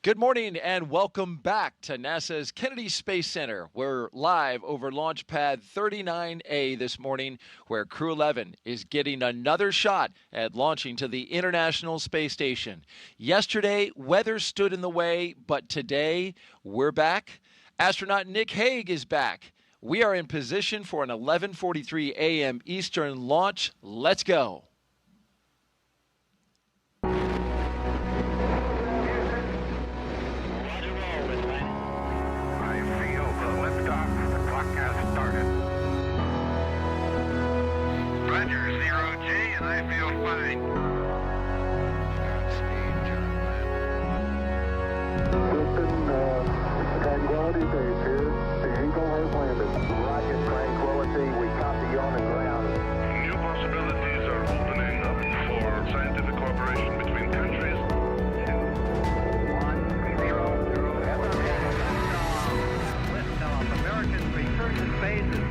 Good morning and welcome back to NASA's Kennedy Space Center. We're live over Launch Pad 39A this morning, where Crew-11 is getting another shot at launching to the International Space Station. Yesterday, weather stood in the way, but today, we're back. Astronaut Nick Hague is back. We are in position for an 11:43 a.m. Eastern launch. Let's go.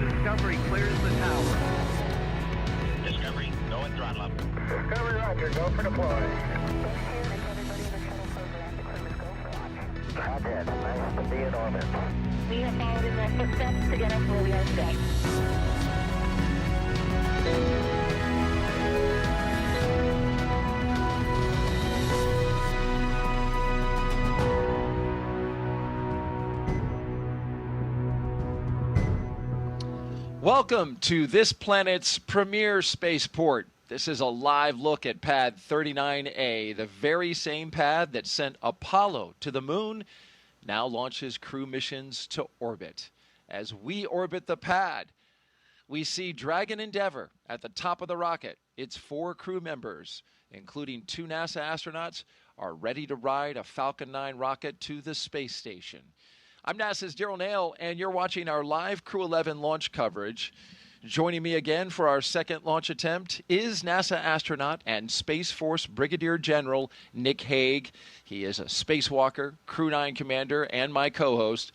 Discovery clears the tower. Discovery, go and throttle up. Discovery, roger, go for deploy. Roger, nice to be in orbit. We have followed in their footsteps to get us where we are today. Welcome to this planet's premier spaceport. This is a live look at Pad 39A, the very same pad that sent Apollo to the moon, now launches crew missions to orbit. As we orbit the pad, we see Dragon Endeavour at the top of the rocket. Its 4 crew members, including 2 NASA astronauts, are ready to ride a Falcon 9 rocket to the space station. I'm NASA's Daryl Nail, and you're watching our live Crew-11 launch coverage. Joining me again for our second launch attempt is NASA astronaut and Space Force Brigadier General Nick Hague. He is a spacewalker, Crew 9 commander, and my co-host.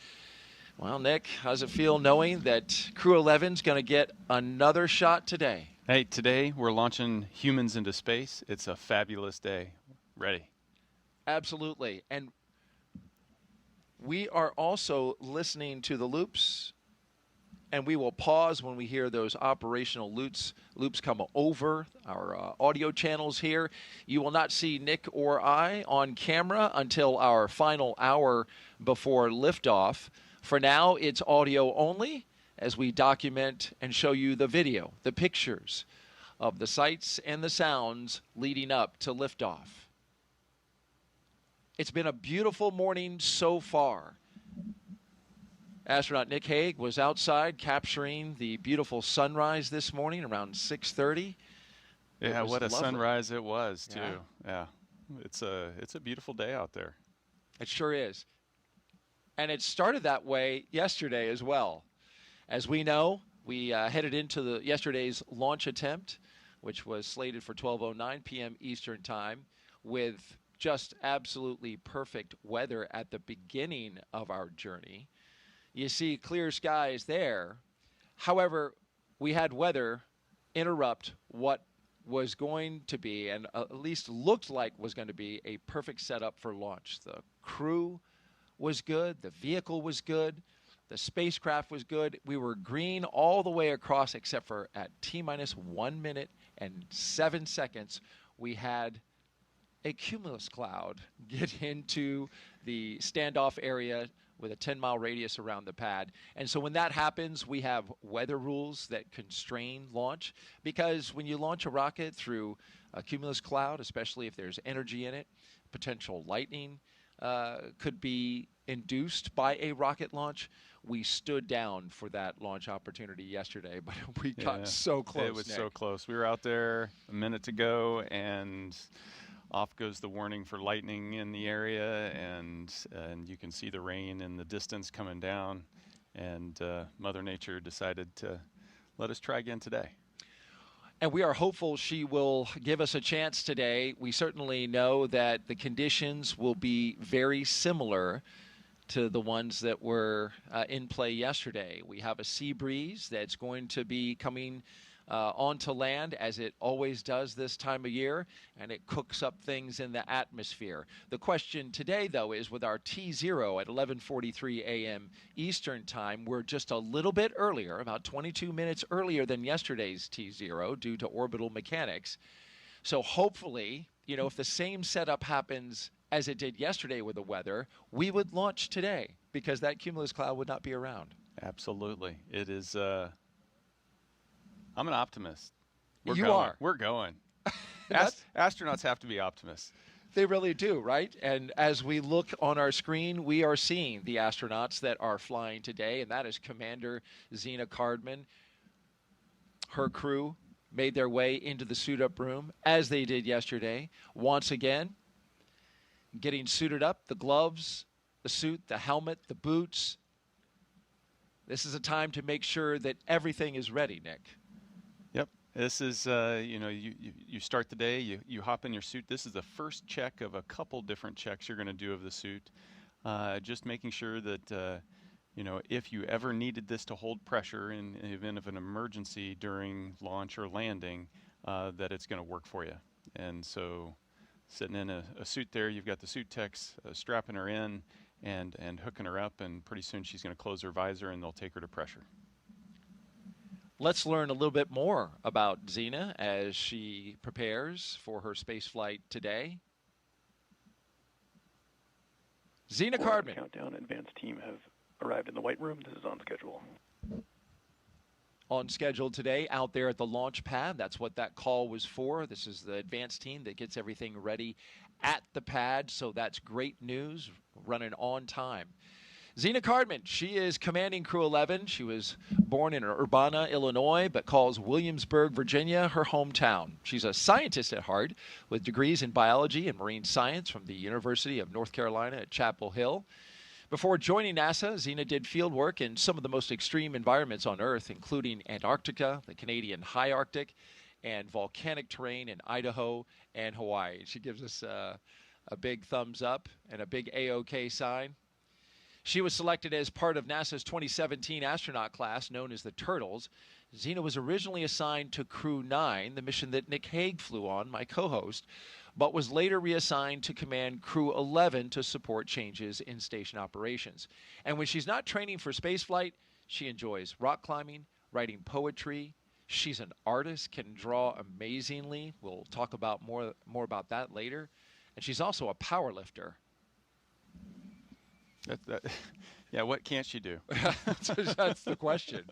Well, Nick, how does it feel knowing that Crew-11 is going to get another shot today? Hey, today we're launching humans into space. It's a fabulous day. Ready. Absolutely. And we are also listening to the loops, and we will pause when we hear those operational loops come over our audio channels here. You will not see Nick or I on camera until our final hour before liftoff. For now, it's audio only as we document and show you the video, the pictures of the sights and the sounds leading up to liftoff. It's been a beautiful morning so far. Astronaut Nick Hague was outside capturing the beautiful sunrise this morning around 6:30. Yeah, what a lovely sunrise it was, too. Yeah. It's a beautiful day out there. It sure is. And it started that way yesterday as well. As we know, we headed into yesterday's launch attempt, which was slated for 12:09 p.m. Eastern Time, with just absolutely perfect weather at the beginning of our journey. You see clear skies there. However, we had weather interrupt what was going to be, and at least looked like was going to be, a perfect setup for launch. The crew was good. The vehicle was good. The spacecraft was good. We were green all the way across, except for at T-minus 1 minute and 7 seconds, we had a cumulus cloud get into the standoff area with a 10-mile radius around the pad. And so when that happens, we have weather rules that constrain launch, because when you launch a rocket through a cumulus cloud, especially if there's energy in it, potential lightning could be induced by a rocket launch. We stood down for that launch opportunity yesterday, but we got so close. It was Nick. so close. We were out there a minute to go, and off goes the warning for lightning in the area, and you can see the rain in the distance coming down, and Mother Nature decided to let us try again today. And we are hopeful she will give us a chance today. We certainly know that the conditions will be very similar to the ones that were in play yesterday. We have a sea breeze that's going to be coming onto land, as it always does this time of year, and it cooks up things in the atmosphere. The question today, though, is with our T0 at 11:43 a.m. Eastern Time, we're just a little bit earlier, about 22 minutes earlier than yesterday's T0 due to orbital mechanics. So hopefully, if the same setup happens as it did yesterday with the weather, we would launch today because that cumulus cloud would not be around. Absolutely. It is, I'm an optimist. You are. We're going. Astronauts have to be optimists. They really do, right? And as we look on our screen, we are seeing the astronauts that are flying today, and that is Commander Zena Cardman. Her crew made their way into the suit-up room, as they did yesterday, once again, getting suited up, the gloves, the suit, the helmet, the boots. This is a time to make sure that everything is ready, Nick. Yep. This is, you start the day, you hop in your suit. This is the first check of a couple different checks you're going to do of the suit. Just making sure that, if you ever needed this to hold pressure in the event of an emergency during launch or landing, that it's going to work for you. And so sitting in a suit there, you've got the suit techs strapping her in and hooking her up, and pretty soon she's going to close her visor and they'll take her to pressure. Let's learn a little bit more about Zena as she prepares for her space flight today. Zena Cardman. Countdown advanced team have arrived in the White Room. This is on schedule. On schedule today out there at the launch pad. That's what that call was for. This is the advanced team that gets everything ready at the pad, so that's great news, running on time. Zena Cardman, she is commanding Crew-11. She was born in Urbana, Illinois, but calls Williamsburg, Virginia, her hometown. She's a scientist at heart with degrees in biology and marine science from the University of North Carolina at Chapel Hill. Before joining NASA, Zena did field work in some of the most extreme environments on Earth, including Antarctica, the Canadian high Arctic, and volcanic terrain in Idaho and Hawaii. She gives us a big thumbs up and a big A-OK sign. She was selected as part of NASA's 2017 astronaut class known as the Turtles. Zena was originally assigned to Crew-9, the mission that Nick Hague flew on, my co-host, but was later reassigned to command Crew-11 to support changes in station operations. And when she's not training for spaceflight, she enjoys rock climbing, writing poetry. She's an artist, can draw amazingly. We'll talk about more about that later. And she's also a power lifter. Yeah, what can't she do? That's the question.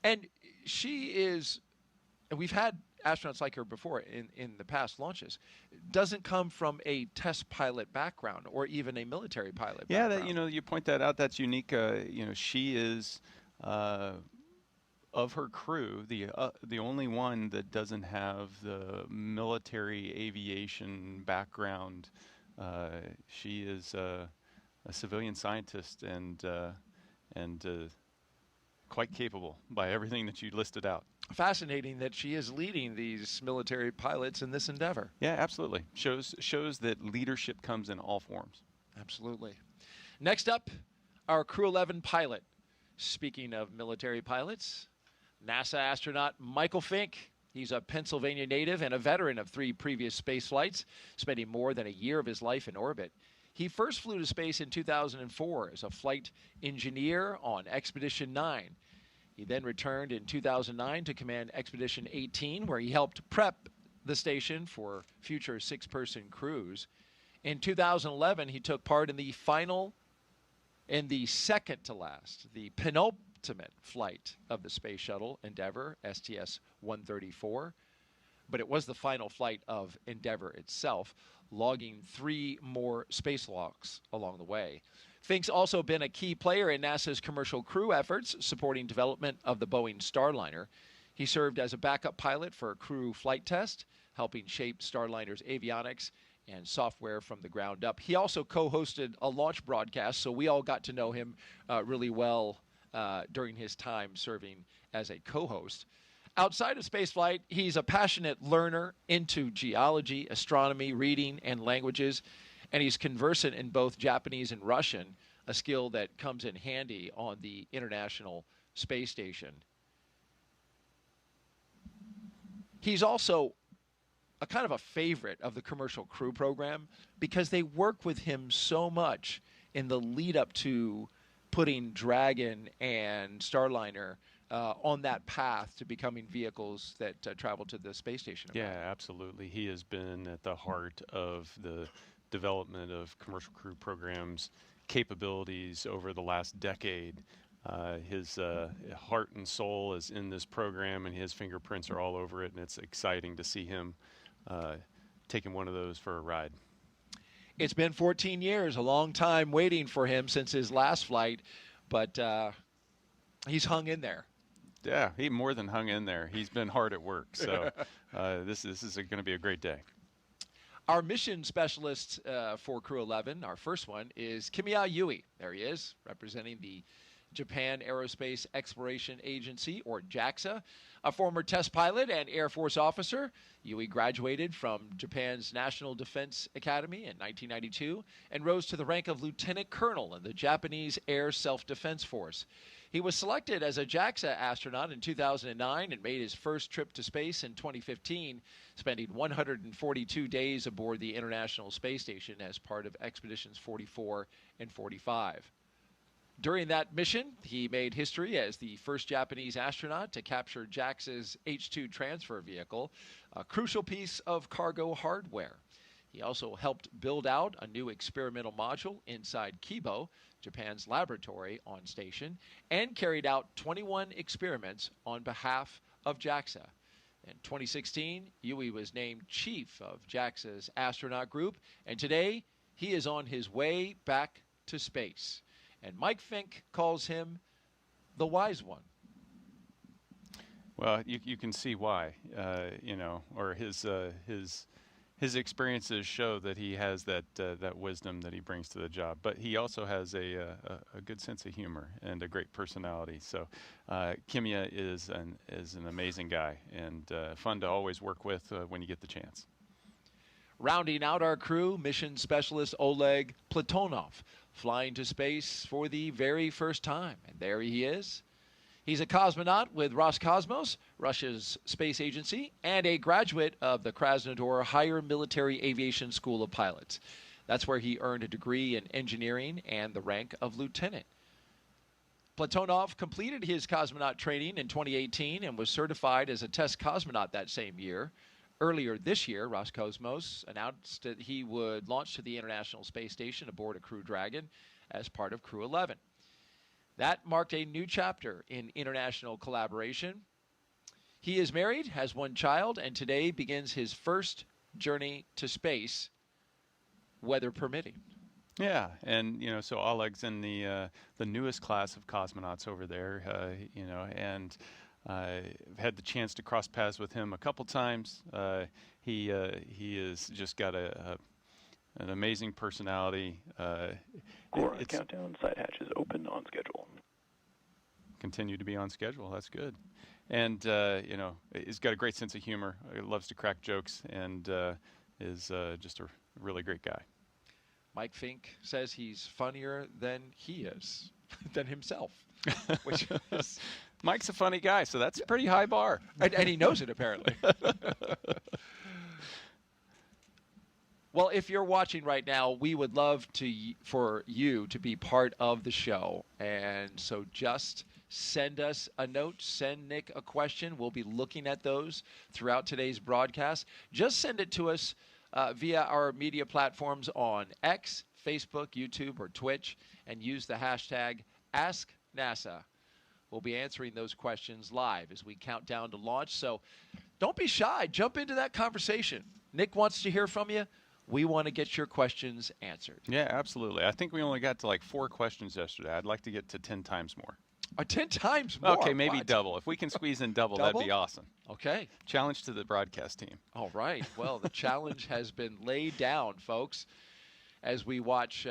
And she is, and we've had astronauts like her before in the past launches, doesn't come from a test pilot background or even a military pilot background. Yeah, you point that out. That's unique. She is, of her crew, the only one that doesn't have the military aviation background. She is a civilian scientist and quite capable by everything that you listed out. Fascinating that she is leading these military pilots in this endeavor. Yeah, absolutely. Shows that leadership comes in all forms. Absolutely. Next up, our Crew-11 pilot. Speaking of military pilots, NASA astronaut Michael Fincke. He's a Pennsylvania native and a veteran of 3 previous space flights, spending more than a year of his life in orbit. He first flew to space in 2004 as a flight engineer on Expedition 9. He then returned in 2009 to command Expedition 18, where he helped prep the station for future 6-person crews. In 2011, he took part in the second to last, the penultimate flight of the Space Shuttle Endeavour, STS-134. But it was the final flight of Endeavour itself, logging 3 more spacewalks along the way. Fincke's also been a key player in NASA's commercial crew efforts, supporting development of the Boeing Starliner. He served as a backup pilot for a crew flight test, helping shape Starliner's avionics and software from the ground up. He also co-hosted a launch broadcast, so we all got to know him really well during his time serving as a co-host. Outside of spaceflight, he's a passionate learner into geology, astronomy, reading, and languages, and he's conversant in both Japanese and Russian, a skill that comes in handy on the international space station. He's also a kind of a favorite of the Commercial Crew program because they work with him so much in the lead up to putting Dragon and Starliner on that path to becoming vehicles that travel to the space station. Yeah, absolutely. He has been at the heart of the development of Commercial Crew programs capabilities over the last decade. His heart and soul is in this program, and his fingerprints are all over it, and it's exciting to see him taking one of those for a ride. It's been 14 years, a long time waiting for him since his last flight, but he's hung in there. Yeah, he more than hung in there. He's been hard at work, so this is going to be a great day. Our mission specialist for Crew-11, our first one, is Kimiya Yui. There he is, representing the Japan Aerospace Exploration Agency, or JAXA. A former test pilot and Air Force officer, Yui graduated from Japan's National Defense Academy in 1992 and rose to the rank of lieutenant colonel in the Japanese Air Self-Defense Force. He was selected as a JAXA astronaut in 2009 and made his first trip to space in 2015, spending 142 days aboard the International Space Station as part of Expeditions 44 and 45. During that mission, he made history as the first Japanese astronaut to capture JAXA's H-2 transfer vehicle, a crucial piece of cargo hardware. He also helped build out a new experimental module inside Kibo, Japan's laboratory on station, and carried out 21 experiments on behalf of JAXA. In 2016, Yui was named chief of JAXA's astronaut group, and today he is on his way back to space. And Mike Fincke calls him the wise one. Well, you can see why, or his experiences show that he has that wisdom that he brings to the job. But he also has a good sense of humor and a great personality. So Kimiya is an amazing guy and fun to always work with when you get the chance. Rounding out our crew, mission specialist Oleg Platonov, flying to space for the very first time. And there he is. He's a cosmonaut with Roscosmos, Russia's space agency, and a graduate of the Krasnodar Higher Military Aviation School of Pilots. That's where he earned a degree in engineering and the rank of lieutenant. Platonov completed his cosmonaut training in 2018 and was certified as a test cosmonaut that same year. Earlier this year, Roscosmos announced that he would launch to the International Space Station aboard a Crew Dragon as part of Crew-11. That marked a new chapter in international collaboration. He is married, has one child, and today begins his first journey to space, weather permitting. Yeah, and so Oleg's in the newest class of cosmonauts over there, and I've had the chance to cross paths with him a couple times. He has just got an amazing personality. Core on countdown, side hatches open, on schedule. Continue to be on schedule. That's good. And he's got a great sense of humor. He loves to crack jokes, and is just a really great guy. Mike Fincke says he's funnier than he is, than himself. Which is Mike's a funny guy, so that's a pretty high bar. And he knows it, apparently. Well, if you're watching right now, we would love for you to be part of the show. And so just send us a note, send Nick a question. We'll be looking at those throughout today's broadcast. Just send it to us via our media platforms on X, Facebook, YouTube, or Twitch, and use the hashtag AskNASA. We'll be answering those questions live as we count down to launch. So don't be shy. Jump into that conversation. Nick wants to hear from you. We want to get your questions answered. Yeah, absolutely. I think we only got to like 4 questions yesterday. I'd like to get to 10 times more. 10 times more? Okay, maybe what? Double. If we can squeeze in double, Double? that'd be awesome. Okay. Challenge to the broadcast team. All right. Well, the challenge has been laid down, folks, as we watch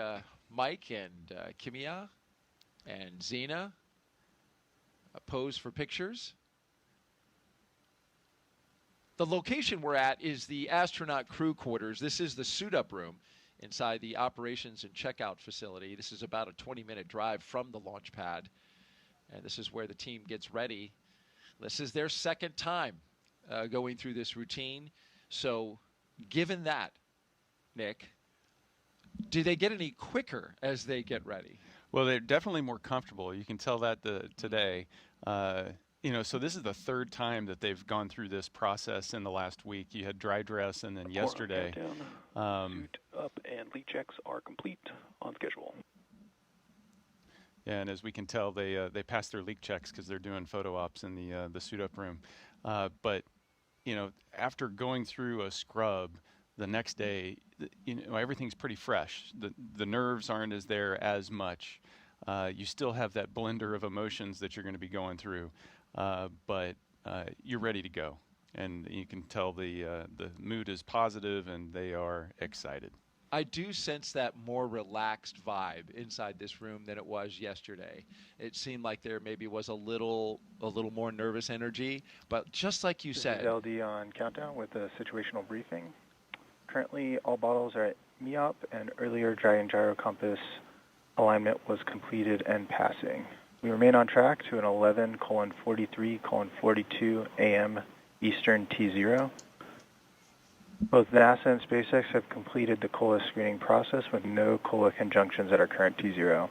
Mike and Kimiya and Zena pose for pictures. The location we're at is the astronaut crew quarters. This is the suit-up room inside the operations and checkout facility. This is about a 20-minute drive from the launch pad. And this is where the team gets ready. This is their second time going through this routine. So given that, Nick, do they get any quicker as they get ready? Well, they're definitely more comfortable. You can tell that today. So this is the third time that they've gone through this process in the last week. You had dry dress, and then yesterday. Suit up and leak checks are complete on schedule. Yeah, and as we can tell, they passed their leak checks because they're doing photo ops in the suit up room. But after going through a scrub, the next day, everything's pretty fresh. The nerves aren't there as much. You still have that blender of emotions that you're going to be going through, but you're ready to go. And you can tell the mood is positive and they are excited. I do sense that more relaxed vibe inside this room than it was yesterday. It seemed like there maybe was a little more nervous energy, but just like you said. This is LD on countdown with a situational briefing. Currently, all bottles are at MEOP, and earlier Dragon Gyro Compass alignment was completed and passing. We remain on track to an 11:43:42 a.m. Eastern T0. Both NASA and SpaceX have completed the COLA screening process with no COLA conjunctions at our current T0.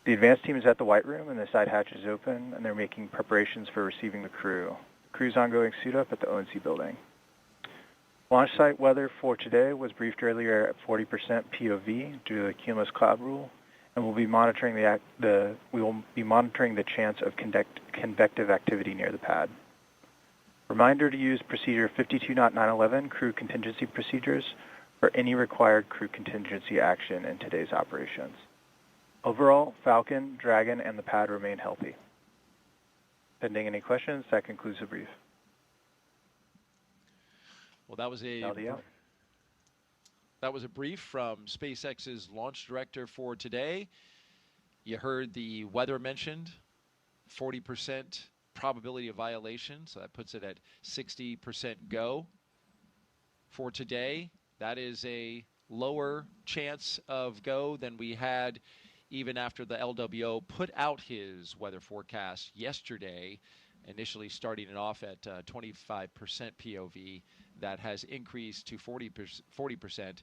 The advanced team is at the White Room, and the side hatch is open, and they're making preparations for receiving the crew. The crew's ongoing suit up at the ONC building. Launch site weather for today was briefed earlier at 40% POV due to the cumulus cloud rule, and we'll be monitoring the chance of convective activity near the pad. Reminder to use procedure 52.911 crew contingency procedures for any required crew contingency action in today's operations. Overall, Falcon, Dragon, and the pad remain healthy. Pending any questions, that concludes the brief. Well, that was a brief from SpaceX's launch director for today. You heard the weather mentioned, 40% probability of violation, so that puts it at 60% go for today. That is a lower chance of go than we had even after the LWO put out his weather forecast yesterday, initially starting it off at 25% POV. That has increased to 40%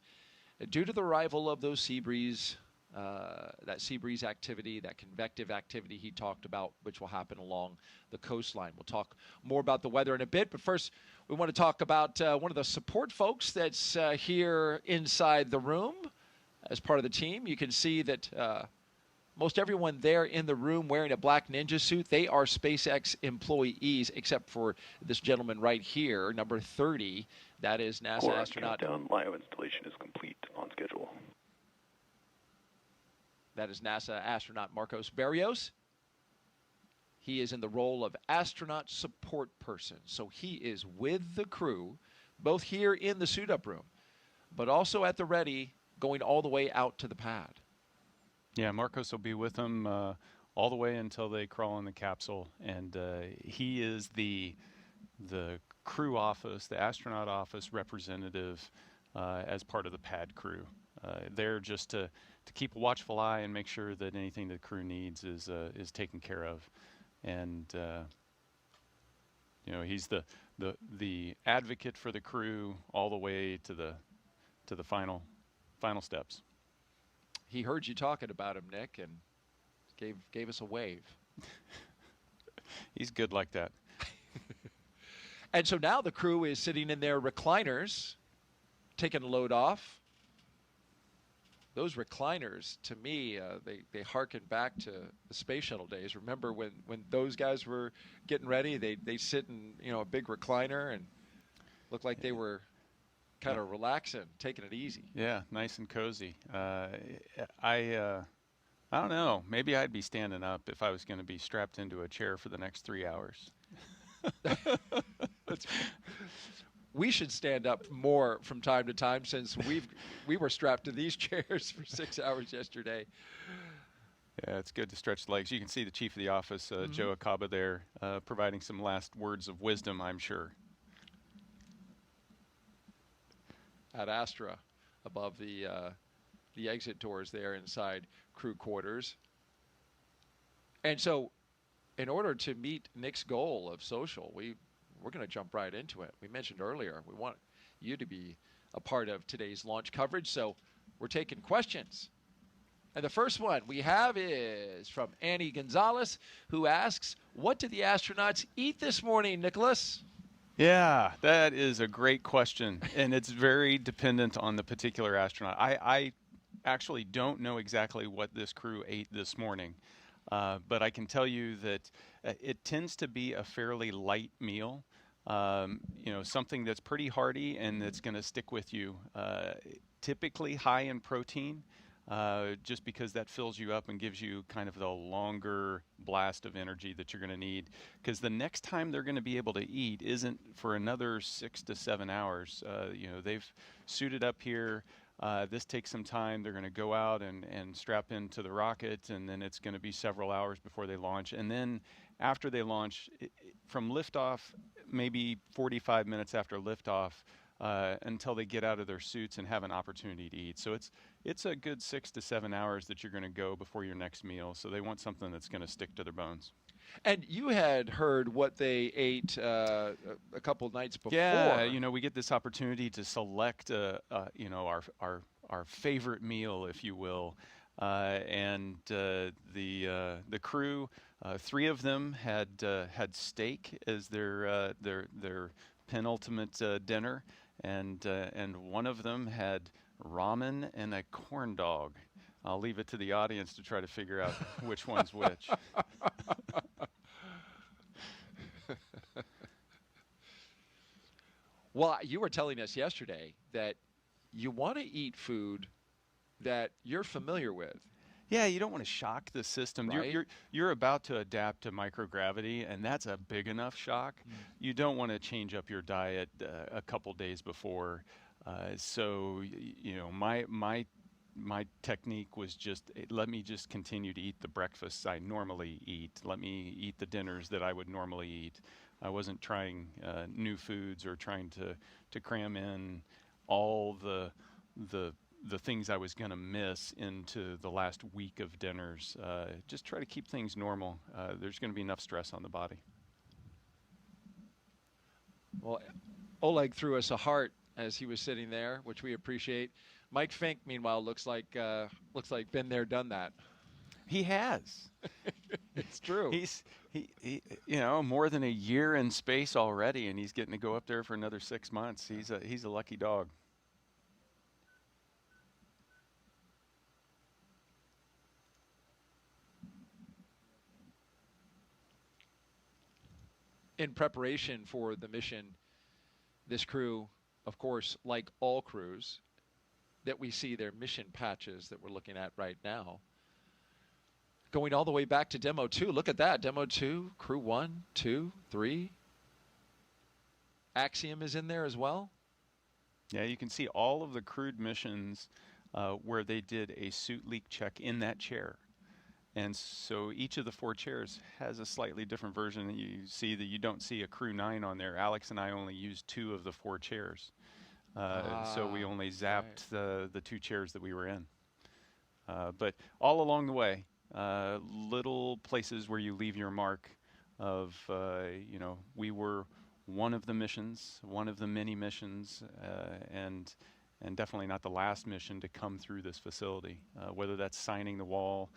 due to the arrival of those sea breeze, that sea breeze activity, that convective activity he talked about, which will happen along the coastline. We'll talk more about the weather in a bit, but first we want to talk about one of the support folks that's here inside the room as part of the team. You can see that most everyone there in the room wearing a black ninja suit, they are SpaceX employees, except for this gentleman right here, number 30. That is NASA astronaut. Countdown, LIO installation is complete on schedule. That is NASA astronaut Marcos Barrios. He is in the role of astronaut support person. So he is with the crew, both here in the suit-up room, but also at the ready, going all the way out to the pad. Yeah, Marcos will be with them all the way until they crawl in the capsule, and he is the crew office, the astronaut office representative as part of the pad crew. They're just to keep a watchful eye and make sure that anything the crew needs is taken care of, and he's the advocate for the crew all the way to the final steps. He heard you talking about him, Nick, and gave us a wave. He's good like that. And so now the crew is sitting in their recliners, taking a load off. Those recliners, to me, they harken back to the space shuttle days. Remember when those guys were getting ready, they sit in a big recliner and looked like they were kind of relaxing, taking it easy. Yeah, nice and cozy. I don't know. Maybe I'd be standing up if I was going to be strapped into a chair for the next 3 hours. We should stand up more from time to time since we were strapped to these chairs for 6 hours yesterday. Yeah, it's good to stretch the legs. You can see the chief of the office, Joe Acaba, there, providing some last words of wisdom, I'm sure. At Astra, above the exit doors there inside crew quarters. And so in order to meet Nick's goal of social, we're going to jump right into it. We mentioned earlier we want you to be a part of today's launch coverage, so we're taking questions. And the first one we have is from Annie Gonzalez, who asks, what did the astronauts eat this morning, Nicholas? Yeah, that is a great question, and it's very dependent on the particular astronaut. I actually don't know exactly what this crew ate this morning, but I can tell you that it tends to be a fairly light meal, something that's pretty hearty and that's going to stick with you, typically high in protein. Just because that fills you up and gives you kind of the longer blast of energy that you're going to need. Because the next time they're going to be able to eat isn't for another 6 to 7 hours. They've suited up here. This takes some time. They're going to go out and strap into the rocket, and then it's going to be several hours before they launch. And then after they launch, from liftoff, maybe 45 minutes after liftoff, until they get out of their suits and have an opportunity to eat. So it's a good 6 to 7 hours that you're going to go before your next meal. So they want something that's going to stick to their bones. And you had heard what they ate a couple nights before. Yeah, we get this opportunity to select, our favorite meal, if you will. And the crew, 3 of them had steak as their penultimate dinner. And one of them had ramen and a corn dog. I'll leave it to the audience to try to figure out which one's which. Well, you were telling us yesterday that you want to eat food that you're familiar with. Yeah, you don't want to shock the system. Right. You're about to adapt to microgravity, and that's a big enough shock. You don't want to change up your diet a couple days before. So my technique was just let me just continue to eat the breakfasts I normally eat. Let me eat the dinners that I would normally eat. I wasn't trying new foods or trying to cram in all the things I was going to miss into the last week of dinners. Just try to keep things normal. There's going to be enough stress on the body. Well, Oleg threw us a heart as he was sitting there, which we appreciate. Mike Fincke, meanwhile, looks like been there, done that. He has. It's true. He more than a year in space already, and he's getting to go up there for another 6 months. He's a lucky dog. In preparation for the mission, this crew, of course, like all crews that we see their mission patches that we're looking at right now, going all the way back to Demo 2. Look at that. Demo 2, Crew 1, 2, 3. Axiom is in there as well. Yeah, you can see all of the crewed missions where they did a suit leak check in that chair. And so each of the 4 chairs has a slightly different version. You see that you don't see a Crew 9 on there. Alex and I only used 2 of the 4 chairs. So we only zapped the 2 chairs that we were in. But all along the way, little places where you leave your mark of, we were one of the missions, one of the many missions, and definitely not the last mission to come through this facility, whether that's signing the wall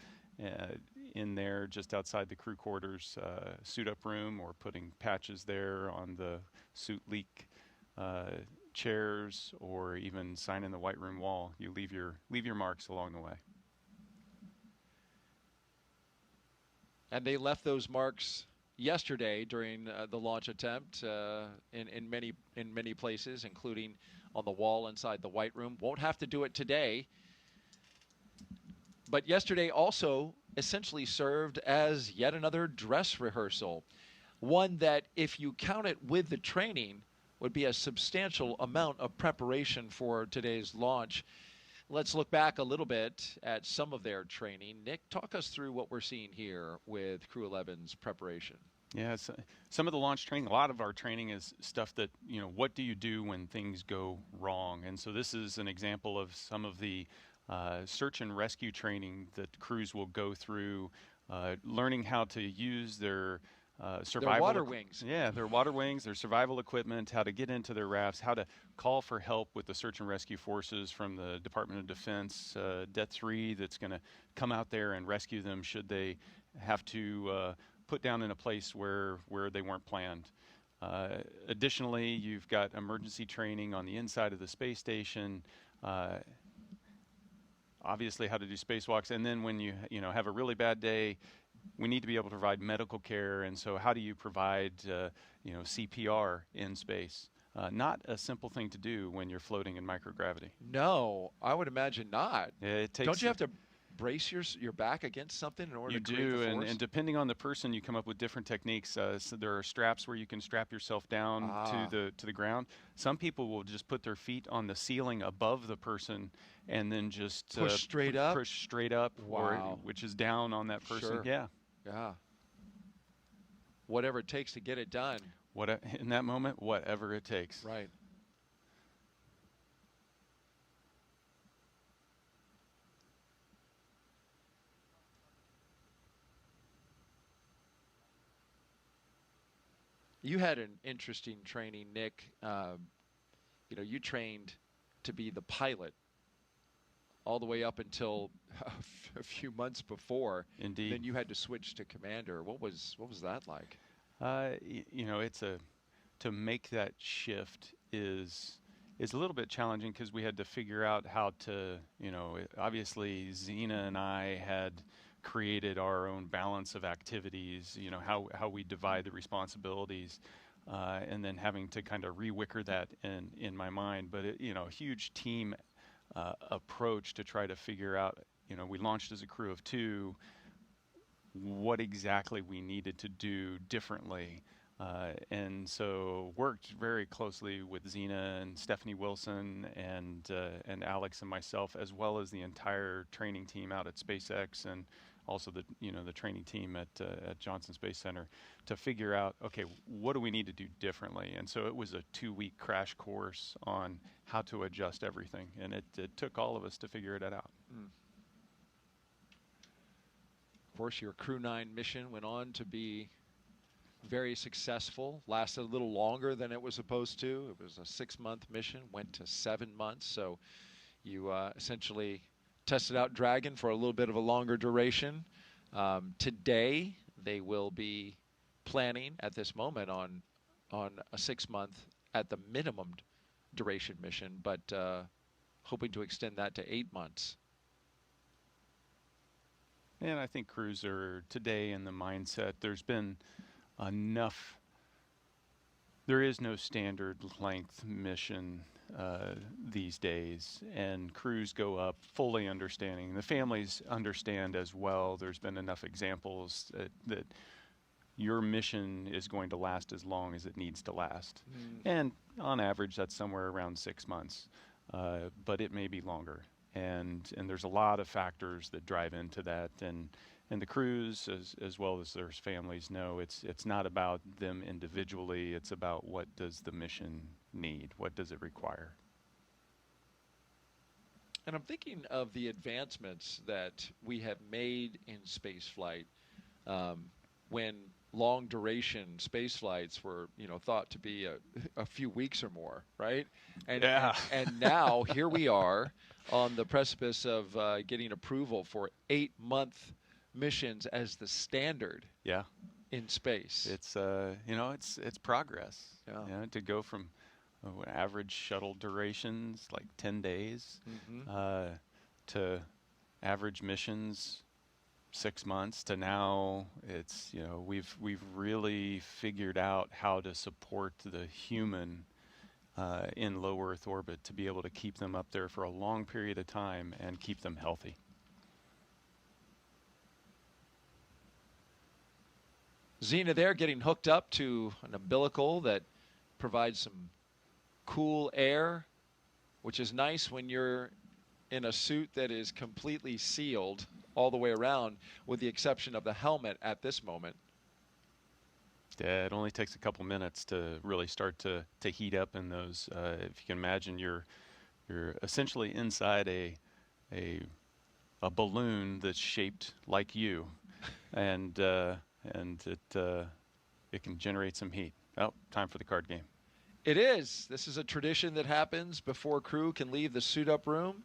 in there just outside the crew quarters suit up room, or putting patches there on the suit leak chairs, or even signing the white room wall. You leave your marks along the way. And they left those marks yesterday during the launch attempt in many places, including on the wall inside the white room. Won't have to do it today. But yesterday also essentially served as yet another dress rehearsal, one that, if you count it with the training, would be a substantial amount of preparation for today's launch. Let's look back a little bit at some of their training. Nick, talk us through what we're seeing here with Crew-11's preparation. Yeah, some of the launch training, a lot of our training is stuff that, what do you do when things go wrong? And so this is an example of some of the search and rescue training that crews will go through learning how to use their survival. Their water wings. Yeah, their water wings, their survival equipment, how to get into their rafts, how to call for help with the search and rescue forces from the Department of Defense, Det 3 that's going to come out there and rescue them should they have to put down in a place where they weren't planned. Additionally, you've got emergency training on the inside of the space station, obviously how to do spacewalks, and then when you have a really bad day, we need to be able to provide medical care, and so how do you provide CPR in space? Not a simple thing to do when you're floating in microgravity. No, I would imagine not. It takes. Don't you have to brace your back against something in order to create the force? You do, and depending on the person, you come up with different techniques. So there are straps where you can strap yourself down to the ground. Some people will just put their feet on the ceiling above the person and then just push straight up. Push straight up, wow. which is down on that person. Sure. Yeah. Yeah. Whatever it takes to get it done. In that moment, whatever it takes. Right. You had an interesting training, Nick. You trained to be the pilot all the way up until a few months before. Indeed. Then you had to switch to commander. What was that like? To make that shift is a little bit challenging because we had to figure out how to, obviously Zena and I had created our own balance of activities, how we divide the responsibilities, and then having to kind of re-wicker that in my mind. But a huge team approach to try to figure out, we launched as a crew of 2, what exactly we needed to do differently. And so worked very closely with Zena and Stephanie Wilson and Alex and myself, as well as the entire training team out at SpaceX and also the training team at Johnson Space Center to figure out, okay, what do we need to do differently? And so it was a 2-week crash course on how to adjust everything, and it took all of us to figure it out. Mm. Of course, your Crew-9 mission went on to be very successful, lasted a little longer than it was supposed to. It was a 6-month mission, went to 7 months, so you essentially tested out Dragon for a little bit of a longer duration. Today, they will be planning at this moment on a 6-month at the minimum duration mission, but hoping to extend that to 8 months. And I think crews are today in the mindset, there's been enough, there is no standard length mission these days, and crews go up fully understanding. The families understand as well. There's been enough examples that your mission is going to last as long as it needs to last. And on average, that's somewhere around 6 months, but it may be longer. And there's a lot of factors that drive into that. And the crews, as well as their families, know it's not about them individually. It's about what does the mission need? What does it require? And I'm thinking of the advancements that we have made in spaceflight when long-duration space flights were, thought to be a few weeks or more, right? And, yeah. and now here we are on the precipice of getting approval for 8-month missions as the standard. Yeah. In space. It's it's progress. Yeah. To go from average shuttle durations like 10 days to average missions 6 months to now it's we've really figured out how to support the human in low Earth orbit to be able to keep them up there for a long period of time and keep them healthy. Zena there getting hooked up to an umbilical that provides some cool air, which is nice when you're in a suit that is completely sealed all the way around, with the exception of the helmet at this moment. Yeah, it only takes a couple minutes to really start to heat up in those. If you can imagine, you're essentially inside a balloon that's shaped like you. and it can generate some heat. Oh, time for the card game. It is. This is a tradition that happens before crew can leave the suit-up room.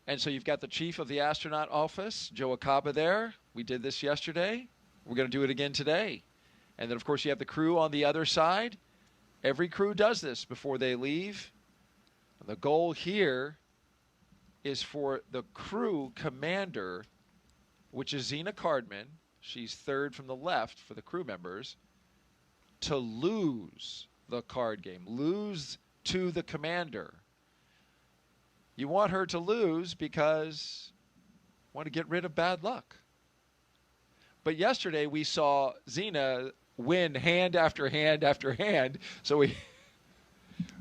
And so you've got the chief of the astronaut office, Joe Acaba, there. We did this yesterday. We're going to do it again today. And then, of course, you have the crew on the other side. Every crew does this before they leave. And the goal here is for the crew commander, which is Zena Cardman. She's third from the left for the crew members, to lose the card game, lose to the commander. You want her to lose because you want to get rid of bad luck. But yesterday we saw Zena win hand after hand after hand, so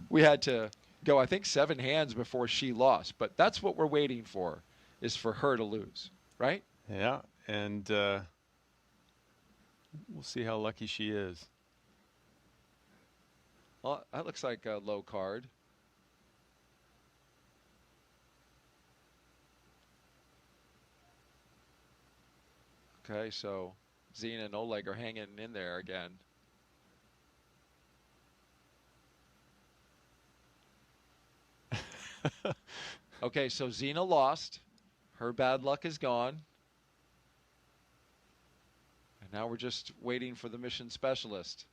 we had to go, I think, 7 hands before she lost. But that's what we're waiting for, is for her to lose, right? Yeah, and we'll see how lucky she is. Well, that looks like a low card. Okay, so Zena and Oleg are hanging in there again. Okay, so Zena lost. Her bad luck is gone. And now we're just waiting for the mission specialist,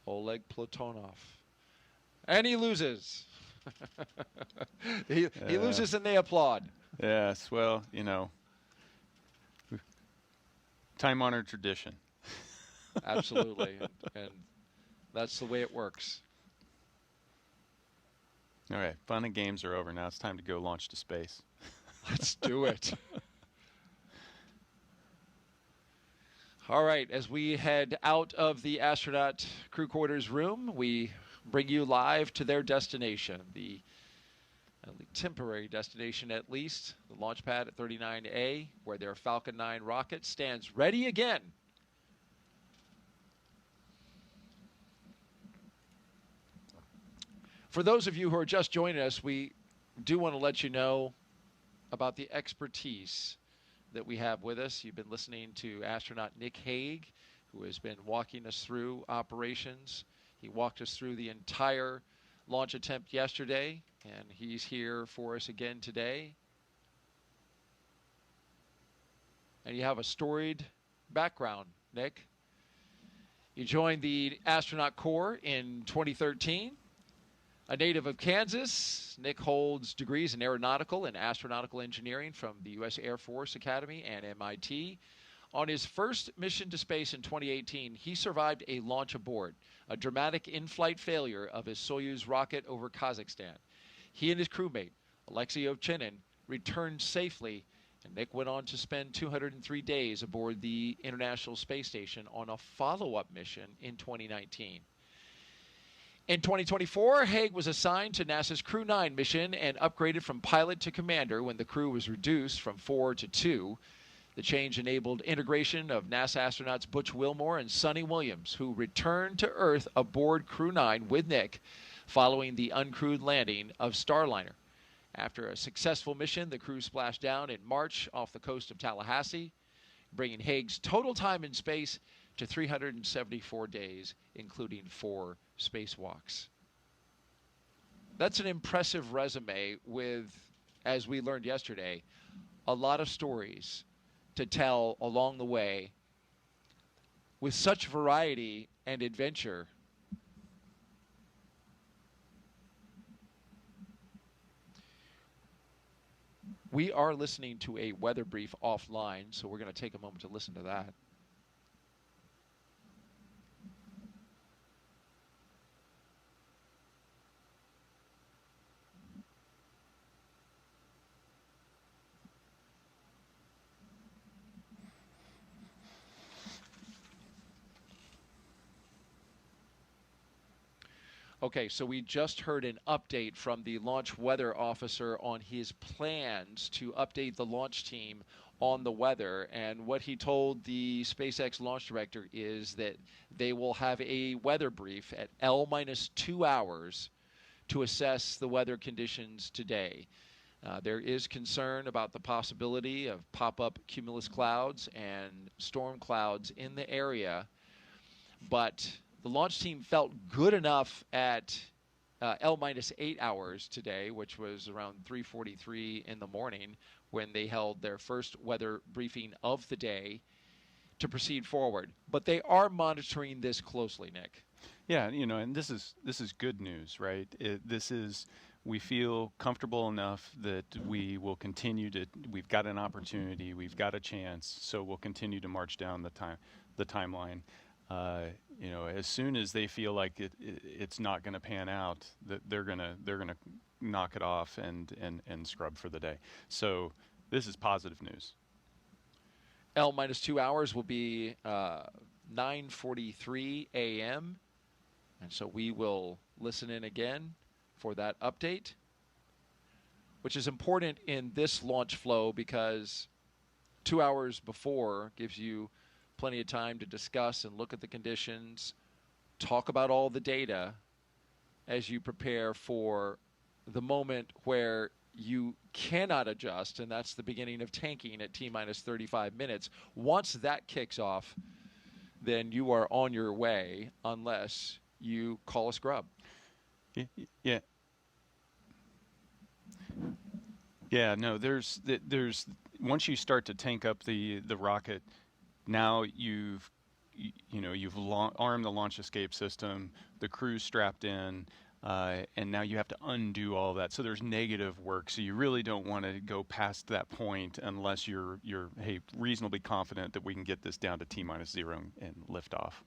Oleg Platonov. And he loses. he loses and they applaud. Yes, well, you know, time-honored tradition. Absolutely. And that's the way it works. All right, fun and games are over. Now it's time to go launch to space. Let's do it. All right, as we head out of the astronaut crew quarters room, we bring you live to their destination, the temporary destination at least, the launch pad at 39A, where their Falcon 9 rocket stands ready again. For those of you who are just joining us, we do want to let you know about the expertise that we have with us. You've been listening to astronaut Nick Hague, who has been walking us through operations. He walked us through the entire launch attempt yesterday, and he's here for us again today. And you have a storied background, Nick. You joined the astronaut corps in 2013. A native of Kansas, Nick holds degrees in aeronautical and astronautical engineering from the U.S. Air Force Academy and MIT. On his first mission to space in 2018, he survived a launch abort, a dramatic in-flight failure of his Soyuz rocket over Kazakhstan. He and his crewmate, Alexei Ovchinin, returned safely, and Nick went on to spend 203 days aboard the International Space Station on a follow-up mission in 2019. In 2024, Hague was assigned to NASA's Crew-9 mission and upgraded from pilot to commander when the crew was reduced from 4 to 2. The change enabled integration of NASA astronauts Butch Wilmore and Sonny Williams, who returned to Earth aboard Crew-9 with Nick following the uncrewed landing of Starliner. After a successful mission, the crew splashed down in March off the coast of Tallahassee, bringing Hague's total time in space to 374 days, including 4 spacewalks. That's an impressive resume with, as we learned yesterday, a lot of stories to tell along the way with such variety and adventure. We are listening to a weather brief offline, so we're going to take a moment to listen to that. Okay, so we just heard an update from the launch weather officer on his plans to update the launch team on the weather. And what he told the SpaceX launch director is that they will have a weather brief at L-2 hours to assess the weather conditions today. There is concern about the possibility of pop-up cumulus clouds and storm clouds in the area, but the launch team felt good enough at L-8 hours today, which was around 3:43 in the morning, when they held their first weather briefing of the day, to proceed forward. But they are monitoring this closely, Nick. Yeah, and this is good news, right? We feel comfortable enough that we will continue to. We've got an opportunity, we've got a chance, so we'll continue to march down the timeline. As soon as they feel like it's not going to pan out, that they're gonna knock it off and scrub for the day. So this is positive news. L-2 hours will be 9:43 a.m. And so we will listen in again for that update, which is important in this launch flow because 2 hours before gives you plenty of time to discuss and look at the conditions, talk about all the data as you prepare for the moment where you cannot adjust, and that's the beginning of tanking at T-minus 35 minutes. Once that kicks off, then you are on your way unless you call a scrub. Yeah. Yeah, no, there's once you start to tank up the rocket, now you've armed the launch escape system, the crew's strapped in, and now you have to undo all that. So there's negative work. So you really don't want to go past that point unless you're reasonably confident that we can get this down to T-0 and lift off.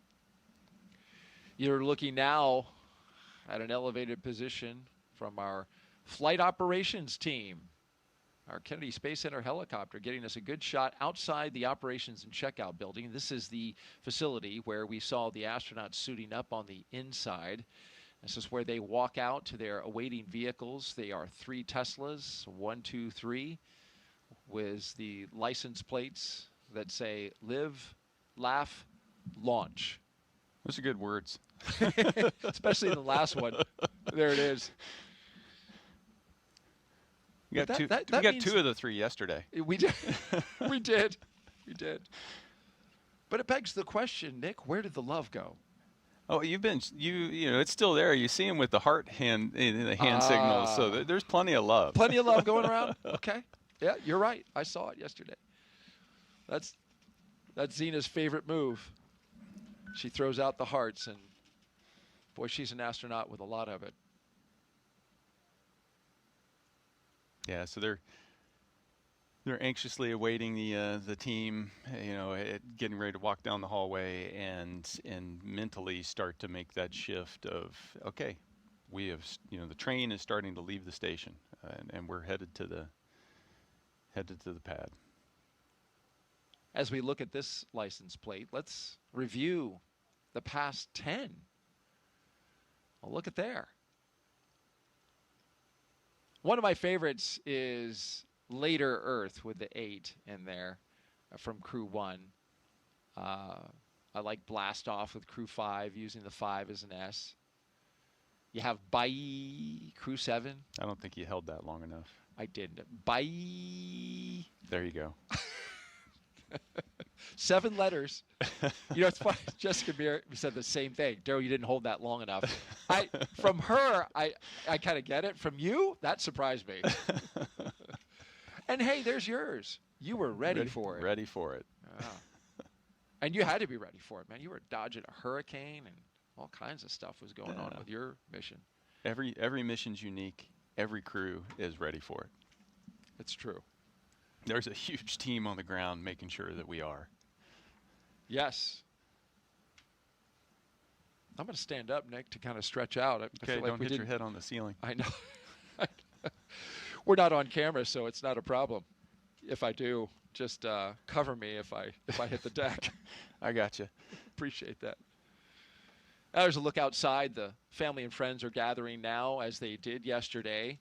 You're looking now at an elevated position from our flight operations team. Our Kennedy Space Center helicopter getting us a good shot outside the operations and checkout building. This is the facility where we saw the astronauts suiting up on the inside. This is where they walk out to their awaiting vehicles. They are 3 Teslas, 1, 2, 3, with the license plates that say live, laugh, launch. Those are good words. Especially the last one. There it is. We got two of the 3 yesterday. We did. we did. But it begs the question, Nick, where did the love go? Oh, it's still there. You see him with the heart hand signals. So there's plenty of love. Plenty of love going around. Okay. Yeah, you're right. I saw it yesterday. That's Zena's favorite move. She throws out the hearts, and boy, she's an astronaut with a lot of it. Yeah, so they're anxiously awaiting the team, getting ready to walk down the hallway and mentally start to make that shift of, okay, we have, the train is starting to leave the station, and we're headed to the pad. As we look at this license plate, let's review the past 10. Well, look at there. One of my favorites is Later Earth with the 8 in there from Crew-1. I like Blast Off with Crew-5, using the 5 as an S. You have Bye, Crew-7. I don't think you held that long enough. I didn't. Bye. There you go. 7 letters. It's funny. Jessica Meir said the same thing. Daryl, you didn't hold that long enough. From her, I kind of get it. From you, that surprised me. And hey, there's yours. You were ready for it. Ready for it. And you had to be ready for it, man. You were dodging a hurricane, and all kinds of stuff was going on with your mission. Every mission's unique. Every crew is ready for it. It's true. There's a huge team on the ground making sure that we are. Yes. I'm going to stand up, Nick, to kind of stretch out. Okay, don't hit your head on the ceiling. I know. We're not on camera, so it's not a problem. If I do, just cover me if I hit the deck. I got you. Appreciate that. There's a look outside. The family and friends are gathering now, as they did yesterday.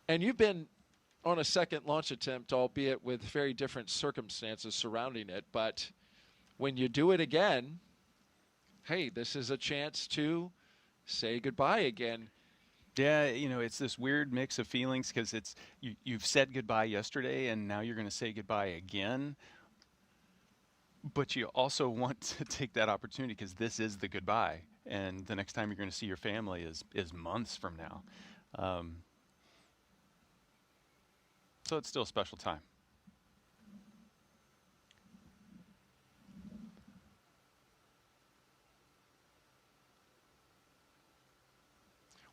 And you've been on a second launch attempt, albeit with very different circumstances surrounding it. But when you do it again, hey, this is a chance to say goodbye again. Yeah, it's this weird mix of feelings because you've said goodbye yesterday and now you're going to say goodbye again. But you also want to take that opportunity because this is the goodbye, and the next time you're going to see your family is months from now. So it's still a special time.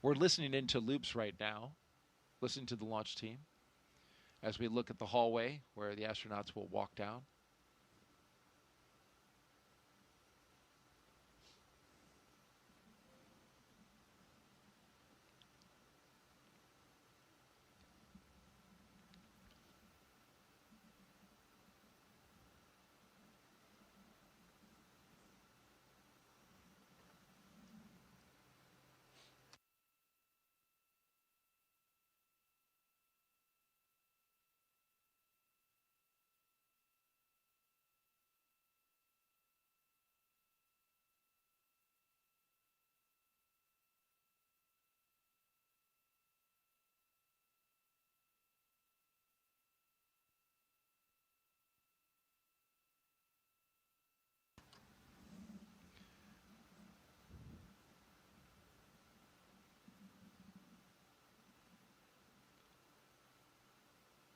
We're listening into loops right now, listening to the launch team as we look at the hallway where the astronauts will walk down.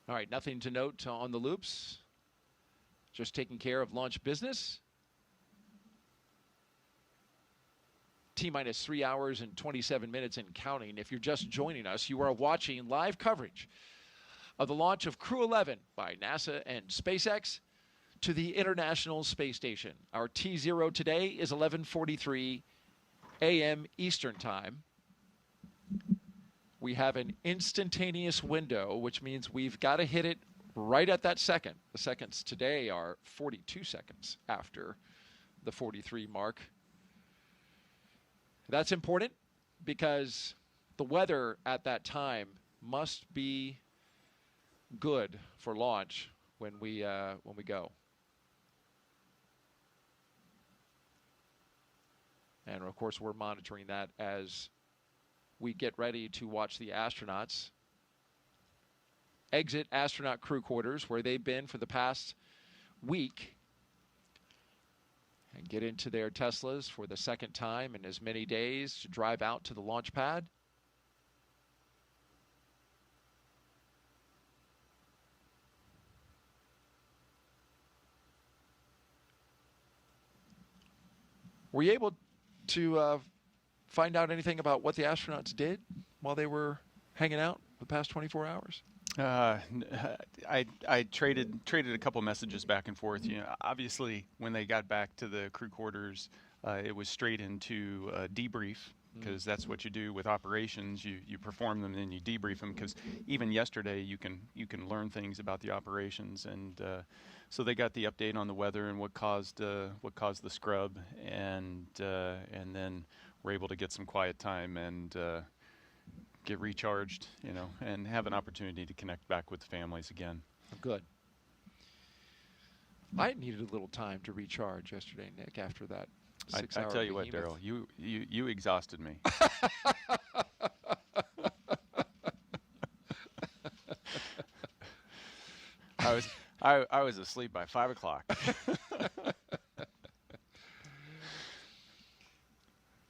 All right, nothing to note on the loops. Just taking care of launch business. T-minus 3 hours and 27 minutes and counting. If you're just joining us, you are watching live coverage of the launch of Crew-11 by NASA and SpaceX to the International Space Station. Our T0 today is 11:43 a.m. Eastern Time. We have an instantaneous window, which means we've got to hit it right at that second. The seconds today are 42 seconds after the 43 mark. That's important because the weather at that time must be good for launch when we go. And of course, we're monitoring that as we get ready to watch the astronauts exit astronaut crew quarters, where they've been for the past week, and get into their Teslas for the second time in as many days to drive out to the launch pad. Were you able to find out anything about what the astronauts did while they were hanging out the past 24 hours? I traded a couple messages back and forth. Obviously, when they got back to the crew quarters, it was straight into debrief, because that's what you do with operations. You perform them and then you debrief them, because even yesterday you can learn things about the operations, and so they got the update on the weather and what caused the scrub, and then were able to get some quiet time and get recharged, and have an opportunity to connect back with the families again. Good. I needed a little time to recharge yesterday, Nick, after that 6 hour I tell you what, behemoth. Daryl, you exhausted me. I was asleep by 5 o'clock.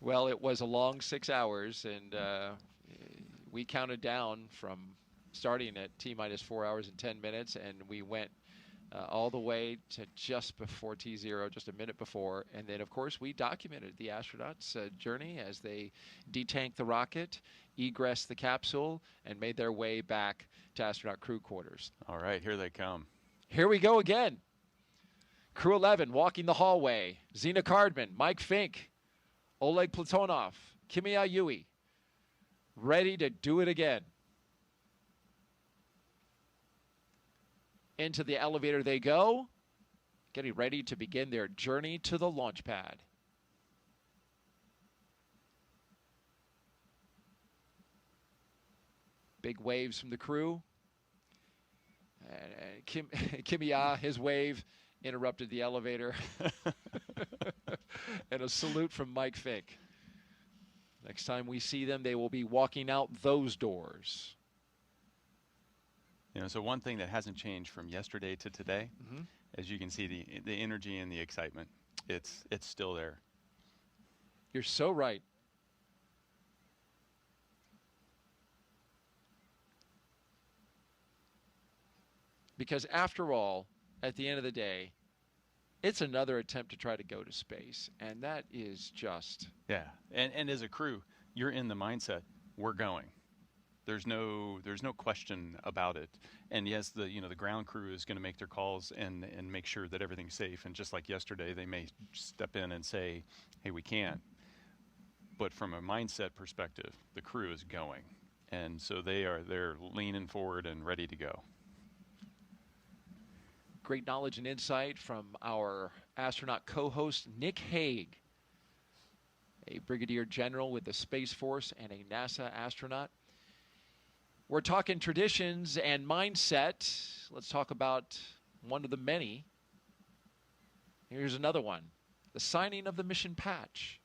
Well, it was a long 6 hours, and we counted down from starting at T-minus 4 hours and 10 minutes, and we went all the way to just before T0, just a minute before. And then, of course, we documented the astronauts' journey as they detanked the rocket, egressed the capsule, and made their way back to astronaut crew quarters. All right, here they come. Here we go again. Crew-11 walking the hallway. Zena Cardman, Mike Fincke, Oleg Platonov, Kimiya Yui, ready to do it again. Into the elevator they go, getting ready to begin their journey to the launch pad. Big waves from the crew. And Kimiya, his wave interrupted the elevator. And a salute from Mike Fincke. Next time we see them, they will be walking out those doors. You know, so one thing that hasn't changed from yesterday to today, as you can see, the energy and the excitement, it's still there. You're so right. Because after all, at the end of the day, it's another attempt to try to go to space. And that is just... Yeah. And as a crew, you're in the mindset, we're going. There's no question about it. And yes, the ground crew is going to make their calls and make sure that everything's safe. And just like yesterday, they may step in and say, hey, we can't. But from a mindset perspective, the crew is going. And so they're leaning forward and ready to go. Great knowledge and insight from our astronaut co-host, Nick Hague, a brigadier general with the Space Force and a NASA astronaut. We're talking traditions and mindset. Let's talk about one of the many. Here's another one, the signing of the mission patch.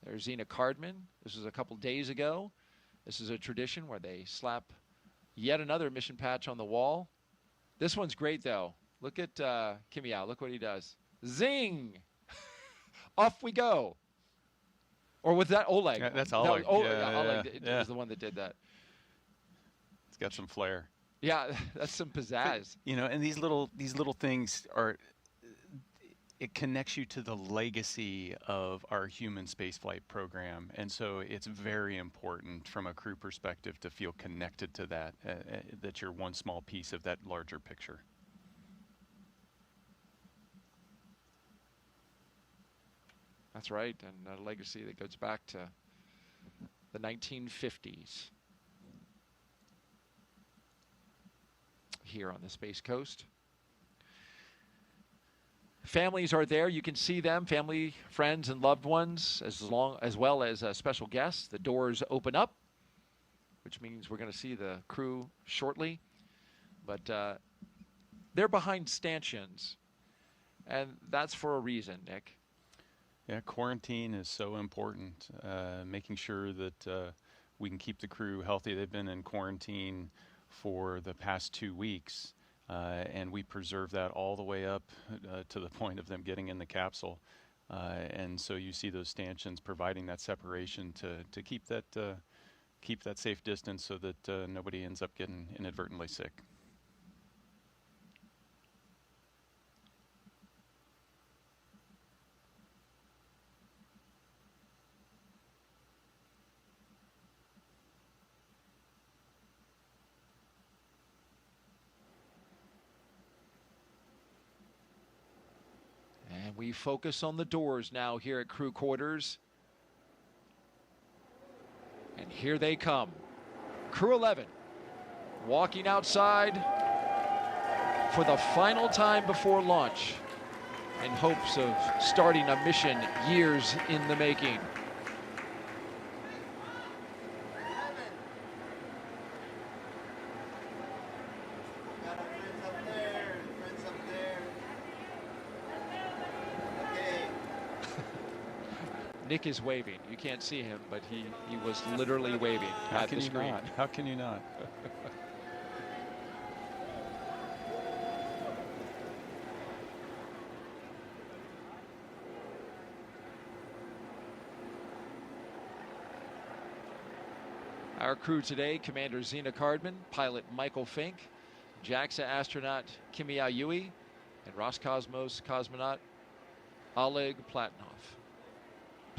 There's Zena Cardman. This was a couple days ago. This is a tradition where they slap yet another mission patch on the wall. This one's great, though. Look at Kimiya. Look what he does. Zing! Off we go. Or was that Oleg? Yeah, that's Oleg. Oleg yeah. was the one that did that. It's got some flair. Yeah, that's some pizzazz. You know, and these little things it connects you to the legacy of our human spaceflight program. And so it's very important from a crew perspective to feel connected to that, that you're one small piece of that larger picture. That's right, and a legacy that goes back to the 1950s here on the Space Coast. Families are there. You can see them, family, friends, and loved ones, as well as special guests. The doors open up, which means we're going to see the crew shortly. But they're behind stanchions, and that's for a reason, Nick. Yeah, quarantine is so important, making sure that we can keep the crew healthy. They've been in quarantine for the past 2 weeks. And we preserve that all the way up to the point of them getting in the capsule. And so you see those stanchions providing that separation to keep that safe distance so that nobody ends up getting inadvertently sick. We focus on the doors now here at crew quarters. And here they come. Crew-11 walking outside for the final time before launch in hopes of starting a mission years in the making. Nick is waving. You can't see him, but he was literally waving at the screen. How can you not? Our crew today, Commander Zena Cardman, pilot Michael Fincke, JAXA astronaut Kimiya Yui, and Roscosmos cosmonaut Oleg Platonov.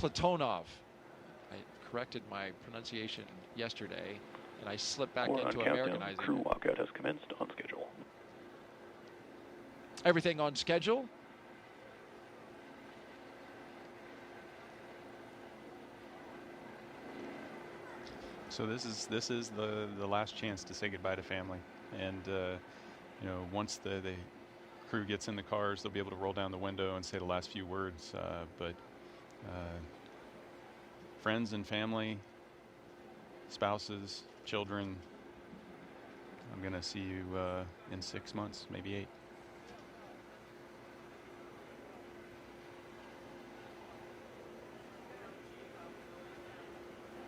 I corrected my pronunciation yesterday, and I slipped back into Americanizing. Crew walkout has commenced on schedule. Everything on schedule. So this is the last chance to say goodbye to family, and you know, once the crew gets in the cars, they'll be able to roll down the window and say the last few words. But friends and family, spouses, children, I'm going to see you in 6 months, maybe 8.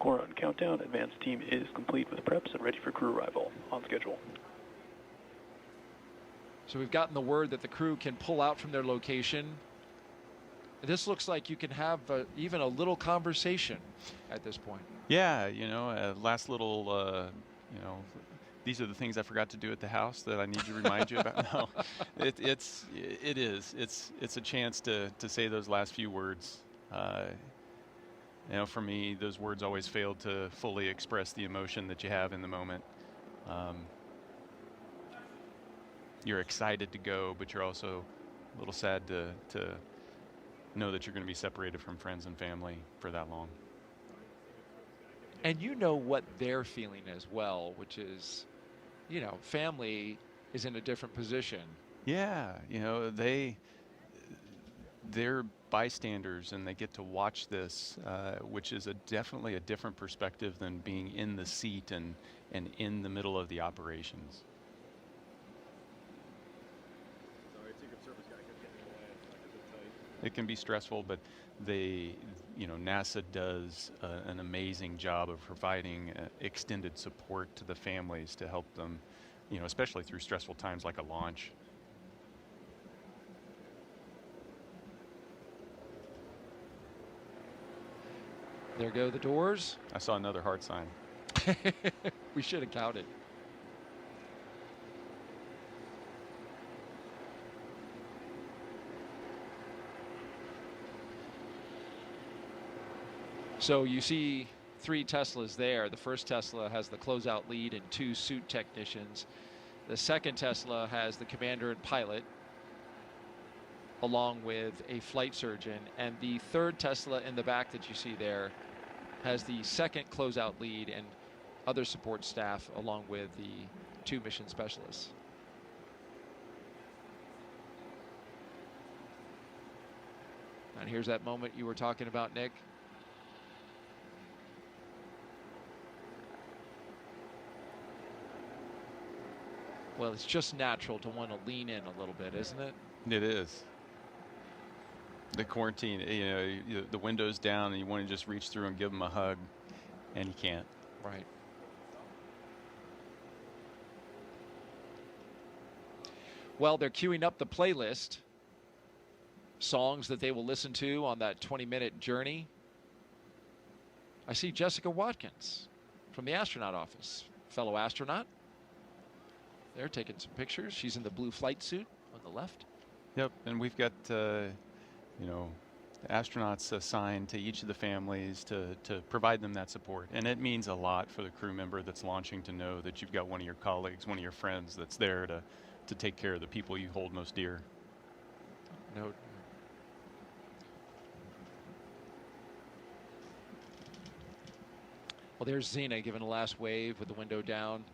Core on countdown. Advanced team is complete with preps and ready for crew arrival. On schedule. So we've gotten the word that the crew can pull out from their location. This looks like you can have even a little conversation at this point. Yeah, you know, last little, you know, these are the things I forgot to do at the house that I need to remind you about. No, it's a chance to say those last few words. You know, for me, those words always failed to fully express the emotion that you have in the moment. You're excited to go, but you're also a little sad to know that you're going to be separated from friends and family for that long. And you know what they're feeling as well, which is, you know, family is in a different position. Yeah, you know, they're bystanders and they get to watch this, which is definitely a different perspective than being in the seat and in the middle of the operations. It can be stressful, but you know, NASA does an amazing job of providing extended support to the families to help them, you know, especially through stressful times like a launch. There go the doors. I saw another heart sign. We should have counted. So you see 3 Teslas there. The first Tesla has the closeout lead and 2 suit technicians. The second Tesla has the commander and pilot, along with a flight surgeon. And the third Tesla in the back that you see there has the second closeout lead and other support staff, along with the 2 mission specialists. And here's that moment you were talking about, Nick. Well, it's just natural to want to lean in a little bit, isn't it? It is. The quarantine, you know, the window's down and you want to just reach through and give them a hug, and you can't. Right. Well, they're queuing up the playlist. Songs that they will listen to on that 20-minute journey. I see Jessica Watkins from the astronaut office, fellow astronaut. They're taking some pictures. She's in the blue flight suit on the left. Yep, and we've got, you know, astronauts assigned to each of the families to provide them that support. And it means a lot for the crew member that's launching to know that you've got one of your colleagues, one of your friends that's there to take care of the people you hold most dear. No. Well, there's Zena giving a last wave with the window down.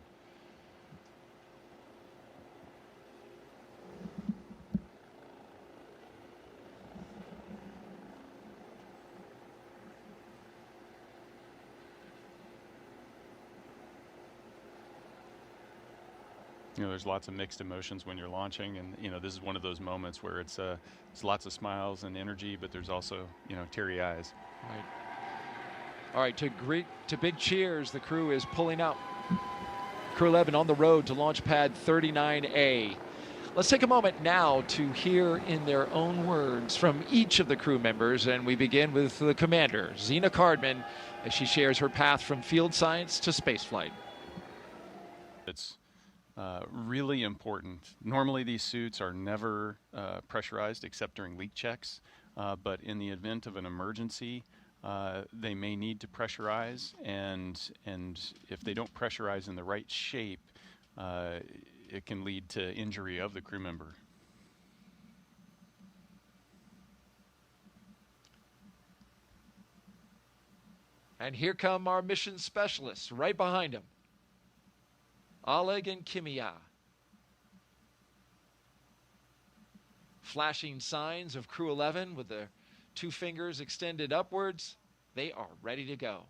You know, there's lots of mixed emotions when you're launching, and you know, this is one of those moments where it's lots of smiles and energy, but there's also, you know, teary eyes. Right. All right, to big cheers, the crew is pulling out. Crew-11 on the road to launch pad 39A. Let's take a moment now to hear in their own words from each of the crew members, and we begin with the commander, Zena Cardman, as she shares her path from field science to spaceflight. It's really important. Normally these suits are never pressurized except during leak checks, but in the event of an emergency, they may need to pressurize, and if they don't pressurize in the right shape, it can lead to injury of the crew member. And here come our mission specialists right behind him. Oleg and Kimiya. Flashing signs of Crew-11 with their 2 fingers extended upwards. They are ready to go.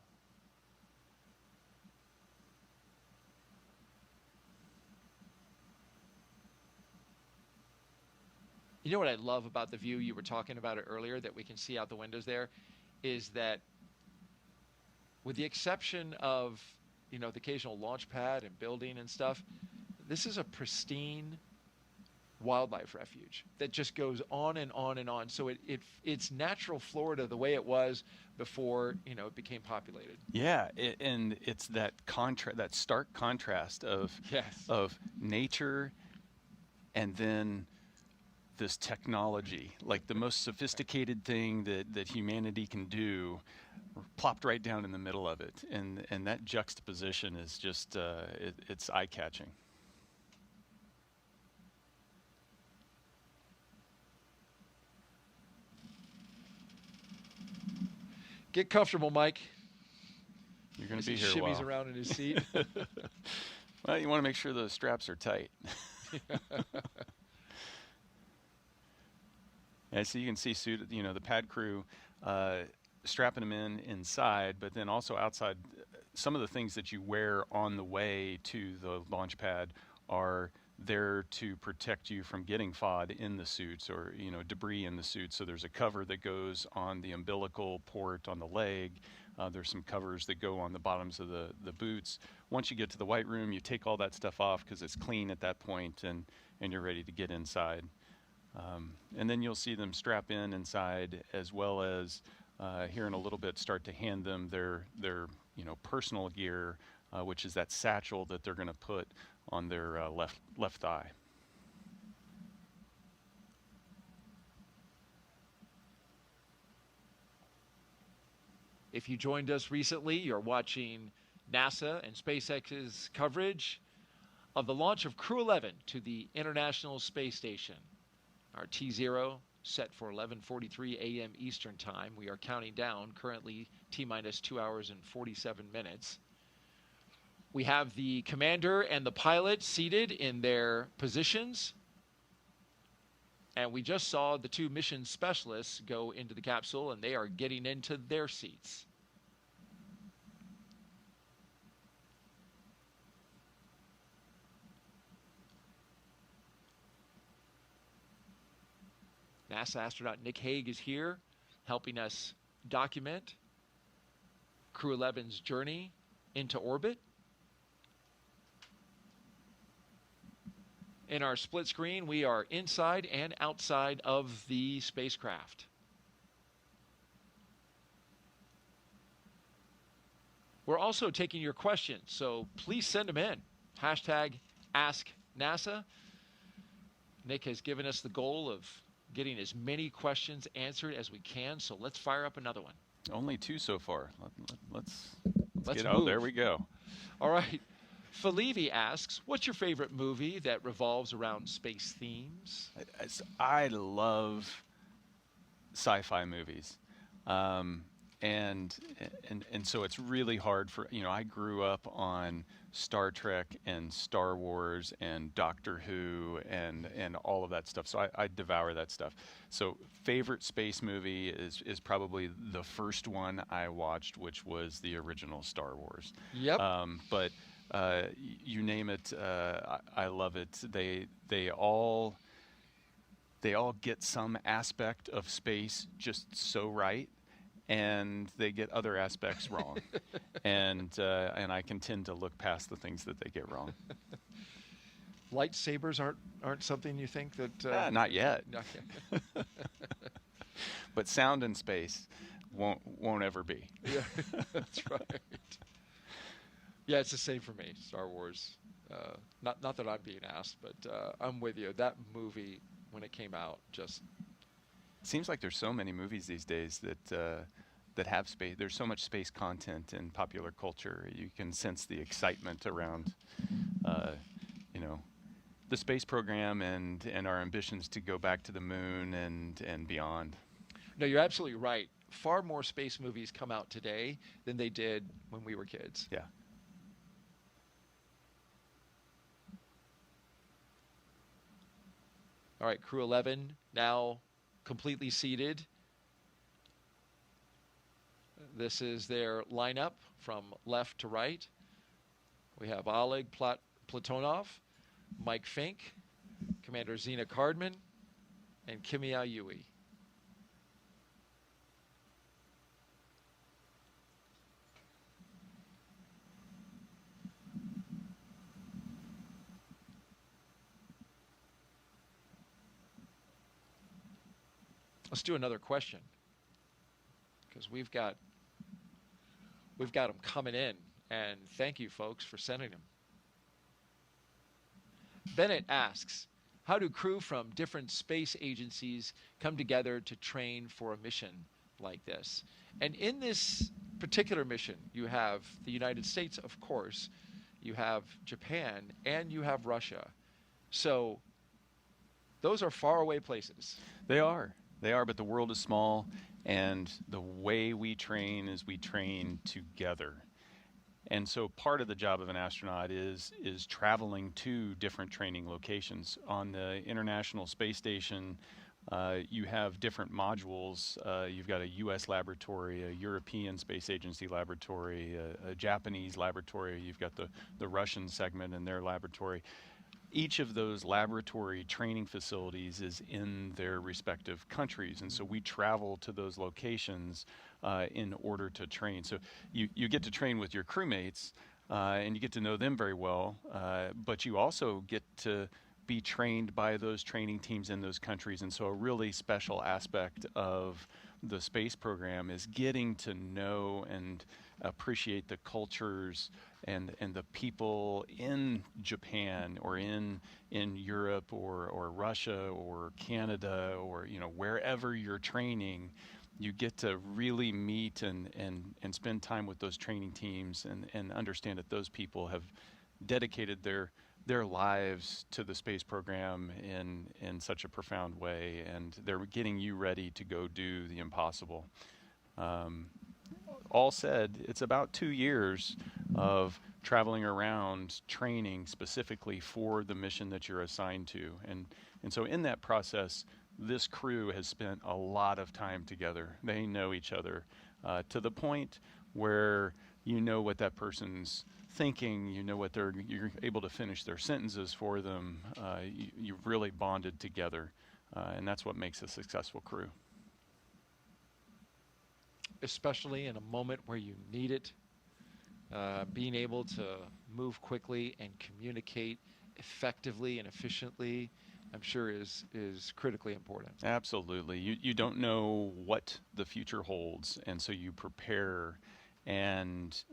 You know what I love about the view you were talking about it earlier that we can see out the windows there is that with the exception of, the occasional launch pad and building and stuff, this is a pristine wildlife refuge that just goes on and on and on. So it's natural Florida the way it was before, it became populated. Yeah, and it's that that stark contrast of nature and then this technology, like the most sophisticated thing that humanity can do, plopped right down in the middle of it, and that juxtaposition is just it's eye-catching. Get comfortable, Mike. You're going As to be he here a while. shimmies around in his seat. Well, you want to make sure those straps are tight. Yeah, so you can see the pad crew strapping them inside, but then also outside. Some of the things that you wear on the way to the launch pad are there to protect you from getting FOD in the suits or debris in the suit. So there's a cover that goes on the umbilical port on the leg. There's some covers that go on the bottoms of the boots. Once you get to the white room, you take all that stuff off because it's clean at that point, and you're ready to get inside. And then you'll see them strap inside, as well as here in a little bit start to hand them their personal gear, which is that satchel that they're going to put on their left thigh. If you joined us recently, you're watching NASA and SpaceX's coverage of the launch of Crew-11 to the International Space Station. Our T0 set for 11:43 a.m. Eastern Time. We are counting down, currently T-minus 2 hours and 47 minutes. We have the commander and the pilot seated in their positions. And we just saw the two mission specialists go into the capsule, and they are getting into their seats. NASA astronaut Nick Hague is here, helping us document Crew-11's journey into orbit. In our split screen, we are inside and outside of the spacecraft. We're also taking your questions, so please send them in. #AskNASA. Nick has given us the goal of getting as many questions answered as we can, so let's fire up another one. Only 2 so far. Let's get move. out. There we go. All right. Felivi asks, what's your favorite movie that revolves around space themes? I love sci-fi movies. And so it's really hard for, I grew up on Star Trek and Star Wars and Doctor Who and all of that stuff. So I devour that stuff. So favorite space movie is probably the first one I watched, which was the original Star Wars. Yep. But you name it, I love it. They all get some aspect of space just so right, and they get other aspects wrong. and I can tend to look past the things that they get wrong. Lightsabers aren't something you think that... Not yet. Not yet. But sound in space won't ever be. Yeah, that's right. Yeah, it's the same for me, Star Wars. Not that I'm being asked, but I'm with you. That movie, when it came out, just... It seems like there's so many movies these days that have space. There's so much space content in popular culture. You can sense the excitement around, the space program and our ambitions to go back to the moon and beyond. No, you're absolutely right. Far more space movies come out today than they did when we were kids. Yeah. All right, Crew-11 now completely seated. This is their lineup from left to right. We have Oleg Platonov, Mike Fincke, Commander Zena Cardman, and Kimiya Yui. Let's do another question, because we've got them coming in, and thank you, folks, for sending them. Bennett asks, how do crew from different space agencies come together to train for a mission like this? And in this particular mission, you have the United States, of course, you have Japan, and you have Russia. So those are faraway places. They are, but the world is small, and the way we train is we train together. And so part of the job of an astronaut is traveling to different training locations. On the International Space Station, you have different modules. You've got a U.S. laboratory, a European Space Agency laboratory, a Japanese laboratory. You've got the Russian segment in their laboratory. Each of those laboratory training facilities is in their respective countries, and so we travel to those locations in order to train. So you get to train with your crewmates, and you get to know them very well, but you also get to be trained by those training teams in those countries. And so a really special aspect of the space program is getting to know and appreciate the cultures and the people in Japan or in Europe or Russia or Canada or wherever you're training. You get to really meet and spend time with those training teams and understand that those people have dedicated their lives to the space program in such a profound way, and they're getting you ready to go do the impossible. All said, it's about 2 years of traveling around training specifically for the mission that you're assigned to. And so in that process, this crew has spent a lot of time together. They know each other to the point where you know what that person's thinking, you know what you're able to finish their sentences for them. You've really bonded together, and that's what makes a successful crew. Especially in a moment where you need it, being able to move quickly and communicate effectively and efficiently, I'm sure is critically important. Absolutely. You don't know what the future holds, and so you prepare, and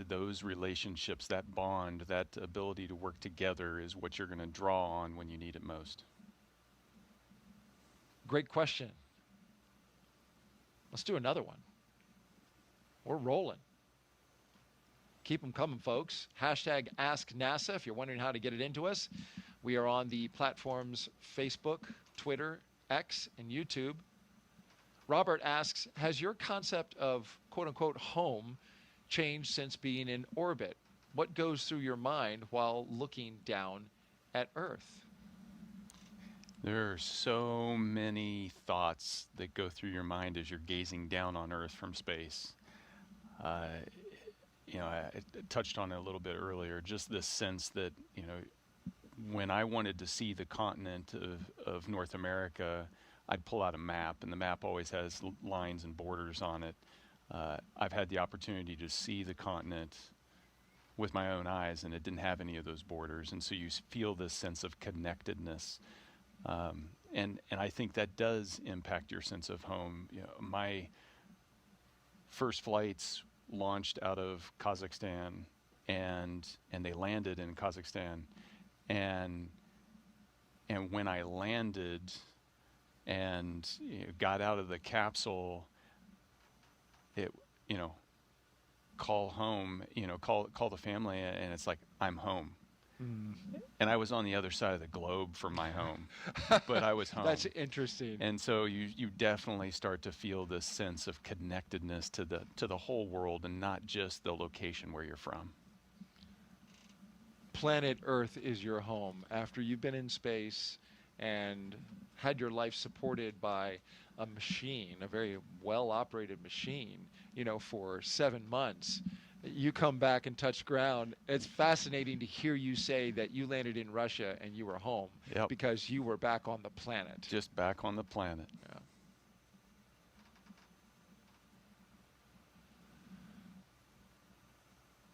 those relationships, that bond, that ability to work together is what you're going to draw on when you need it most. Great question. Let's do another one. We're rolling. Keep them coming, folks. Hashtag Ask NASA if you're wondering how to get it into us. We are on the platforms Facebook, Twitter, X, and YouTube. Robert asks, has your concept of quote-unquote home changed since being in orbit? What goes through your mind while looking down at Earth? There are so many thoughts that go through your mind as you're gazing down on Earth from space. I touched on it a little bit earlier, just this sense that, when I wanted to see the continent of North America, I'd pull out a map, and the map always has lines and borders on it. I've had the opportunity to see the continent with my own eyes, and it didn't have any of those borders, and so you feel this sense of connectedness. And I think that does impact your sense of home. My first flights launched out of Kazakhstan, and they landed in Kazakhstan, and when I landed and got out of the capsule, it call home, call the family, and it's like I'm home. And I was on the other side of the globe from my home, but I was home. That's interesting. And so you definitely start to feel this sense of connectedness to the whole world, and not just the location where you're from. Planet Earth is your home. After you've been in space and had your life supported by a machine, a very well-operated machine, for 7 months, you come back and touch ground. It's fascinating to hear you say that you landed in Russia and you were home. Yep. Because you were back on the planet. Just back on the planet. Yeah.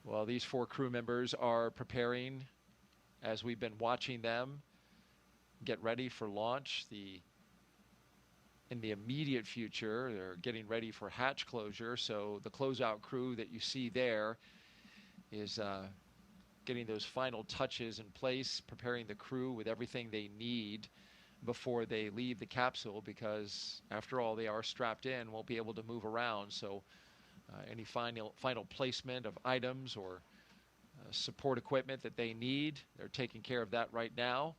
Well, these 4 crew members are preparing as we've been watching them get ready for launch. The in the immediate future, they're getting ready for hatch closure. So the closeout crew that you see there is getting those final touches in place, preparing the crew with everything they need before they leave the capsule, because after all, they are strapped in, won't be able to move around. So any final placement of items or support equipment that they need, they're taking care of that right now.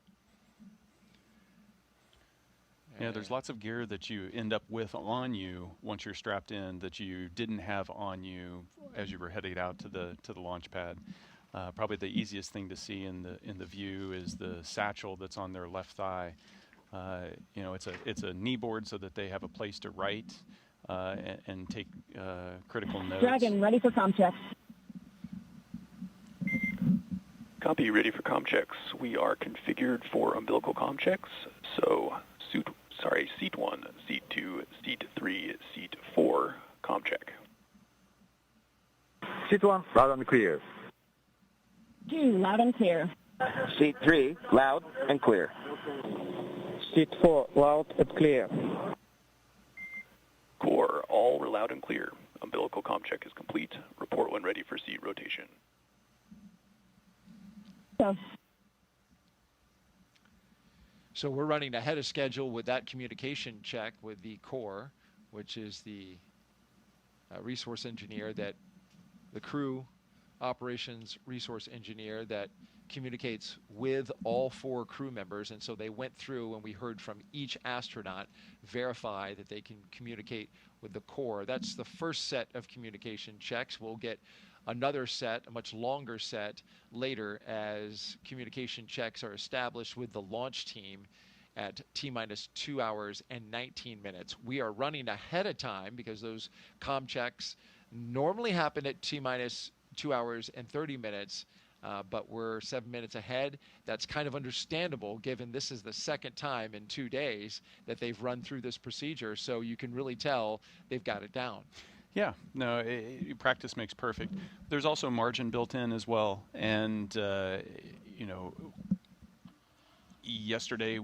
Yeah, there's lots of gear that you end up with on you once you're strapped in that you didn't have on you as you were heading out to the launch pad. Probably the easiest thing to see in the view is the satchel that's on their left thigh. You know, it's a knee board so that they have a place to write and take critical notes. Dragon, ready for comm checks. Copy, ready for comm checks. We are configured for umbilical comm checks, so seat 1, seat 2, seat 3, seat 4, comm check. Seat 1, loud and clear. 2, loud and clear. Seat 3, loud and clear. Seat 4, loud and clear. Core, all were loud and clear. Umbilical comm check is complete. Report when ready for seat rotation. So we're running ahead of schedule with that communication check with the core, which is the resource engineer that the crew operations resource engineer that communicates with all 4 crew members. And so they went through and we heard from each astronaut verify that they can communicate with the core. That's the first set of communication checks. We'll get another set, a much longer set later, as communication checks are established with the launch team at T-minus 2 hours and 19 minutes. We are running ahead of time because those comm checks normally happen at T-minus 2 hours and 30 minutes, but we're 7 minutes ahead. That's kind of understandable given this is the second time in 2 days that they've run through this procedure, so you can really tell they've got it down. Yeah, no, practice makes perfect. There's also margin built in as well. And, you know, yesterday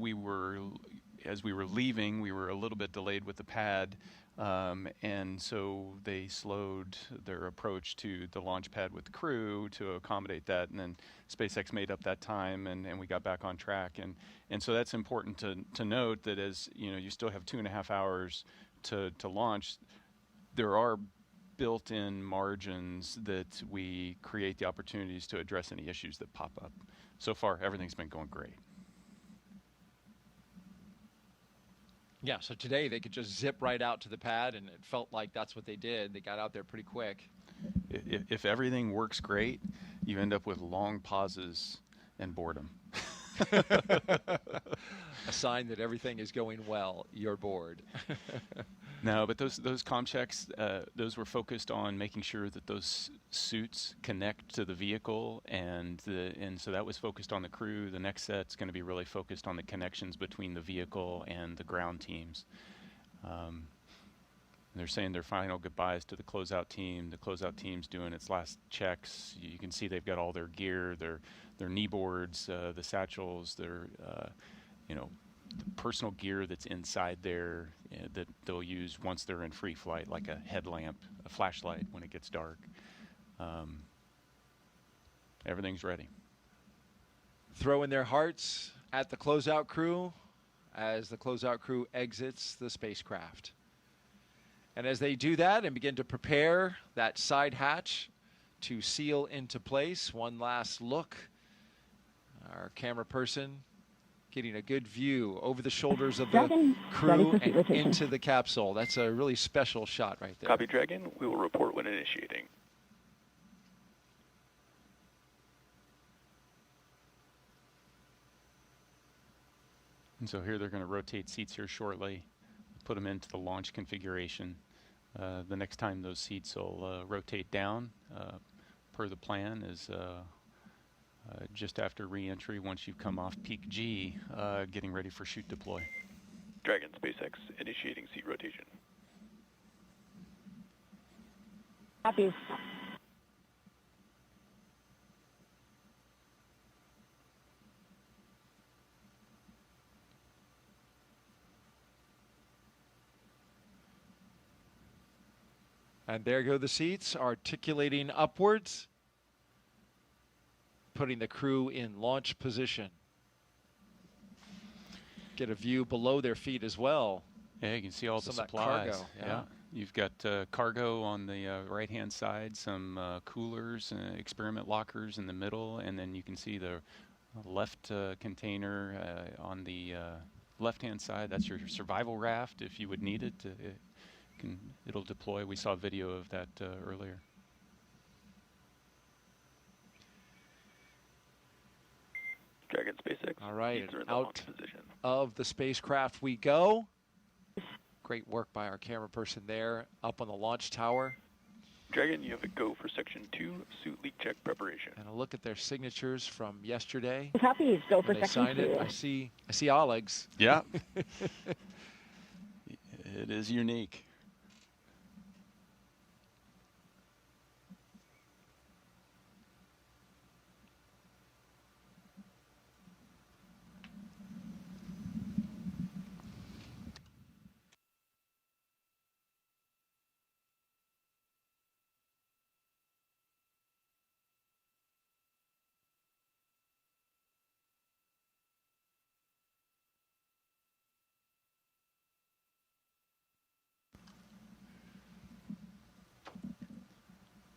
as we were leaving, we were a little bit delayed with the pad. And so they slowed their approach to the launch pad with the crew to accommodate that. And then SpaceX made up that time and we got back on track. And so that's important to note that as, you know, you still have 2.5 hours to launch. There are built-in margins that we create the opportunities to address any issues that pop up. So far, everything's been going great. Yeah, so today they could just zip right out to the pad, and it felt like that's what they did. They got out there pretty quick. If everything works great, you end up with long pauses and boredom. A sign that everything is going well. You're bored. No, but those comm checks, those were focused on making sure that those suits connect to the vehicle, and so that was focused on the crew. The next set's going to be really focused on the connections between the vehicle and the ground teams. They're saying their final goodbyes to the closeout team. The closeout team's doing its last checks. You can see they've got all their gear, their knee boards, the satchels, their you know, the personal gear that's inside there that they'll use once they're in free flight, like a headlamp, a flashlight when it gets dark. Everything's ready. Throwing their hearts at the closeout crew as the closeout crew exits the spacecraft. And as they do that and begin to prepare that side hatch to seal into place, one last look. Our camera person getting a good view over the shoulders of the crew and into the capsule. That's a really special shot right there. Copy, Dragon. We will report when initiating. And so here they're going to rotate seats here shortly, put them into the launch configuration. The next time those seats will rotate down, per the plan, is just after re-entry, once you've come off peak G, getting ready for shoot deploy. Dragon, SpaceX, initiating seat rotation. Copy. And there go the seats, articulating upwards, putting the crew in launch position. Get a view below their feet as well. Yeah, you can see all the Some of that supplies. cargo, Yeah. You've got cargo on the right-hand side, some coolers, experiment lockers in the middle, and then you can see the left container on the left-hand side. That's your survival raft if you would need it. It'll deploy. We saw a video of that earlier. Dragon SpaceX. All right, Seats are in the out launch position. of the spacecraft we go. Great work by our camera person there, up on the launch tower. Dragon, you have a go for Section 2, suit leak check preparation. And a look at their signatures from yesterday. Copies. Go for When they Section signed 2. it, I see Oleg's. Yeah. It is unique.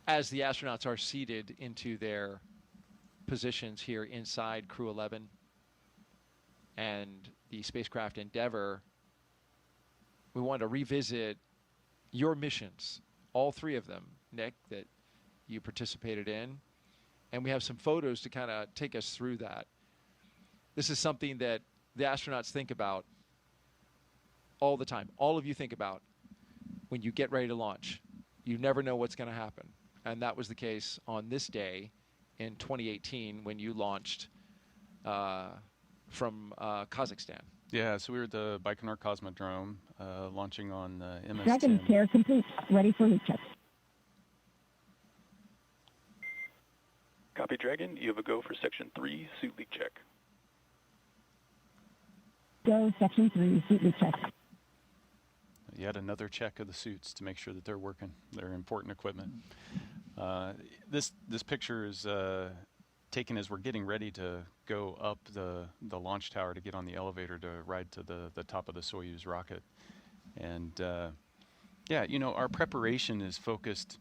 As the astronauts are seated into their positions here inside Crew-11 and the spacecraft Endeavour, we want to revisit your missions, all three of them, Nick, that you participated in. And we have some photos to kind of take us through that. This is something that the astronauts think about all the time. All of you think about when you get ready to launch. You never know what's going to happen. And that was the case on this day in 2018 when you launched from Kazakhstan. Yeah, so we were at the Baikonur Cosmodrome launching on MS-10. Dragon care complete. Ready for leak check. Copy, Dragon. You have a go for Section 3, suit leak check. Go Section 3, suit leak check. Yet another check of the suits to make sure that they're working. They're important equipment. This picture is taken as we're getting ready to go up the launch tower to get on the elevator to ride to the top of the Soyuz rocket. And yeah, you know, our preparation is focused.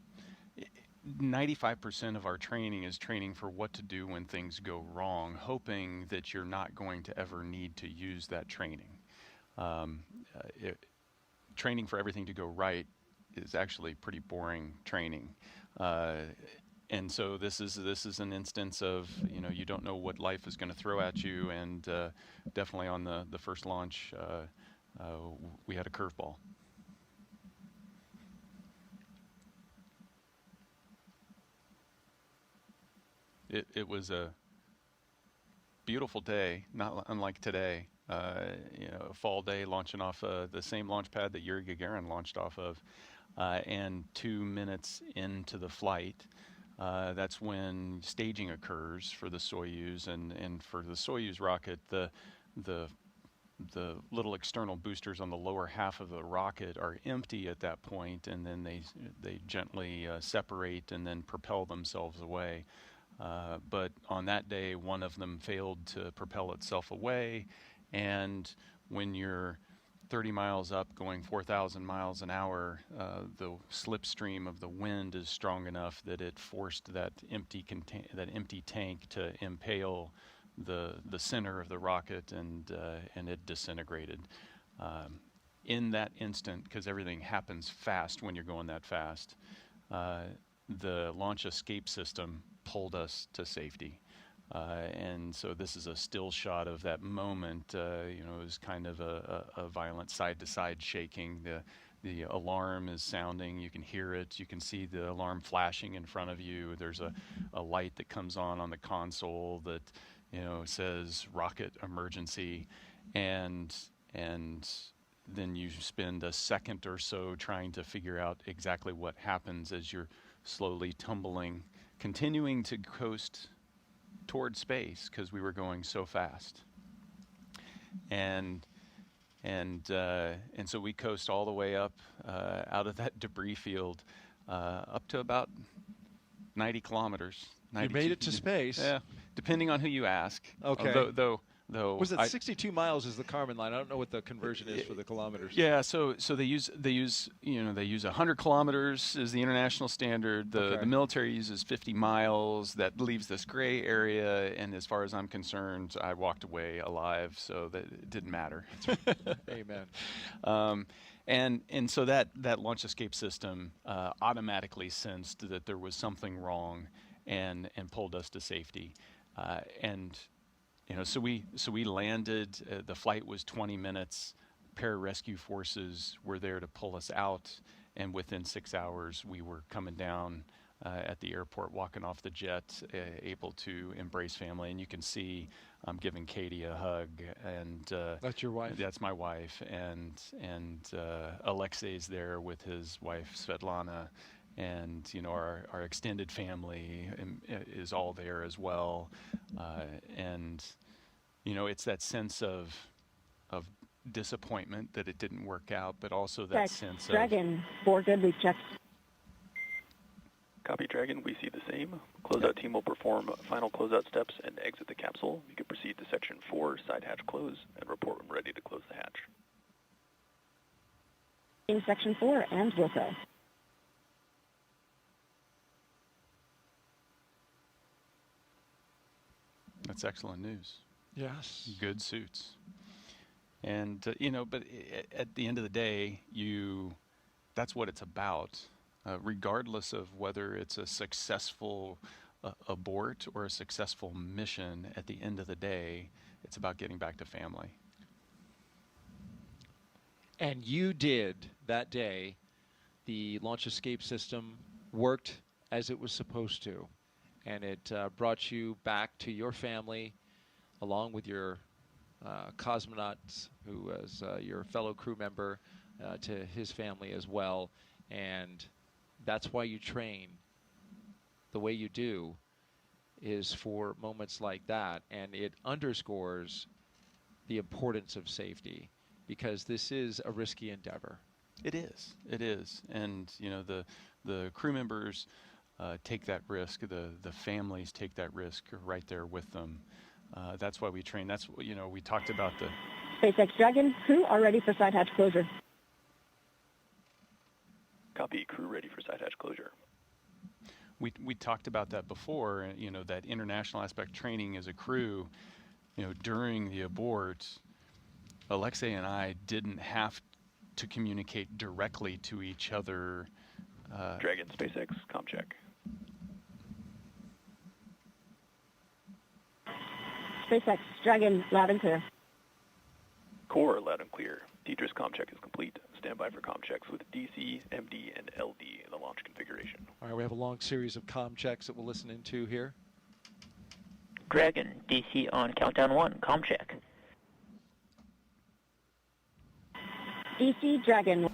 95% of our training is training for what to do when things go wrong, hoping that you're not going to ever need to use that training. Training for everything to go right is actually pretty boring training. And so this is an instance of, you know, you don't know what life is going to throw at you, and definitely on the first launch, we had a curveball. It was a beautiful day, not unlike today. You know, a fall day launching off the same launch pad that Yuri Gagarin launched off of, and 2 minutes into the flight, that's when staging occurs for the Soyuz, and for the Soyuz rocket, the little external boosters on the lower half of the rocket are empty at that point, and then they gently separate and then propel themselves away. But on that day, one of them failed to propel itself away, and when you're 30 miles up going 4,000 miles an hour, the slipstream of the wind is strong enough that it forced that empty tank to impale the center of the rocket, and it disintegrated. In that instant, because everything happens fast when you're going that fast, the launch escape system pulled us to safety. And so this is a still shot of that moment. You know, it was kind of a violent side-to-side shaking. The alarm is sounding. You can hear it. You can see the alarm flashing in front of you. There's a light that comes on the console that, you know, says rocket emergency, and then you spend a second or so trying to figure out exactly what happens as you're slowly tumbling, continuing to coast toward space because we were going so fast. And so we coast all the way up out of that debris field. up to about 90 kilometers. You made it to space. Yeah, depending on who you ask. Okay. Though was it 62 miles is the Kármán line? I don't know what the conversion is for the kilometers. Yeah, so they use 100 kilometers is the international standard. The military uses 50 miles. That leaves this gray area, and as far as I'm concerned, I walked away alive, so that it didn't matter. Amen. And so that launch escape system automatically sensed that there was something wrong, and pulled us to safety, So we landed. The flight was 20 minutes. Pararescue forces were there to pull us out, and within 6 hours, we were coming down at the airport, walking off the jet, able to embrace family. And you can see I'm giving Katie a hug, and that's your wife. That's my wife, and Alexei's there with his wife Svetlana. And our extended family is all there as well, and it's that sense of disappointment that it didn't work out, but also that sense Dragon, 4 good, we've checked. Copy, Dragon. We see the same. Closeout team will perform final closeout steps and exit the capsule. You can proceed to Section 4, side hatch close, and report when ready to close the hatch. In Section 4, and we'll go. That's excellent news. Yes. Good suits. And, but at the end of the day, that's what it's about. Regardless of whether it's a successful abort or a successful mission, at the end of the day, it's about getting back to family. And you did that day. The launch escape system worked as it was supposed to. And it brought you back to your family, along with your cosmonauts, who was your fellow crew member, to his family as well. And that's why you train the way you do, is for moments like that. And it underscores the importance of safety, because this is a risky endeavor. It is. And, the crew members take that risk. The families take that risk right there with them. That's why we train. That's we talked about the SpaceX Dragon, crew are ready for side hatch closure. Copy, crew ready for side hatch closure. We talked about that before. That international aspect training as a crew. During the abort, Alexei and I didn't have to communicate directly to each other. Dragon, SpaceX, comm check. SpaceX Dragon, loud and clear. Core, loud and clear. Tetris comm check is complete. Stand by for comm checks with DC, MD, and LD in the launch configuration. All right, we have a long series of comm checks that we'll listen into here. Dragon, DC on countdown 1, comm check. DC Dragon.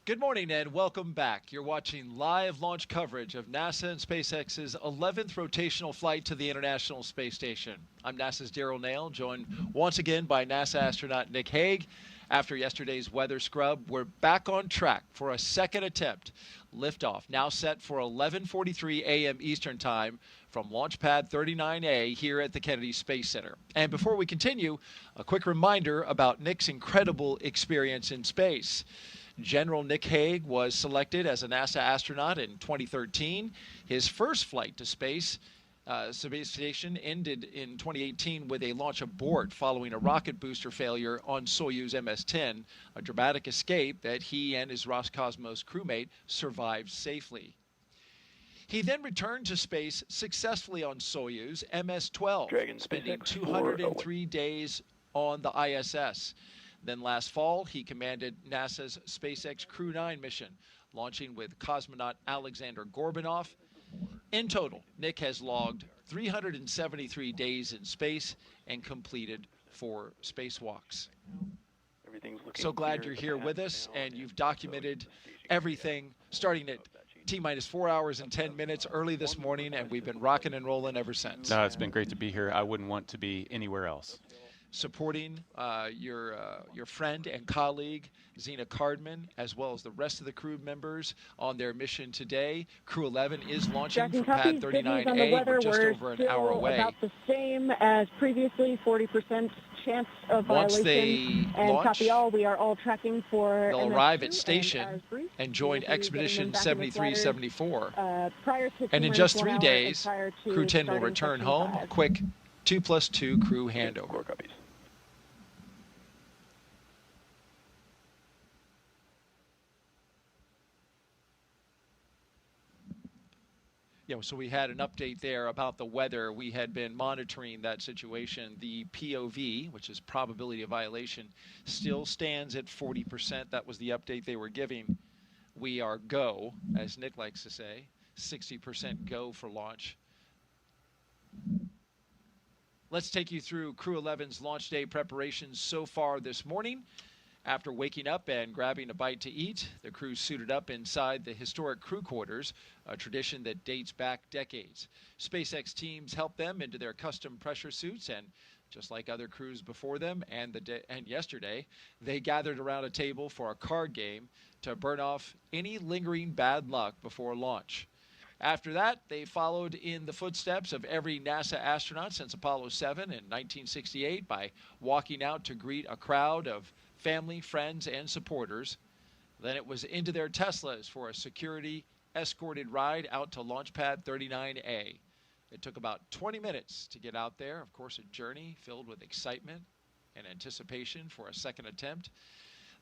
Good morning and welcome back. You're watching live launch coverage of NASA and SpaceX's 11th rotational flight to the International Space Station. I'm NASA's Daryl Nail, joined once again by NASA astronaut Nick Hague. After yesterday's weather scrub, we're back on track for a second attempt. Liftoff now set for 11:43 a.m. Eastern Time from Launch Pad 39A here at the Kennedy Space Center. And before we continue, a quick reminder about Nick's incredible experience in space. General Nick Hague was selected as a NASA astronaut in 2013. His first flight to space station ended in 2018 with a launch abort following a rocket booster failure on Soyuz MS-10, a dramatic escape that he and his Roscosmos crewmate survived safely. He then returned to space successfully on Soyuz MS-12, spending 203 days on the ISS. Then last fall, he commanded NASA's SpaceX Crew-11 mission, launching with cosmonaut Alexander Gorbanov. In total, Nick has logged 373 days in space and completed 4 spacewalks. So glad you're here with us, and you've documented everything starting at T-minus 4 hours and 10 minutes early this morning, and we've been rocking and rolling ever since. No, it's been great to be here. I wouldn't want to be anywhere else. Supporting your friend and colleague, Zena Cardman, as well as the rest of the crew members on their mission today. Crew-11 is launching from Pad 39A. We're just over an hour away. About the same as previously, 40% chance of Once violation. they and launch, copy all, we are all tracking for they'll MS2, arrive at station and join Expedition 7374. And in just 3 days, Crew 10 will return home. A quick 2+2 crew handover. So we had an update there about the weather. We had been monitoring that situation. The POV, which is probability of violation, still stands at 40%. That was the update they were giving. We are go, as Nick likes to say, 60% go for launch. Let's take you through Crew-11's launch day preparations so far this morning. After waking up and grabbing a bite to eat, the crew suited up inside the historic crew quarters, a tradition that dates back decades. SpaceX teams helped them into their custom pressure suits, and just like other crews before them and yesterday, they gathered around a table for a card game to burn off any lingering bad luck before launch. After that, they followed in the footsteps of every NASA astronaut since Apollo 7 in 1968 by walking out to greet a crowd of family, friends, and supporters. Then it was into their Teslas for a security escorted ride out to Launch Pad 39A. It took about 20 minutes to get out there. Of course, a journey filled with excitement and anticipation for a second attempt.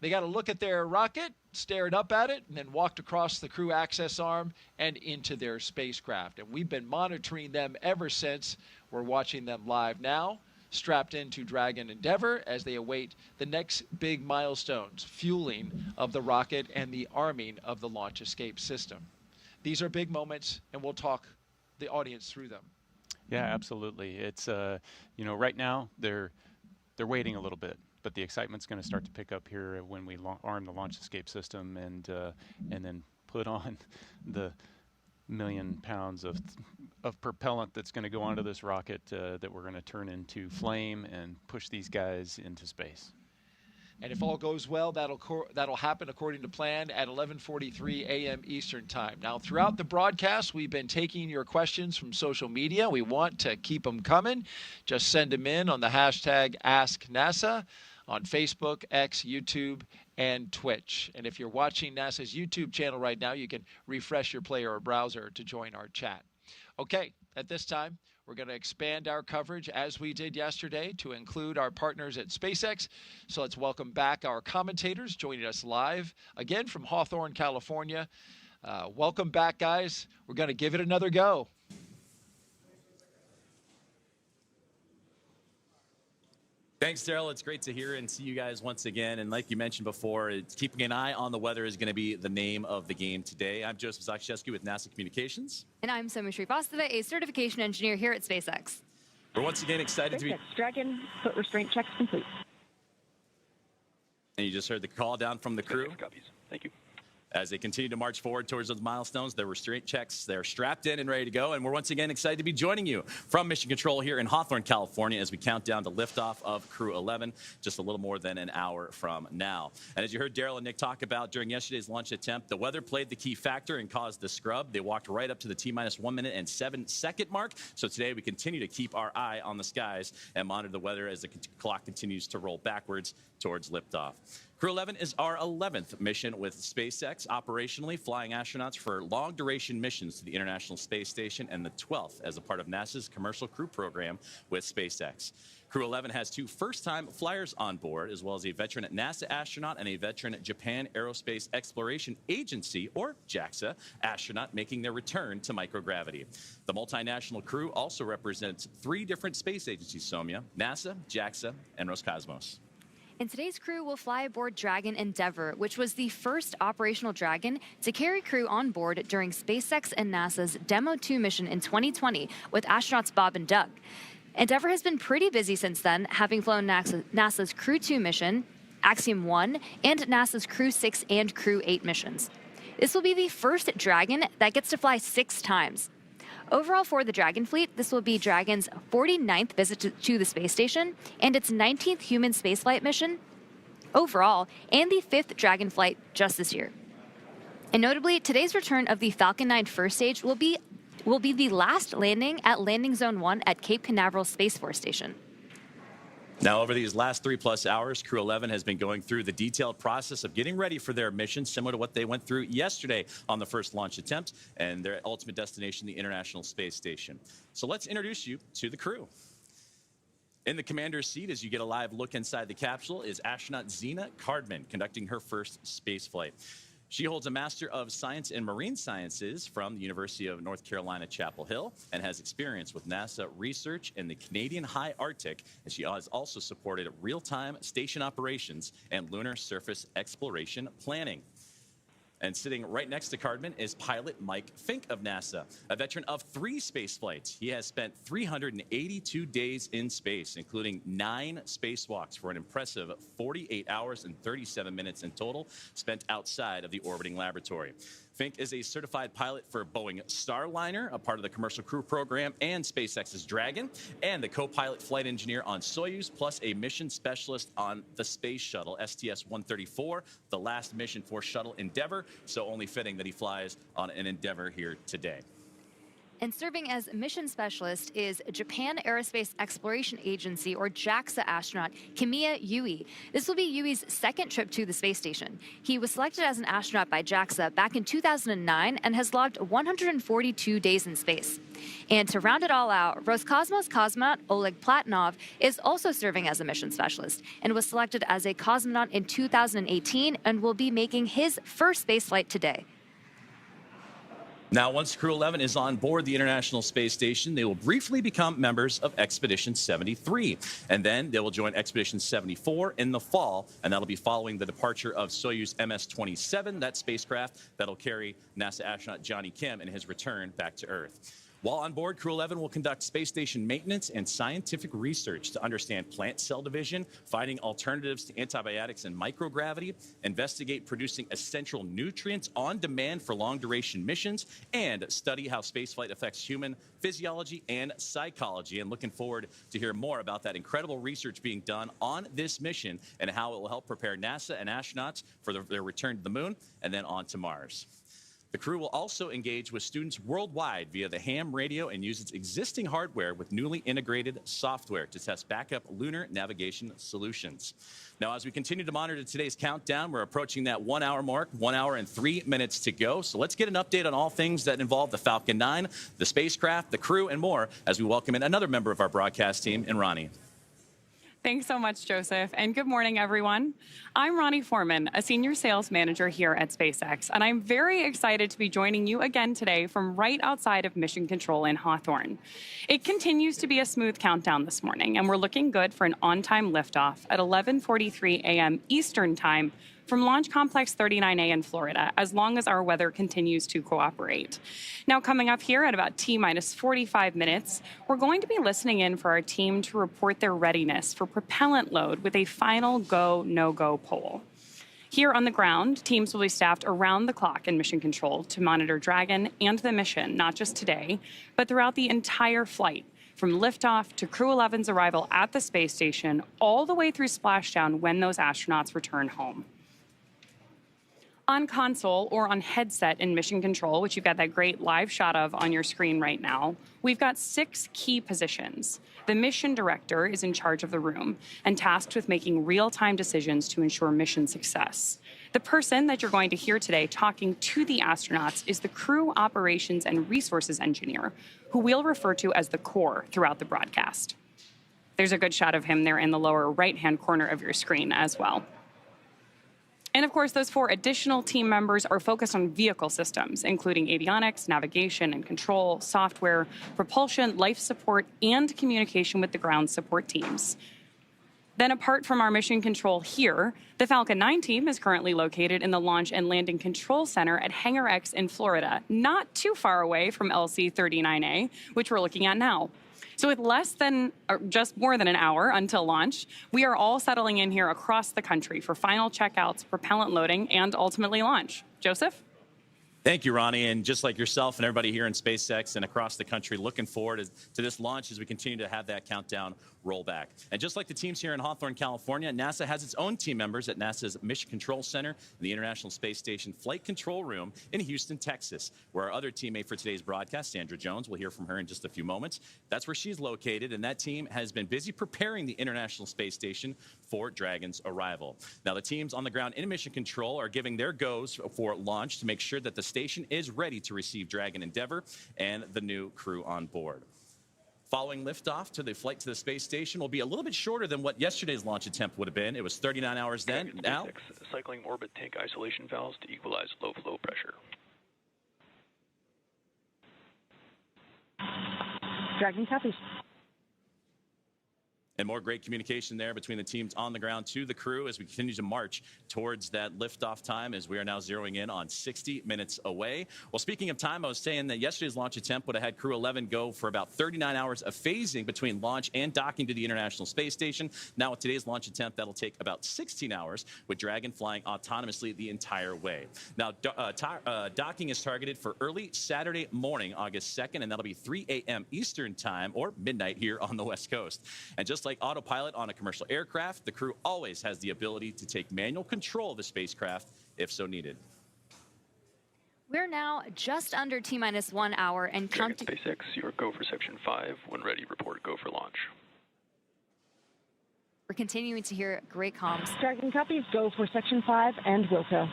They got a look at their rocket, stared up at it, and then walked across the crew access arm and into their spacecraft. And we've been monitoring them ever since. We're watching them live now, strapped into Dragon Endeavour as they await the next big milestones, fueling of the rocket and the arming of the launch escape system. These are big moments, and we'll talk the audience through them. Yeah, absolutely. It's right now they're waiting a little bit, but the excitement's going to start to pick up here when we arm the launch escape system and then put on the 1 million pounds of propellant that's going to go onto this rocket that we're going to turn into flame and push these guys into space. And if all goes well, that'll happen according to plan at 11:43 a.m. Eastern Time. Now, throughout the broadcast, we've been taking your questions from social media. We want to keep them coming. Just send them in on the hashtag AskNASA on Facebook, X, YouTube, and Twitch. And if you're watching NASA's YouTube channel right now, you can refresh your player or browser to join our chat. Okay, at this time, we're going to expand our coverage as we did yesterday to include our partners at SpaceX. So let's welcome back our commentators joining us live again from Hawthorne, California. Welcome back, guys. We're going to give it another go. Thanks, Daryl. It's great to hear and see you guys once again. And like you mentioned before, keeping an eye on the weather is going to be the name of the game today. I'm Joseph Zakshescu with NASA Communications. And I'm Somi Srivastava, a certification engineer here at SpaceX. We're once again excited to be... Dragon, foot restraint checks complete. And you just heard the call down from the crew. Copies. Thank you. As they continue to march forward towards those milestones, their restraint checks, they're strapped in and ready to go. And we're once again excited to be joining you from Mission Control here in Hawthorne, California, as we count down to liftoff of Crew-11, just a little more than an hour from now. And as you heard Daryl and Nick talk about during yesterday's launch attempt, the weather played the key factor and caused the scrub. They walked right up to the T-minus 1 minute and 7 second mark. So today we continue to keep our eye on the skies and monitor the weather as the clock continues to roll backwards towards liftoff. Crew-11 is our 11th mission with SpaceX, operationally flying astronauts for long-duration missions to the International Space Station, and the 12th as a part of NASA's Commercial Crew program with SpaceX. Crew-11 has 2 first-time flyers on board, as well as a veteran NASA astronaut and a veteran Japan Aerospace Exploration Agency, or JAXA, astronaut making their return to microgravity. The multinational crew also represents 3 different space agencies, Soumya: NASA, JAXA, and Roscosmos. And today's crew will fly aboard Dragon Endeavour, which was the first operational Dragon to carry crew on board during SpaceX and NASA's Demo 2 mission in 2020 with astronauts Bob and Doug. Endeavour has been pretty busy since then, having flown NASA's Crew 2 mission, Axiom 1, and NASA's Crew 6 and Crew 8 missions. This will be the first Dragon that gets to fly 6 times. Overall, for the Dragon fleet, this will be Dragon's 49th visit to the space station and its 19th human spaceflight mission overall, and the 5th Dragon flight just this year. And notably, today's return of the Falcon 9 first stage will be the last landing at Landing Zone 1 at Cape Canaveral Space Force Station. Now, over these last 3+ hours, Crew-11 has been going through the detailed process of getting ready for their mission, similar to what they went through yesterday on the first launch attempt and their ultimate destination, the International Space Station. So let's introduce you to the crew. In the commander's seat, as you get a live look inside the capsule, is astronaut Zena Cardman, conducting her first space flight. She holds a Master of Science in Marine Sciences from the University of North Carolina, Chapel Hill, and has experience with NASA research in the Canadian High Arctic, and she has also supported real-time station operations and lunar surface exploration planning. And sitting right next to Cardman is pilot Mike Fincke of NASA, a veteran of 3 space flights. He has spent 382 days in space, including 9 spacewalks for an impressive 48 hours and 37 minutes in total spent outside of the orbiting laboratory. Fincke is a certified pilot for Boeing Starliner, a part of the Commercial Crew program, and SpaceX's Dragon, and the co-pilot flight engineer on Soyuz, plus a mission specialist on the Space Shuttle, STS-134, the last mission for Shuttle Endeavour, so only fitting that he flies on an Endeavour here today. And serving as mission specialist is Japan Aerospace Exploration Agency, or JAXA astronaut Kimiya Yui. This will be Yui's 2nd trip to the space station. He was selected as an astronaut by JAXA back in 2009 and has logged 142 days in space. And to round it all out, Roscosmos cosmonaut Oleg Platonov is also serving as a mission specialist and was selected as a cosmonaut in 2018 and will be making his first spaceflight today. Now, once Crew-11 is on board the International Space Station, they will briefly become members of Expedition 73. And then they will join Expedition 74 in the fall, and that'll be following the departure of Soyuz MS-27, that spacecraft that'll carry NASA astronaut Johnny Kim in his return back to Earth. While on board, Crew-11 will conduct space station maintenance and scientific research to understand plant cell division, finding alternatives to antibiotics and microgravity, investigate producing essential nutrients on demand for long-duration missions, and study how spaceflight affects human physiology and psychology. And looking forward to hear more about that incredible research being done on this mission and how it will help prepare NASA and astronauts for their return to the moon and then on to Mars. The crew will also engage with students worldwide via the ham radio and use its existing hardware with newly integrated software to test backup lunar navigation solutions. Now, as we continue to monitor today's countdown, we're approaching that 1 hour mark, 1 hour and 3 minutes to go. So let's get an update on all things that involve the Falcon 9, the spacecraft, the crew, and more as we welcome in another member of our broadcast team, in Ronnie. Thanks so much, Joseph, and good morning, everyone. I'm Ronnie Foreman, a senior sales manager here at SpaceX, and I'm very excited to be joining you again today from right outside of Mission Control in Hawthorne. It continues to be a smooth countdown this morning, and we're looking good for an on-time liftoff at 11:43 a.m. Eastern Time from Launch Complex 39A in Florida, as long as our weather continues to cooperate. Now, coming up here at about T-minus 45 minutes, we're going to be listening in for our team to report their readiness for propellant load with a final go, no-go poll. Here on the ground, teams will be staffed around the clock in mission control to monitor Dragon and the mission, not just today, but throughout the entire flight, from liftoff to Crew-11's arrival at the space station, all the way through splashdown when those astronauts return home. On console or on headset in mission control, which you've got that great live shot of on your screen right now, we've got 6 key positions. The mission director is in charge of the room and tasked with making real-time decisions to ensure mission success. The person that you're going to hear today talking to the astronauts is the Crew Operations and Resources Engineer, who we'll refer to as the core throughout the broadcast. There's a good shot of him there in the lower right-hand corner of your screen as well. And of course, those 4 additional team members are focused on vehicle systems, including avionics, navigation and control, software, propulsion, life support, and communication with the ground support teams. Then apart from our mission control here, the Falcon 9 team is currently located in the Launch and Landing Control Center at Hangar X in Florida, not too far away from LC-39A, which we're looking at now. So with less than, or just more than an hour until launch, we are all settling in here across the country for final checkouts, propellant loading, and ultimately launch. Joseph? Thank you, Ronnie. And just like yourself and everybody here in SpaceX and across the country, looking forward to this launch as we continue to have that countdown roll back. And just like the teams here in Hawthorne, California, NASA has its own team members at NASA's Mission Control Center in the International Space Station Flight Control Room in Houston, Texas, where our other teammate for today's broadcast, Sandra Jones, we'll hear from her in just a few moments. That's where she's located, and that team has been busy preparing the International Space Station for Dragon's arrival. Now, the teams on the ground in Mission Control are giving their goes for launch to make sure that the station is ready to receive Dragon Endeavour and the new crew on board. Following liftoff to the flight to the space station will be a little bit shorter than what yesterday's launch attempt would have been. It was 39 hours then. Now, cycling orbit tank isolation valves to equalize low flow pressure. Dragon copies. And more great communication there between the teams on the ground to the crew as we continue to march towards that liftoff time, as we are now zeroing in on 60 minutes away. Well, speaking of time, I was saying that yesterday's launch attempt would have had Crew-11 go for about 39 hours of phasing between launch and docking to the International Space Station. Now with today's launch attempt, that'll take about 16 hours, with Dragon flying autonomously the entire way. Now, docking is targeted for early Saturday morning, August 2nd, and that'll be 3 a.m. Eastern time, or midnight here on the West Coast. And just like autopilot on a commercial aircraft, the crew always has the ability to take manual control of the spacecraft if so needed. We're now just under T-minus 1 hour and counting. SpaceX, your go for section 5. When ready, report go for launch. We're continuing to hear great comms. Dragon copies, go for section 5 and Wilco.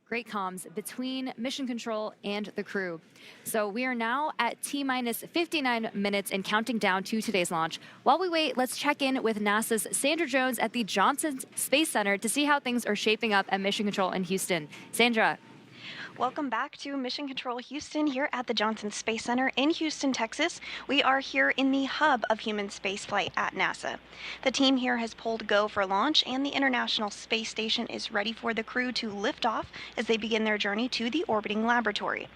Great comms between mission control and the crew. So we are now at T-minus 59 minutes and counting down to today's launch. While we wait, let's check in with NASA's Sandra Jones at the Johnson Space Center to see how things are shaping up at Mission Control in Houston. Sandra. Welcome back to Mission Control Houston here at the Johnson Space Center in Houston, Texas. We are here in the hub of human spaceflight at NASA. The team here has pulled go for launch, and the International Space Station is ready for the crew to lift off as they begin their journey to the orbiting laboratory.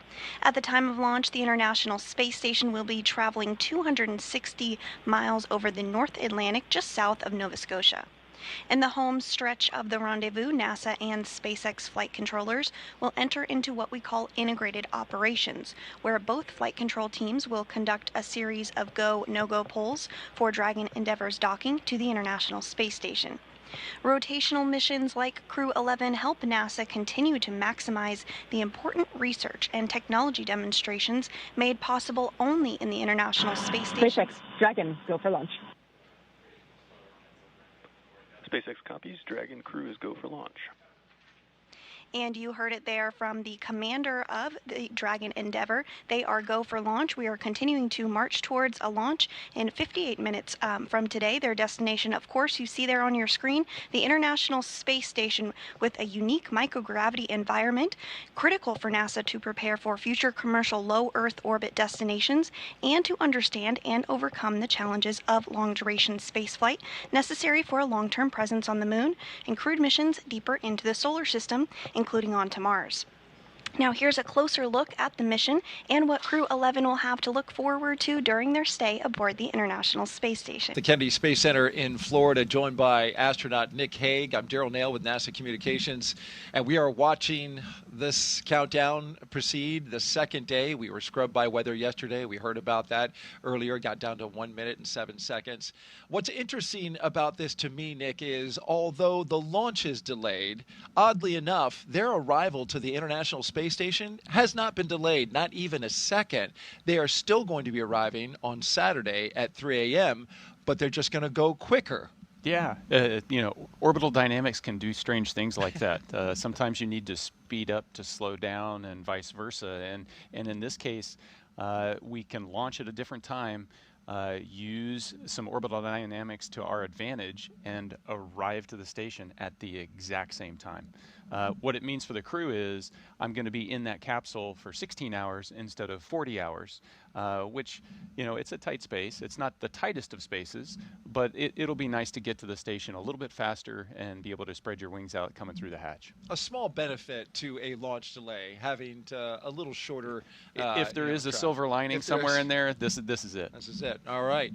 At the time of launch, the International Space Station will be traveling 260 miles over the North Atlantic just south of Nova Scotia. In the home stretch of the rendezvous, NASA and SpaceX flight controllers will enter into what we call integrated operations, where both flight control teams will conduct a series of go, no-go polls for Dragon Endeavour's docking to the International Space Station. Rotational missions like Crew-11 help NASA continue to maximize the important research and technology demonstrations made possible only in the International Space Station. SpaceX, Dragon, go for launch. SpaceX copies. Dragon crew is go for launch. And you heard it there from the commander of the Dragon Endeavour. They are go for launch. We are continuing to march towards a launch in 58 minutes from today. Their destination, of course, you see there on your screen, the International Space Station, with a unique microgravity environment, critical for NASA to prepare for future commercial low Earth orbit destinations and to understand and overcome the challenges of long-duration spaceflight necessary for a long-term presence on the Moon and crewed missions deeper into the solar system, including on to Mars. Now here's a closer look at the mission and what Crew-11 will have to look forward to during their stay aboard the International Space Station. The Kennedy Space Center in Florida, joined by astronaut Nick Hague. I'm Daryl Nail with NASA Communications, and we are watching this countdown proceed. The second day, we were scrubbed by weather yesterday. We heard about that earlier, got down to 1 minute and 7 seconds. What's interesting about this to me, Nick, is although the launch is delayed, oddly enough, their arrival to the International Space Station has not been delayed, not even a second. They are still going to be arriving on Saturday at 3 a.m., but they're just going to go quicker. Yeah, orbital dynamics can do strange things like that. Sometimes you need to speed up to slow down and vice versa. And in this case, we can launch at a different time, use some orbital dynamics to our advantage, and arrive to the station at the exact same time. What it means for the crew is I'm going to be in that capsule for 16 hours instead of 40 hours, which, it's a tight space. It's not the tightest of spaces, but it'll be nice to get to the station a little bit faster and be able to spread your wings out coming through the hatch. A small benefit to a launch delay, having a little shorter. If there is a silver lining somewhere in there, this is it. This is it. All right.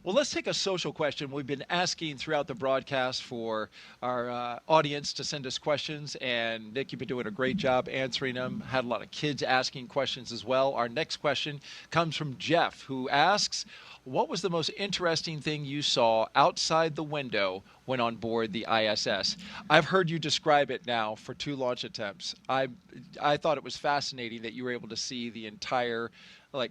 Well, let's take a social question. We've been asking throughout the broadcast for our audience to send us questions, and Nick, you've been doing a great job answering them. Had a lot of kids asking questions as well. Our next question comes from Jeff, who asks, what was the most interesting thing you saw outside the window when on board the ISS? I've heard you describe it now for 2 launch attempts. I thought it was fascinating that you were able to see the entire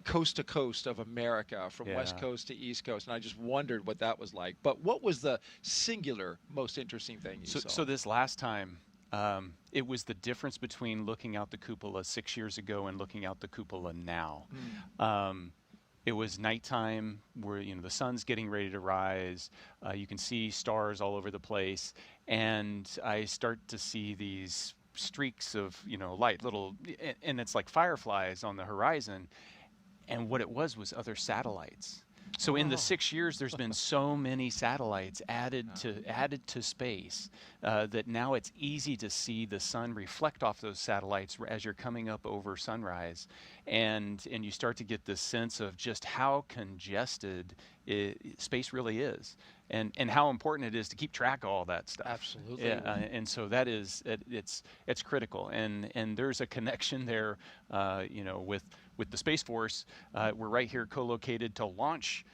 coast to coast of America, from West Coast to East Coast, and I just wondered what that was like. But what was the singular most interesting thing you saw? So this last time, it was the difference between looking out the cupola 6 years ago and looking out the cupola now. It was nighttime where, the sun's getting ready to rise. You can see stars all over the place. And I start to see these streaks of, light, and it's like fireflies on the horizon. And what it was other satellites. So in the 6 years, there's been so many satellites added to space that now it's easy to see the sun reflect off those satellites as you're coming up over sunrise, and you start to get this sense of just how congested space really is, and how important it is to keep track of all that stuff. Absolutely. Yeah, and so that is it's critical, and there's a connection there, with the Space Force. We're right here co-located to launch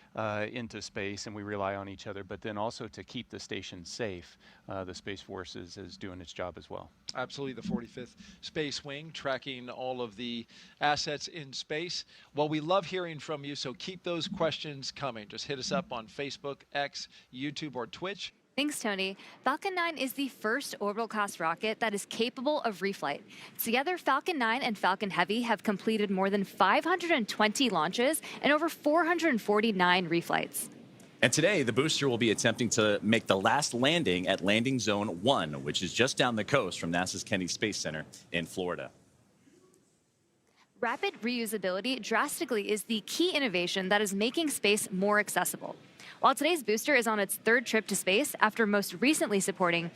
into space, and we rely on each other, but then also to keep the station safe. The Space Force is doing its job as well. Absolutely. The 45th Space Wing, tracking all of the assets in space. Well, we love hearing from you, so keep those questions coming. Just hit us up on Facebook, X, YouTube, or Twitch. Thanks, Tony. Falcon 9 is the first orbital-class rocket that is capable of reflight. Together, Falcon 9 and Falcon Heavy have completed more than 520 launches and over 449 reflights. And today, the booster will be attempting to make the last landing at Landing Zone 1, which is just down the coast from NASA's Kennedy Space Center in Florida. Rapid reusability drastically is the key innovation that is making space more accessible. While today's booster is on its 3rd trip to space after most recently supporting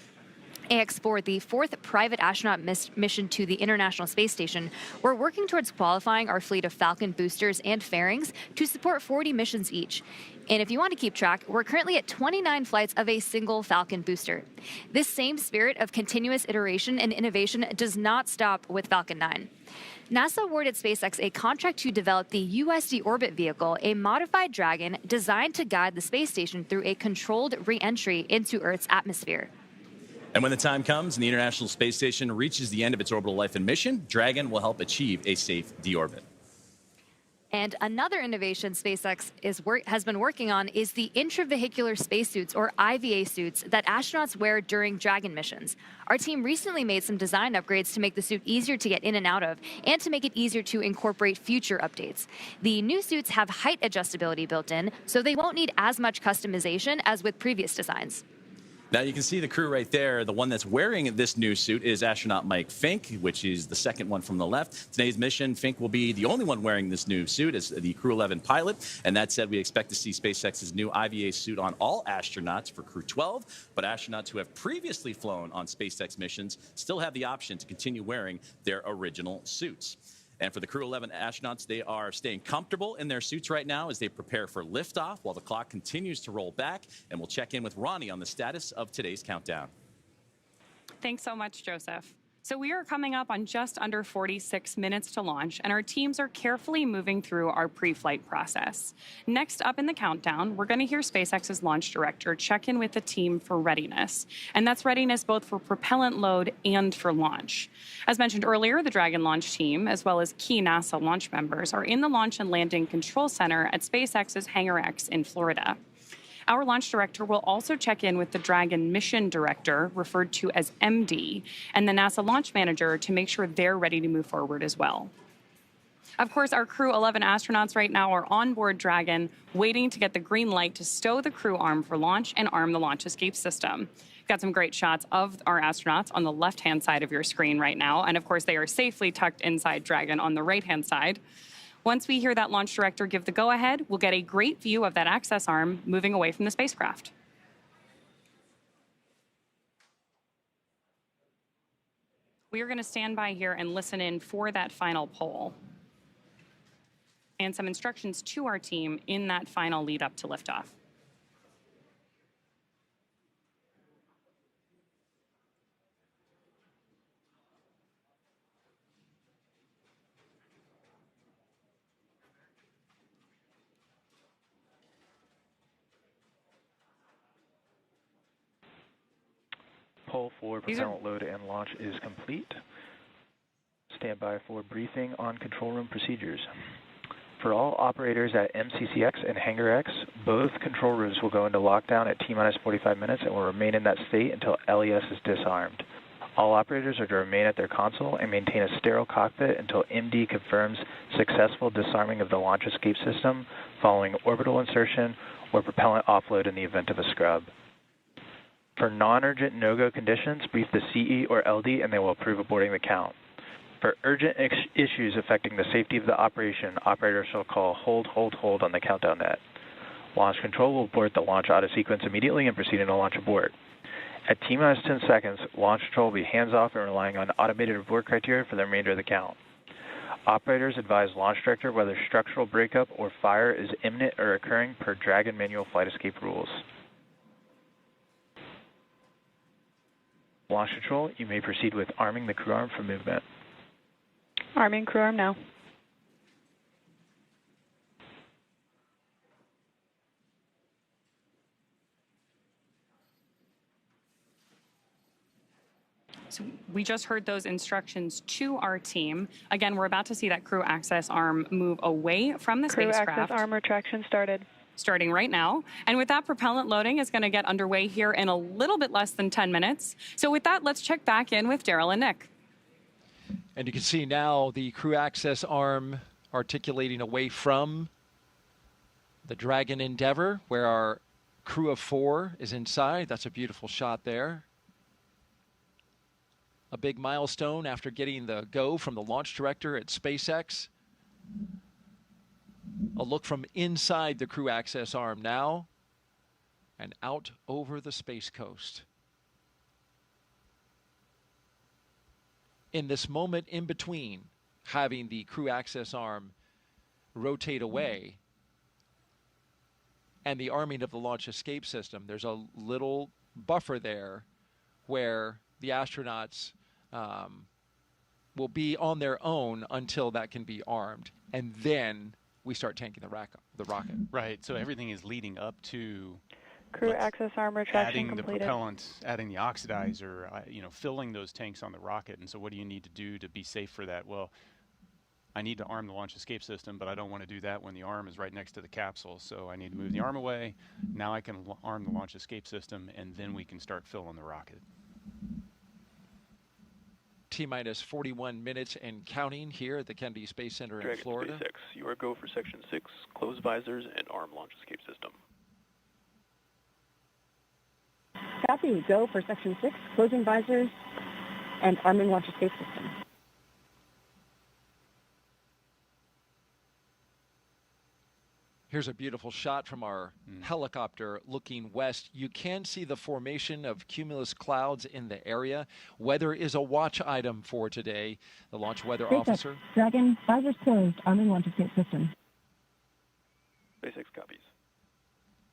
AX-4, the 4th private astronaut mission to the International Space Station, we're working towards qualifying our fleet of Falcon boosters and fairings to support 40 missions each. And if you want to keep track, we're currently at 29 flights of a single Falcon booster. This same spirit of continuous iteration and innovation does not stop with Falcon 9. NASA awarded SpaceX a contract to develop the USD Orbit vehicle, a modified Dragon designed to guide the space station through a controlled re-entry into Earth's atmosphere. And when the time comes and the International Space Station reaches the end of its orbital life and mission, Dragon will help achieve a safe deorbit. And another innovation SpaceX has been working on is the intravehicular spacesuits, or IVA suits, that astronauts wear during Dragon missions. Our team recently made some design upgrades to make the suit easier to get in and out of, and to make it easier to incorporate future updates. The new suits have height adjustability built in, so they won't need as much customization as with previous designs. Now you can see the crew right there. The one that's wearing this new suit is astronaut Mike Fincke, which is the second one from the left. Today's mission, Fincke will be the only one wearing this new suit as the Crew-11 pilot. And that said, we expect to see SpaceX's new IVA suit on all astronauts for Crew-12. But astronauts who have previously flown on SpaceX missions still have the option to continue wearing their original suits. And for the Crew-11 astronauts, they are staying comfortable in their suits right now as they prepare for liftoff while the clock continues to roll back. And we'll check in with Ronnie on the status of today's countdown. Thanks so much, Joseph. So we are coming up on just under 46 minutes to launch, and our teams are carefully moving through our pre-flight process. Next up in the countdown, we're going to hear SpaceX's launch director check in with the team for readiness, and that's readiness both for propellant load and for launch. As mentioned earlier, the Dragon launch team, as well as key NASA launch members, are in the Launch and Landing Control Center at SpaceX's Hangar X in Florida. Our launch director will also check in with the Dragon mission director, referred to as MD, and the NASA launch manager to make sure they're ready to move forward as well. Of course, our Crew-11 astronauts right now are on board Dragon, waiting to get the green light to stow the crew arm for launch and arm the launch escape system. We've got some great shots of our astronauts on the left-hand side of your screen right now, and of course they are safely tucked inside Dragon on the right-hand side. Once we hear that launch director give the go-ahead, we'll get a great view of that access arm moving away from the spacecraft. We are going to stand by here and listen in for that final poll and some instructions to our team in that final lead up to liftoff. Poll for propellant load and launch is complete. Stand by for briefing on control room procedures. For all operators at MCCX and Hangar X, both control rooms will go into lockdown at T-minus 45 minutes and will remain in that state until LES is disarmed. All operators are to remain at their console and maintain a sterile cockpit until MD confirms successful disarming of the launch escape system following orbital insertion or propellant offload in the event of a scrub. For non-urgent no-go conditions, brief the CE or LD and they will approve aborting the count. For urgent issues affecting the safety of the operation, operators shall call hold on the countdown net. Launch control will abort the launch auto sequence immediately and proceed into launch abort. At T-minus 10 seconds, launch control will be hands-off and relying on automated abort criteria for the remainder of the count. Operators advise launch director whether structural breakup or fire is imminent or occurring per Dragon manual flight escape rules. Launch control, you may proceed with arming the crew arm for movement. Arming crew arm now. So we just heard those instructions to our team. Again, we're about to see that crew access arm move away from the spacecraft. Crew access arm retraction started. Starting right now. And with that, propellant loading is going to get underway here in a little bit less than 10 minutes. So with that, let's check back in with Daryl and Nick. And you can see now the crew access arm articulating away from the Dragon Endeavour, where our crew of 4 is inside. That's a beautiful shot there. A big milestone after getting the go from the launch director at SpaceX. A look from inside the crew access arm now and out over the Space Coast. In this moment in between having the crew access arm rotate away and the arming of the launch escape system, there's a little buffer there where the astronauts will be on their own until that can be armed. And then we start tanking the rocket. Right, so everything is leading up to crew access arm retraction adding completed. the propellant, adding the oxidizer, filling those tanks on the rocket. And so what do you need to do to be safe for that? Well, I need to arm the launch escape system, but I don't want to do that when the arm is right next to the capsule. So I need to move the arm away. Now I can arm the launch escape system, and then we can start filling the rocket. T-minus 41 minutes and counting here at the Kennedy Space Center in Dragon Florida. SpaceX, you are go for Section 6, close visors and arm launch escape system. Copy. copy. Go for Section 6, closing visors, and arming launch escape system. Here's a beautiful shot from our helicopter looking west. You can see the formation of cumulus clouds in the area. Weather is a watch item for today. The launch weather officer. Dragon, visors closed, arming launch escape system. SpaceX copies.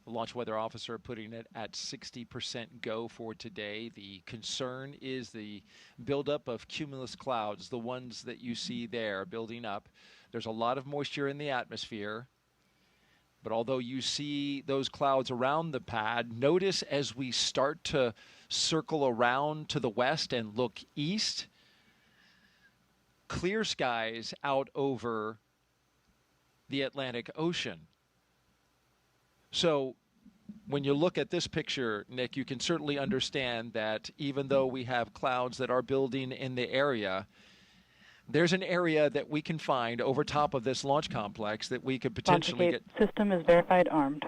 The launch weather officer putting it at 60% go for today. The concern is the buildup of cumulus clouds, the ones that you see there building up. There's a lot of moisture in the atmosphere. But although you see those clouds around the pad, notice as we start to circle around to the west and look east, clear skies out over the Atlantic Ocean. So when you look at this picture, Nick, you can certainly understand that even though we have clouds that are building in the area, there's an area that we can find over top of this launch complex that we could potentially System is verified armed.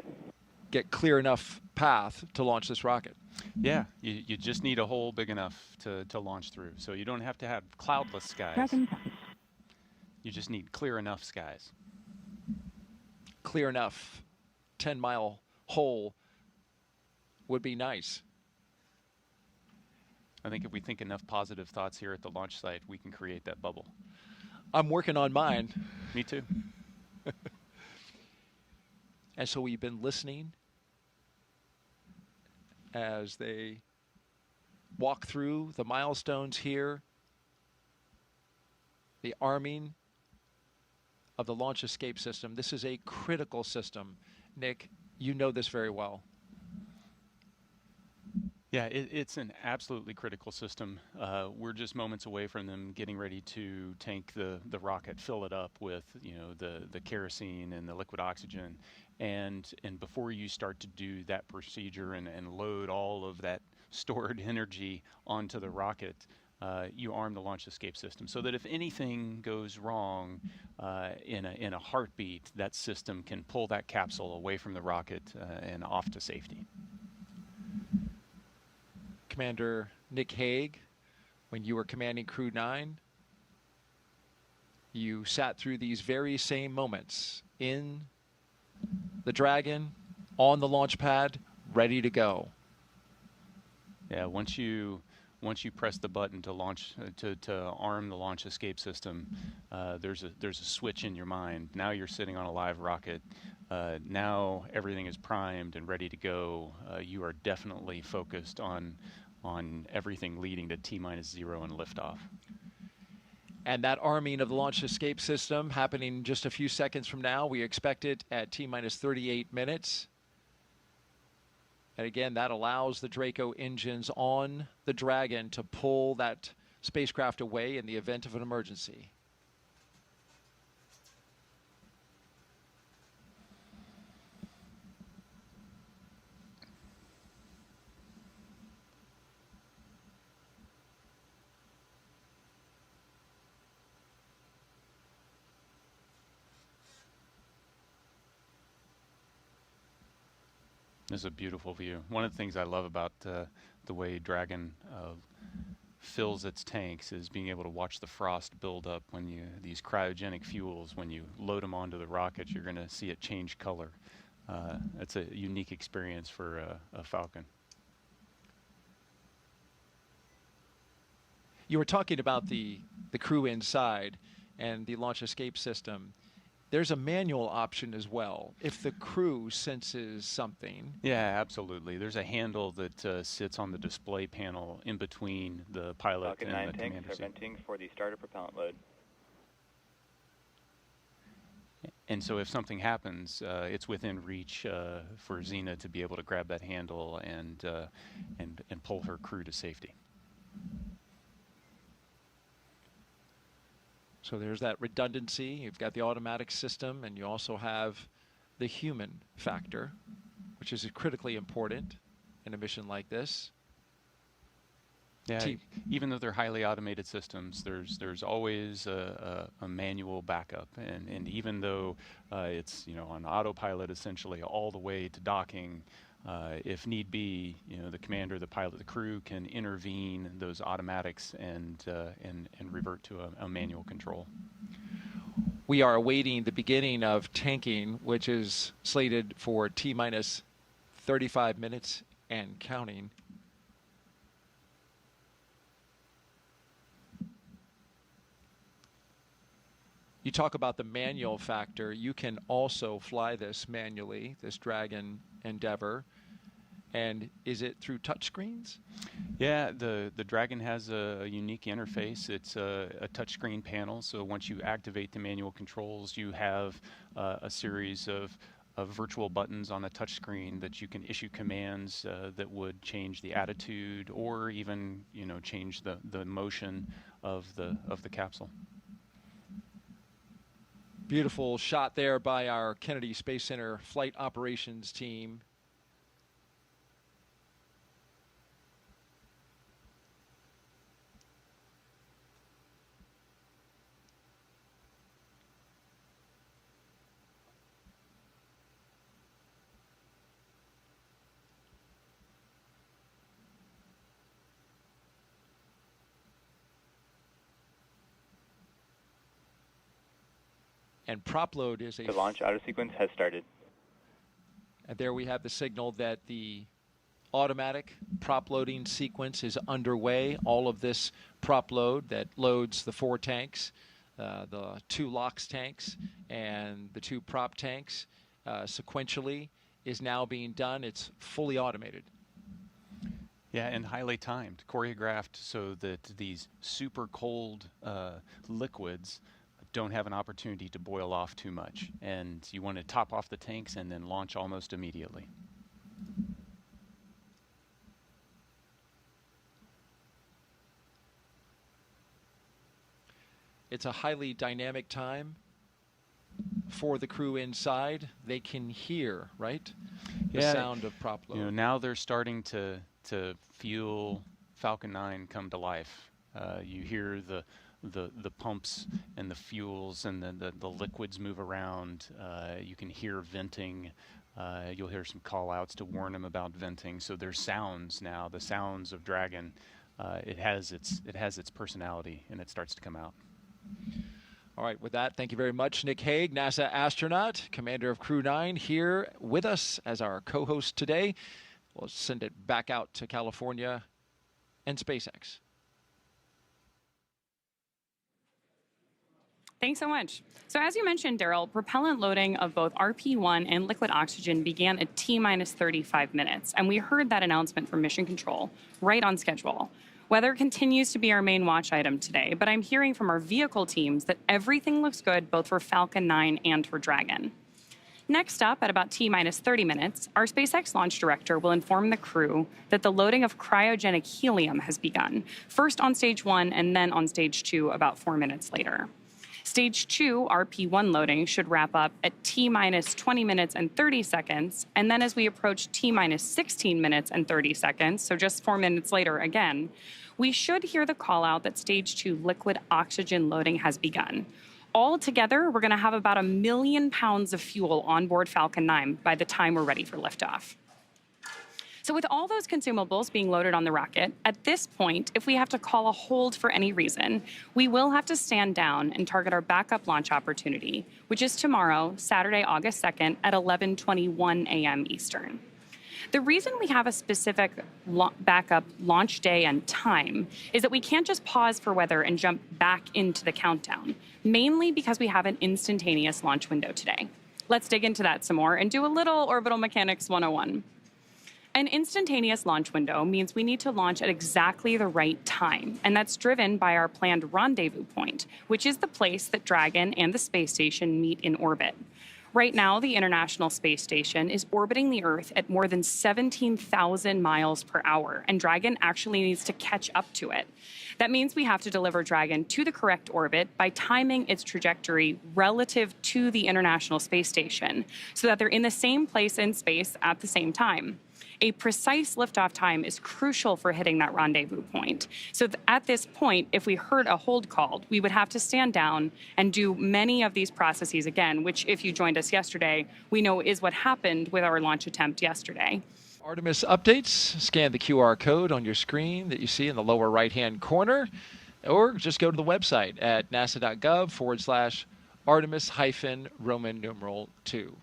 Get clear enough path to launch this rocket. Yeah, you just need a hole big enough to launch through. So you don't have to have cloudless skies. Dragon. You just need clear enough skies. Clear enough 10-mile hole would be nice. I think if we think enough positive thoughts here at the launch site, we can create that bubble. I'm working on mine. Me too. And so we've been listening as they walk through the milestones here, the arming of the launch escape system. This is a critical system. Nick, you know this very well. Yeah, it's an absolutely critical system. We're just moments away from them getting ready to tank the rocket, fill it up with the kerosene and the liquid oxygen, and before you start to do that procedure and load all of that stored energy onto the rocket, you arm the launch escape system so that if anything goes wrong in a heartbeat, that system can pull that capsule away from the rocket and off to safety. Commander Nick Hague, when you were commanding Crew 9, you sat through these very same moments in the Dragon, on the launch pad, ready to go. Yeah, once you press the button to launch to arm the launch escape system, there's a switch in your mind. Now you're sitting on a live rocket. Now everything is primed and ready to go. You are definitely focused on everything leading to T-0 and liftoff. And that arming of the launch escape system happening just a few seconds from now. We expect it at T-38 minutes. And again, that allows the Draco engines on the Dragon to pull that spacecraft away in the event of an emergency. This is a beautiful view. One of the things I love about the way Dragon fills its tanks is being able to watch the frost build up when these cryogenic fuels, when you load them onto the rockets, you're going to see it change color. It's a unique experience for a Falcon. You were talking about the crew inside and the launch escape system. There's a manual option as well if the crew senses something. Yeah, absolutely. There's a handle that sits on the display panel in between the pilot Falcon and 9 the tanks commander are seat. venting for the starter propellant load. And so if something happens, it's within reach for Zena to be able to grab that handle and pull her crew to safety. So there's that redundancy. You've got the automatic system, and you also have the human factor, which is critically important in a mission like this. Yeah, even though they're highly automated systems, there's always a manual backup, and even though it's on autopilot essentially all the way to docking, If need be, the commander, the pilot, the crew can intervene those automatics and revert to a manual control. We are awaiting the beginning of tanking, which is slated for T-minus 35 minutes and counting. You talk about the manual factor. You can also fly this manually, this Dragon Endeavour. And is it through touchscreens? Yeah, the Dragon has a unique interface. It's a touchscreen panel, so once you activate the manual controls, you have a series of virtual buttons on a touchscreen that you can issue commands that would change the attitude or even change the motion of the capsule. Beautiful shot there by our Kennedy Space Center flight operations team. And prop load is The launch auto sequence has started. And there we have the signal that the automatic prop loading sequence is underway. All of this prop load that loads the 4 tanks, the 2 LOX tanks, and the 2 prop tanks sequentially is now being done. It's fully automated. Yeah, and highly timed, choreographed so that these super cold liquids don't have an opportunity to boil off too much. And you want to top off the tanks and then launch almost immediately. It's a highly dynamic time for the crew inside. They can hear, right? The sound of prop load. Now they're starting to feel Falcon 9 come to life. You hear the pumps and the fuels and the liquids move around. You can hear venting. You'll hear some call outs to warn them about venting. So there's sounds now, the sounds of Dragon. It has its personality, and it starts to come out. All right, with that, thank you very much, Nick Hague, NASA astronaut, commander of Crew 9, here with us as our co-host today. We'll send it back out to California and SpaceX. Thanks so much. So as you mentioned, Daryl, propellant loading of both RP-1 and liquid oxygen began at T-minus 35 minutes, and we heard that announcement from Mission Control right on schedule. Weather continues to be our main watch item today, but I'm hearing from our vehicle teams that everything looks good both for Falcon 9 and for Dragon. Next up, at about T-minus 30 minutes, our SpaceX launch director will inform the crew that the loading of cryogenic helium has begun, first on stage 1 and then on stage 2 about 4 minutes later. Stage 2 RP-1 loading should wrap up at T-minus 20 minutes and 30 seconds, and then as we approach T-minus 16 minutes and 30 seconds, so just 4 minutes later again, we should hear the call out that stage 2 liquid oxygen loading has begun. Altogether, we're going to have about 1 million pounds of fuel on board Falcon 9 by the time we're ready for liftoff. So with all those consumables being loaded on the rocket, at this point, if we have to call a hold for any reason, we will have to stand down and target our backup launch opportunity, which is tomorrow, Saturday, August 2nd at 11:21 a.m. Eastern. The reason we have a specific backup launch day and time is that we can't just pause for weather and jump back into the countdown, mainly because we have an instantaneous launch window today. Let's dig into that some more and do a little Orbital Mechanics 101. An instantaneous launch window means we need to launch at exactly the right time, and that's driven by our planned rendezvous point, which is the place that Dragon and the space station meet in orbit. Right now, the International Space Station is orbiting the Earth at more than 17,000 miles per hour, and Dragon actually needs to catch up to it. That means we have to deliver Dragon to the correct orbit by timing its trajectory relative to the International Space Station, so that they're in the same place in space at the same time. A precise liftoff time is crucial for hitting that rendezvous point. So at this point, if we heard a hold called, we would have to stand down and do many of these processes again, which if you joined us yesterday, we know is what happened with our launch attempt yesterday. Artemis updates. Scan the QR code on your screen that you see in the lower right-hand corner, or just go to the website at nasa.gov/Artemis-Roman numeral 2.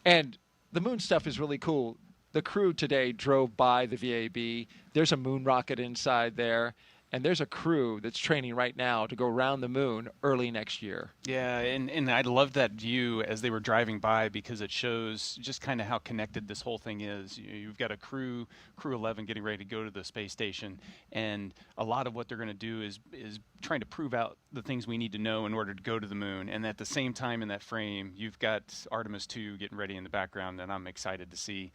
And the moon stuff is really cool. The crew today drove by the VAB. There's a moon rocket inside there. And there's a crew that's training right now to go around the moon early next year. Yeah, and I loved that view as they were driving by because it shows just kind of how connected this whole thing is. You've got a Crew-11 getting ready to go to the space station, and a lot of what they're going to do is trying to prove out the things we need to know in order to go to the moon. And at the same time in that frame, you've got Artemis 2 getting ready in the background, and I'm excited to see,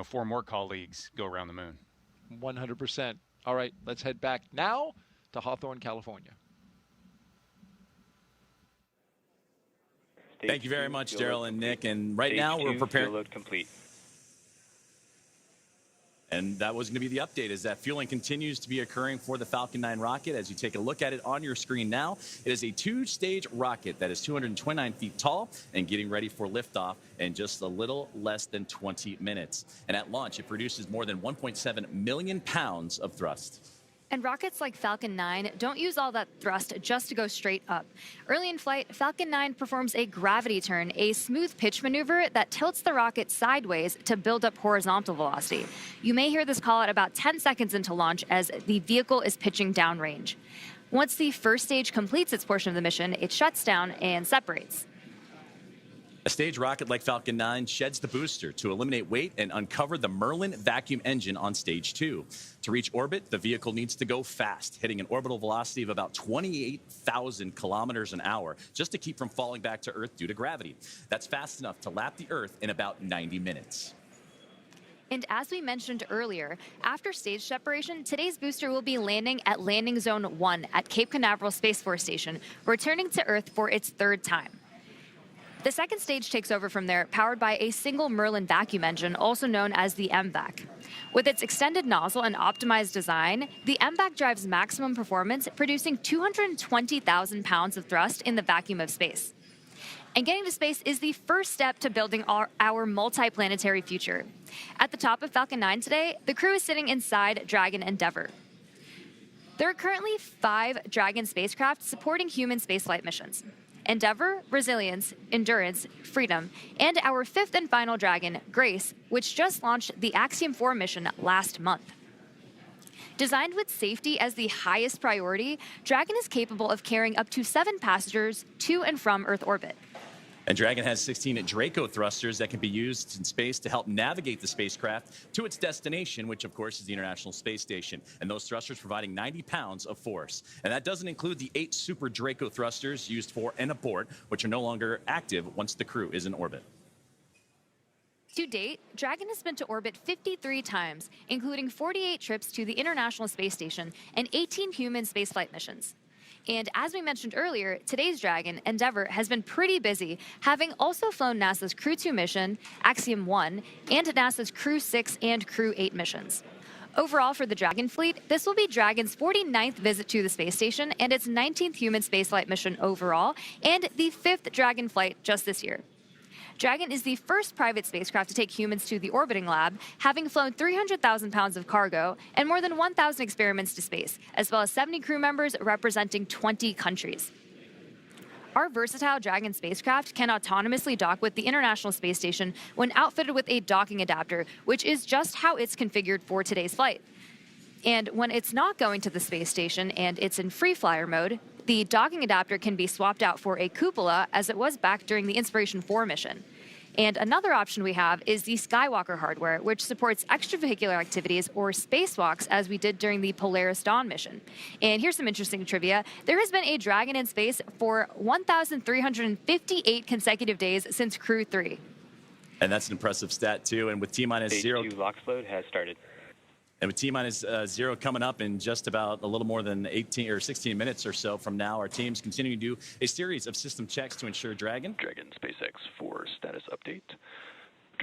4 more colleagues go around the moon. 100%. All right, let's head back now to Hawthorne, California. Thank you very much, Daryl and Nick. And right now we're preparing. Fuel load complete. And that was going to be the update, is that fueling continues to be occurring for the Falcon 9 rocket. As you take a look at it on your screen now, it is a 2-stage rocket that is 229 feet tall and getting ready for liftoff in just a little less than 20 minutes. And at launch, it produces more than 1.7 million pounds of thrust. And rockets like Falcon 9 don't use all that thrust just to go straight up. Early in flight, Falcon 9 performs a gravity turn, a smooth pitch maneuver that tilts the rocket sideways to build up horizontal velocity. You may hear this call at about 10 seconds into launch as the vehicle is pitching downrange. Once the first stage completes its portion of the mission, it shuts down and separates. A stage rocket like Falcon 9 sheds the booster to eliminate weight and uncover the Merlin vacuum engine on stage 2. To reach orbit, the vehicle needs to go fast, hitting an orbital velocity of about 28,000 kilometers an hour just to keep from falling back to Earth due to gravity. That's fast enough to lap the Earth in about 90 minutes. And as we mentioned earlier, after stage separation, today's booster will be landing at Landing Zone 1 at Cape Canaveral Space Force Station, returning to Earth for its 3rd time. The second stage takes over from there, powered by a single Merlin vacuum engine, also known as the MVAC. With its extended nozzle and optimized design, the MVAC drives maximum performance, producing 220,000 pounds of thrust in the vacuum of space. And getting to space is the first step to building our multiplanetary future. At the top of Falcon 9 today, the crew is sitting inside Dragon Endeavour. There are currently 5 Dragon spacecraft supporting human spaceflight missions: Endeavour, Resilience, Endurance, Freedom, and our 5th and final Dragon, Grace, which just launched the Axiom 4 mission last month. Designed with safety as the highest priority, Dragon is capable of carrying up to 7 passengers to and from Earth orbit. And Dragon has 16 Draco thrusters that can be used in space to help navigate the spacecraft to its destination, which, of course, is the International Space Station. And those thrusters providing 90 pounds of force. And that doesn't include the 8 Super Draco thrusters used for and aboard, which are no longer active once the crew is in orbit. To date, Dragon has been to orbit 53 times, including 48 trips to the International Space Station and 18 human spaceflight missions. And as we mentioned earlier, today's Dragon, Endeavour, has been pretty busy, having also flown NASA's Crew-2 mission, Axiom 1, and NASA's Crew-6 and Crew-8 missions. Overall for the Dragon fleet, this will be Dragon's 49th visit to the space station and its 19th human spaceflight mission overall, and the 5th Dragon flight just this year. Dragon is the first private spacecraft to take humans to the orbiting lab, having flown 300,000 pounds of cargo and more than 1,000 experiments to space, as well as 70 crew members representing 20 countries. Our versatile Dragon spacecraft can autonomously dock with the International Space Station when outfitted with a docking adapter, which is just how it's configured for today's flight. And when it's not going to the space station and it's in free flyer mode, the docking adapter can be swapped out for a cupola, as it was back during the Inspiration 4 mission. And another option we have is the Skywalker hardware, which supports extravehicular activities or spacewalks, as we did during the Polaris Dawn mission. And here's some interesting trivia. There has been a Dragon in space for 1,358 consecutive days since Crew 3. And that's an impressive stat, too. And with T-minus 0... Stage 2 LOX load has started. And with T-minus 0 coming up in just about a little more than 18 or 16 minutes or so from now, our teams continue to do a series of system checks to ensure Dragon SpaceX for status update.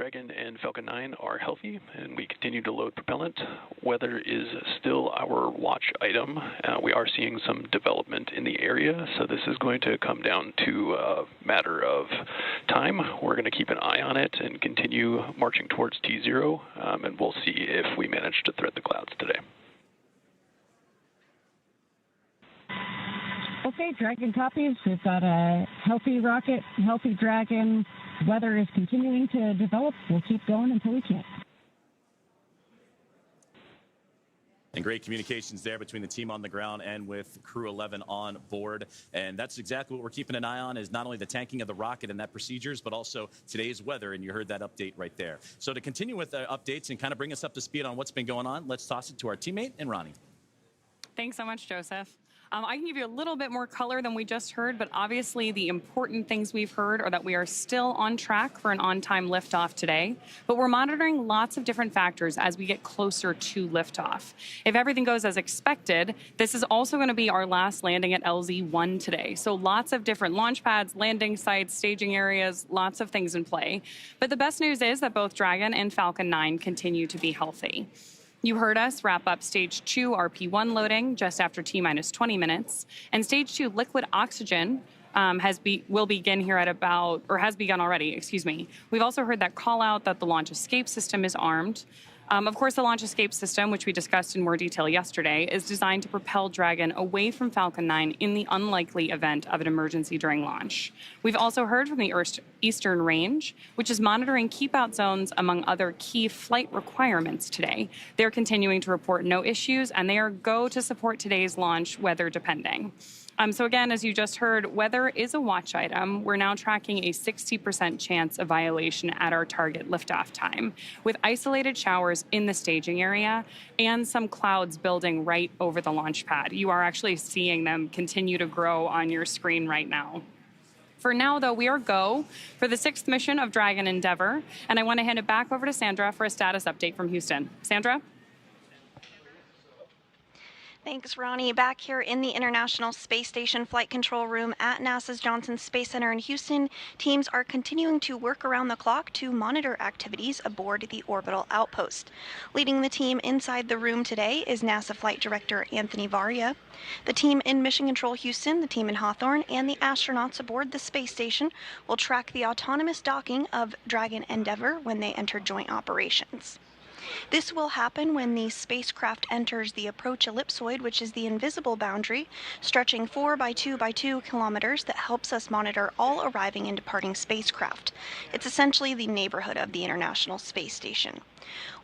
Dragon and Falcon 9 are healthy, and we continue to load propellant. Weather is still our watch item. We are seeing some development in the area, so this is going to come down to a matter of time. We're going to keep an eye on it and continue marching towards T0, and we'll see if we manage to thread the clouds today. Okay, Dragon copies. We've got a healthy rocket, healthy Dragon. Weather is continuing to develop. We'll keep going until we can't. And great communications there between the team on the ground and with Crew-11 on board. And that's exactly what we're keeping an eye on, is not only the tanking of the rocket and that procedures, but also today's weather. And you heard that update right there. So to continue with the updates and kind of bring us up to speed on what's been going on, let's toss it to our teammate and Ronnie. Thanks so much, Joseph. I can give you a little bit more color than we just heard, but obviously the important things we've heard are that we are still on track for an on-time liftoff today, but we're monitoring lots of different factors as we get closer to liftoff. If everything goes as expected, this is also going to be our last landing at LZ-1 today. So lots of different launch pads, landing sites, staging areas, lots of things in play. But the best news is that both Dragon and Falcon 9 continue to be healthy. You heard us wrap up Stage 2 RP1 loading just after T-minus 20 minutes, and Stage 2 liquid oxygen will begin here at about, or has begun already, excuse me. We've also heard that call out that the launch escape system is armed. Of course, the launch escape system, which we discussed in more detail yesterday, is designed to propel Dragon away from Falcon 9 in the unlikely event of an emergency during launch. We've also heard from the Eastern Range, which is monitoring keep-out zones among other key flight requirements today. They're continuing to report no issues, and they are go to support today's launch, weather depending. So again, as you just heard, weather is a watch item. We're now tracking a 60% chance of violation at our target liftoff time, with isolated showers in the staging area and some clouds building right over the launch pad. You are actually seeing them continue to grow on your screen right now. For now, though, we are go for the 6th mission of Dragon Endeavour, and I want to hand it back over to Sandra for a status update from Houston. Sandra? Thanks, Ronnie. Back here in the International Space Station Flight Control Room at NASA's Johnson Space Center in Houston, teams are continuing to work around the clock to monitor activities aboard the orbital outpost. Leading the team inside the room today is NASA Flight Director Anthony Varia. The team in Mission Control Houston, the team in Hawthorne, and the astronauts aboard the space station will track the autonomous docking of Dragon Endeavour when they enter joint operations. This will happen when the spacecraft enters the approach ellipsoid, which is the invisible boundary, stretching 4 by 2 by 2 kilometers that helps us monitor all arriving and departing spacecraft. It's essentially the neighborhood of the International Space Station.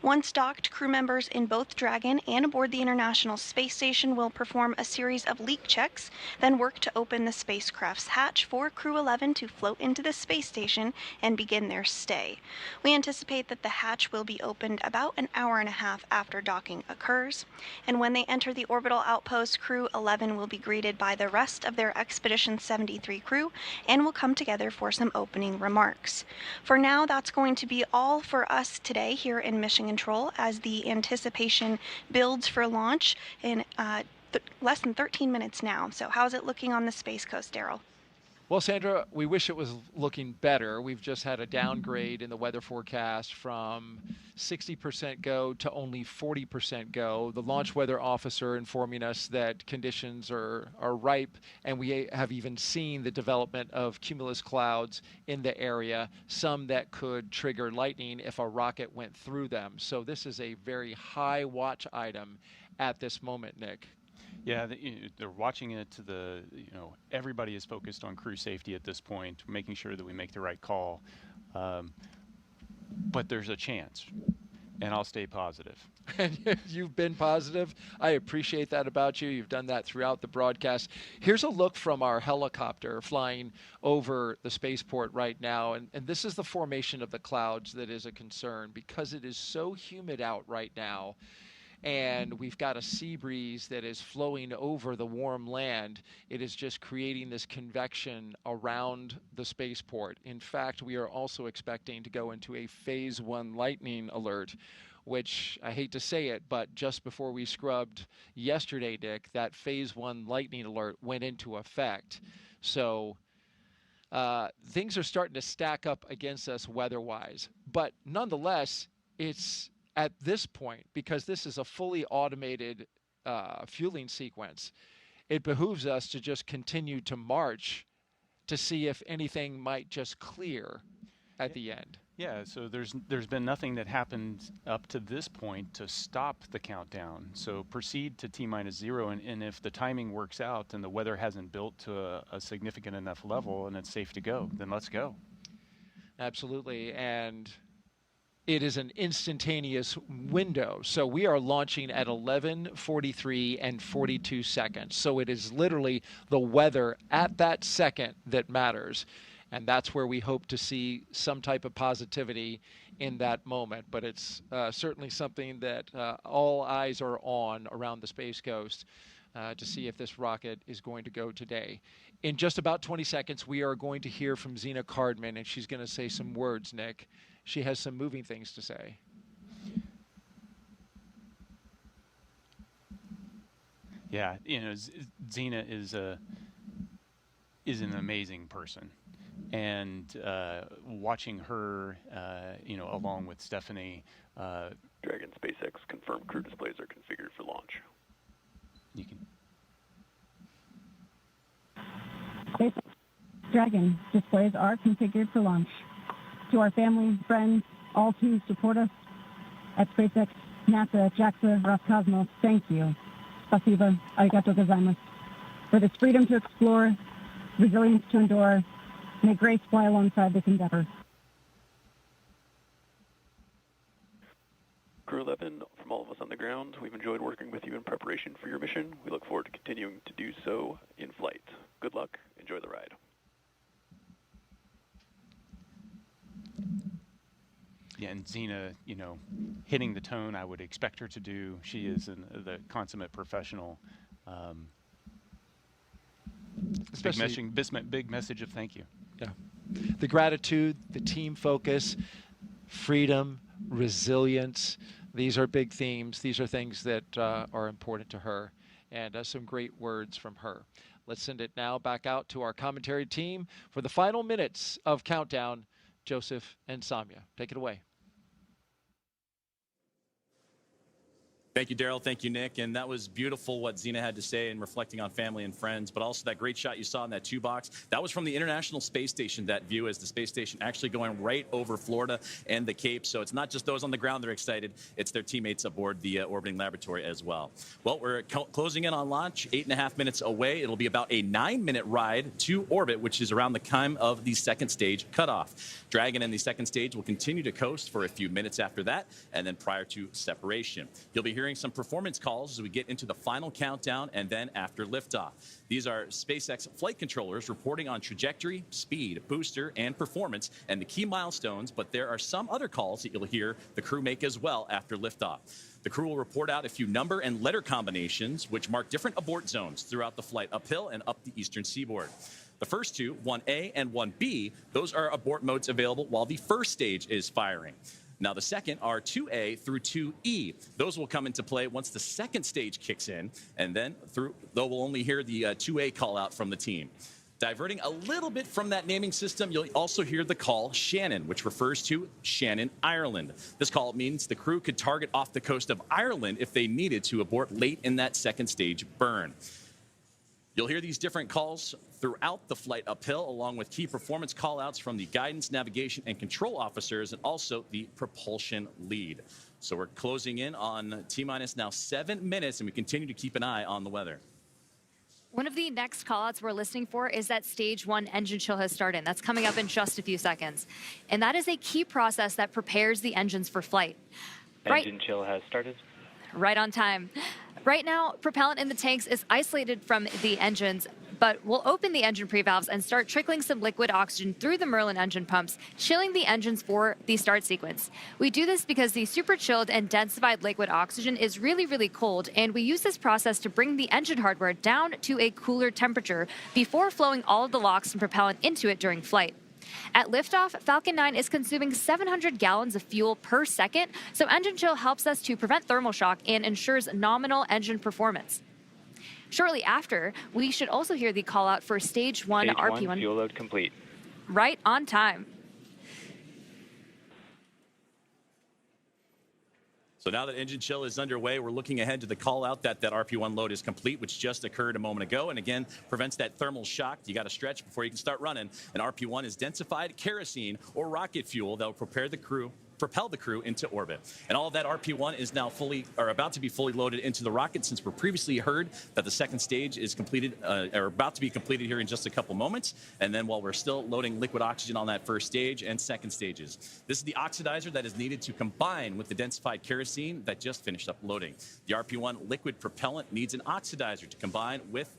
Once docked, crew members in both Dragon and aboard the International Space Station will perform a series of leak checks, then work to open the spacecraft's hatch for Crew-11 to float into the space station and begin their stay. We anticipate that the hatch will be opened about an hour and a half after docking occurs, and when they enter the orbital outpost, Crew-11 will be greeted by the rest of their Expedition 73 crew and will come together for some opening remarks. For now, that's going to be all for us today here in Mission Control as the anticipation builds for launch in less than 13 minutes now. So how's it looking on the Space Coast, Daryl? Well, Sandra, we wish it was looking better. We've just had a downgrade in the weather forecast from 60% go to only 40% go. The launch weather officer informing us that conditions are ripe, and we have even seen the development of cumulus clouds in the area, some that could trigger lightning if a rocket went through them. So this is a very high watch item at this moment, Nick. Yeah, they're watching it to the, everybody is focused on crew safety at this point, making sure that we make the right call. But there's a chance, and I'll stay positive. You've been positive. I appreciate that about you. You've done that throughout the broadcast. Here's a look from our helicopter flying over the spaceport right now. And this is the formation of the clouds that is a concern because it is so humid out right now. And we've got a sea breeze that is flowing over the warm land. It is just creating this convection around the spaceport. In fact, we are also expecting to go into a Phase 1 lightning alert, which I hate to say it, but just before we scrubbed yesterday, Dick, that Phase 1 lightning alert went into effect. So things are starting to stack up against us weather-wise. But nonetheless, it's at this point, because this is a fully automated fueling sequence, it behooves us to just continue to march to see if anything might just clear at the end. Yeah, so there's been nothing that happened up to this point to stop the countdown. So proceed to T-0, and if the timing works out and the weather hasn't built to a significant enough level and it's safe to go, then let's go. Absolutely, and it is an instantaneous window. So we are launching at 11:43 and 42 seconds. So it is literally the weather at that second that matters. And that's where we hope to see some type of positivity in that moment. But it's certainly something that all eyes are on around the Space Coast to see if this rocket is going to go today. In just about 20 seconds, we are going to hear from Zena Cardman, and she's going to say some words, Nick. She has some moving things to say. Yeah, you know, Zena is an amazing person. And watching her, you know, along with Stephanie. Dragon SpaceX confirmed crew displays are configured for launch. You can. SpaceX Dragon displays are configured for launch. To our family, friends, all who support us at SpaceX, NASA, JAXA, Roscosmos, thank you. Spasiba, arigato gozaimasu. For this freedom to explore, resilience to endure, may grace fly alongside this endeavor. Crew-11, from all of us on the ground, we've enjoyed working with you in preparation for your mission. We look forward to continuing to do so in flight. Good luck. Enjoy the ride. Yeah, and Zena, you know, hitting the tone I would expect her to do. She is the consummate professional. Big message of thank you. Yeah. The gratitude, the team focus, freedom, resilience. These are big themes. These are things that are important to her, and some great words from her. Let's send it now back out to our commentary team for the final minutes of Countdown. Joseph and Samya, take it away. Thank you, Daryl. Thank you, Nick. And that was beautiful what Zena had to say in reflecting on family and friends, but also that great shot you saw in that 2-box. That was from the International Space Station, that view as the space station actually going right over Florida and the Cape. So it's not just those on the ground that are excited. It's their teammates aboard the orbiting laboratory as well. Well, we're closing in on launch, 8.5 minutes away. It'll be about a 9-minute ride to orbit, which is around the time of the second stage cutoff. Dragon and the second stage will continue to coast for a few minutes after that, and then prior to separation. You'll be hearing some performance calls as we get into the final countdown and then after liftoff. These are SpaceX flight controllers reporting on trajectory, speed, booster, and performance, and the key milestones, but there are some other calls that you'll hear the crew make as well after liftoff. The crew will report out a few number and letter combinations, which mark different abort zones throughout the flight uphill and up the eastern seaboard. The first two, 1A and 1B, those are abort modes available while the first stage is firing. Now, the second are 2A through 2E. Those will come into play once the second stage kicks in, and then though we'll only hear the 2A call out from the team. Diverting a little bit from that naming system, you'll also hear the call Shannon, which refers to Shannon, Ireland. This call means the crew could target off the coast of Ireland if they needed to abort late in that second stage burn. You'll hear these different calls throughout the flight uphill, along with key performance callouts from the guidance, navigation, and control officers, and also the propulsion lead. So we're closing in on T-minus now 7 minutes, and we continue to keep an eye on the weather. One of the next callouts we're listening for is that stage 1 engine chill has started. That's coming up in just a few seconds. And that is a key process that prepares the engines for flight. Engine chill has started. Right on time. Right now, propellant in the tanks is isolated from the engines, but we'll open the engine pre-valves and start trickling some liquid oxygen through the Merlin engine pumps, chilling the engines for the start sequence. We do this because the super chilled and densified liquid oxygen is really, really cold, and we use this process to bring the engine hardware down to a cooler temperature before flowing all of the LOX and propellant into it during flight. At liftoff, Falcon 9 is consuming 700 gallons of fuel per second, so engine chill helps us to prevent thermal shock and ensures nominal engine performance. Shortly after, we should also hear the call out for stage 1 Stage RP1. 1 fuel load complete. right on time. So now that engine chill is underway, we're looking ahead to the call out that RP1 load is complete, which just occurred a moment ago. And again, prevents that thermal shock. You got to stretch before you can start running. And RP1 is densified kerosene or rocket fuel that will propel the crew into orbit. And all of that RP1 is now about to be fully loaded into the rocket, since we're previously heard that the second stage is completed, or about to be completed here in just a couple moments. And then while we're still loading liquid oxygen on that first stage and second stages. This is the oxidizer that is needed to combine with the densified kerosene that just finished up loading. The RP1 liquid propellant needs an oxidizer to combine with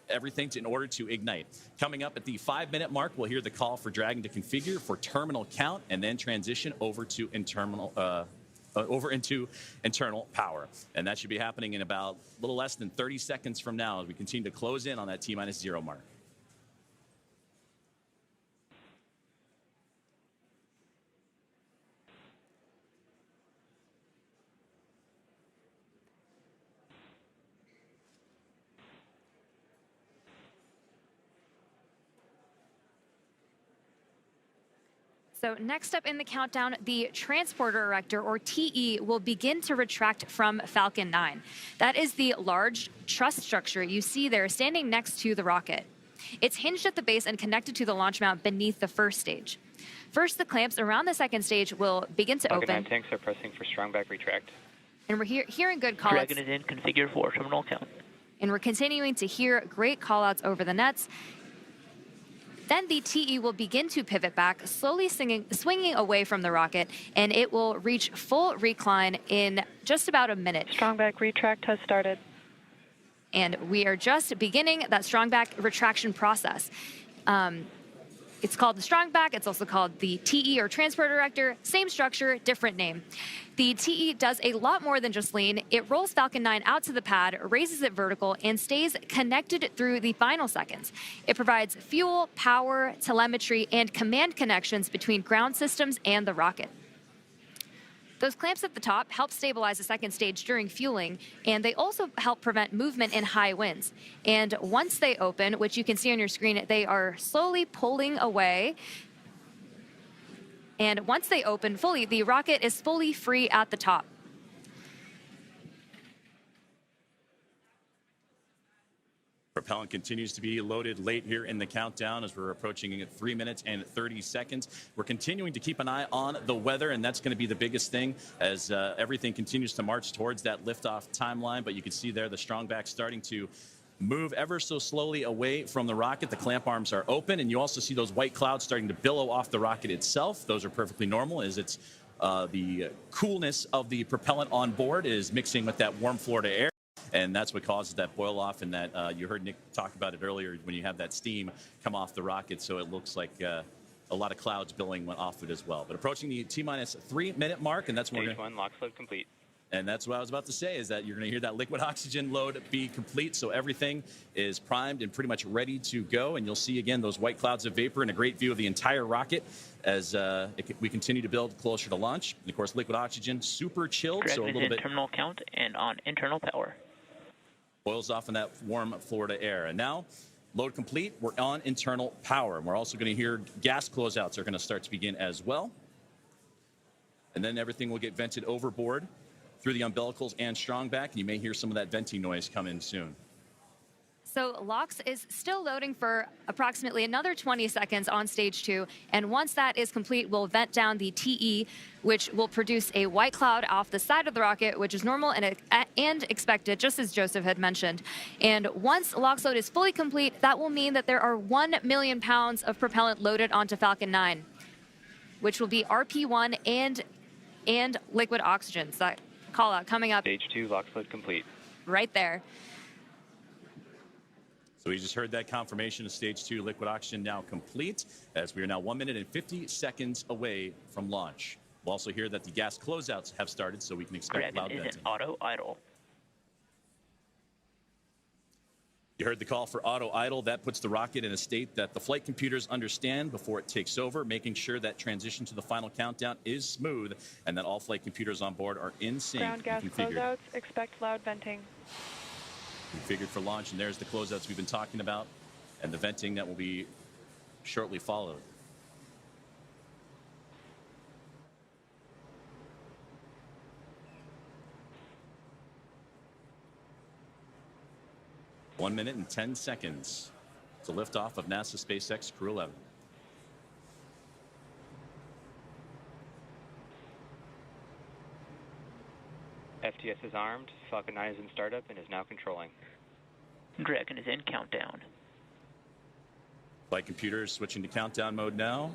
everything in order to ignite. Coming up at the 5-minute mark, we'll hear the call for Dragon to configure for terminal count and then transition over to into internal power. And that should be happening in about a little less than 30 seconds from now as we continue to close in on that T-0 mark. So next up in the countdown, the transporter erector, or TE, will begin to retract from Falcon 9. That is the large truss structure you see there standing next to the rocket. It's hinged at the base and connected to the launch mount beneath the first stage. First, the clamps around the second stage will begin to Falcon open. 9 tanks are pressing for strong back retract. And we're hearing good callouts. Dragon is in configured for terminal count. And we're continuing to hear great callouts over the nets. Then the TE will begin to pivot back, slowly swinging away from the rocket, and it will reach full recline in just about a minute. Strong back retract has started. And we are just beginning that strong back retraction process. It's called the strong back. It's also called the TE, or transporter erector. Same structure, different name. The TE does a lot more than just lean. It rolls Falcon 9 out to the pad, raises it vertical, and stays connected through the final seconds. It provides fuel, power, telemetry, and command connections between ground systems and the rocket. Those clamps at the top help stabilize the second stage during fueling, and they also help prevent movement in high winds. And once they open, which you can see on your screen, they are slowly pulling away. And once they open fully, the rocket is fully free at the top. Propellant continues to be loaded late here in the countdown as we're approaching 3 minutes and 30 seconds. We're continuing to keep an eye on the weather, and that's going to be the biggest thing as everything continues to march towards that liftoff timeline. But you can see there the strong back starting to move ever so slowly away from the rocket. The clamp arms are open, and you also see those white clouds starting to billow off the rocket itself. Those are perfectly normal as it's the coolness of the propellant on board is mixing with that warm Florida air. And that's what causes that boil off, and that you heard Nick talk about it earlier when you have that steam come off the rocket. So it looks like a lot of clouds billowing off it as well. But approaching the T-3 minute mark, and that's when Stage 1 LOX load complete. And that's what I was about to say, is that you're going to hear that liquid oxygen load be complete. So everything is primed and pretty much ready to go. And you'll see, again, those white clouds of vapor and a great view of the entire rocket as we continue to build closer to launch. And, of course, liquid oxygen, super chilled. Dragon so a little is in bit terminal count and on internal power. boils off in that warm Florida air. And now, load complete, we're on internal power. And we're also going to hear gas closeouts are going to start to begin as well. And then everything will get vented overboard through the umbilicals and strong back. And you may hear some of that venting noise come in soon. So LOX is still loading for approximately another 20 seconds on stage 2. And once that is complete, we'll vent down the TE, which will produce a white cloud off the side of the rocket, which is normal and expected, just as Joseph had mentioned. And once LOX load is fully complete, that will mean that there are 1 million pounds of propellant loaded onto Falcon 9, which will be RP1 and liquid oxygen. So that call out coming up. Stage 2 LOX load complete. Right there. So we just heard that confirmation of stage 2 liquid oxygen now complete, as we are now 1 minute and 50 seconds away from launch. We'll also hear that the gas closeouts have started, so we can expect Dragon loud is venting. in auto idle. You heard the call for auto idle. That puts the rocket in a state that the flight computers understand before it takes over, making sure that transition to the final countdown is smooth and that all flight computers on board are in sync Ground gas and configured. closeouts, expect loud venting. Configured for launch, and there's the closeouts we've been talking about and the venting that will be shortly followed. 1 minute and 10 seconds to liftoff of NASA SpaceX Crew-11. FTS is armed. Falcon 9 is in startup and is now controlling. Dragon is in countdown. Flight computers switching to countdown mode now.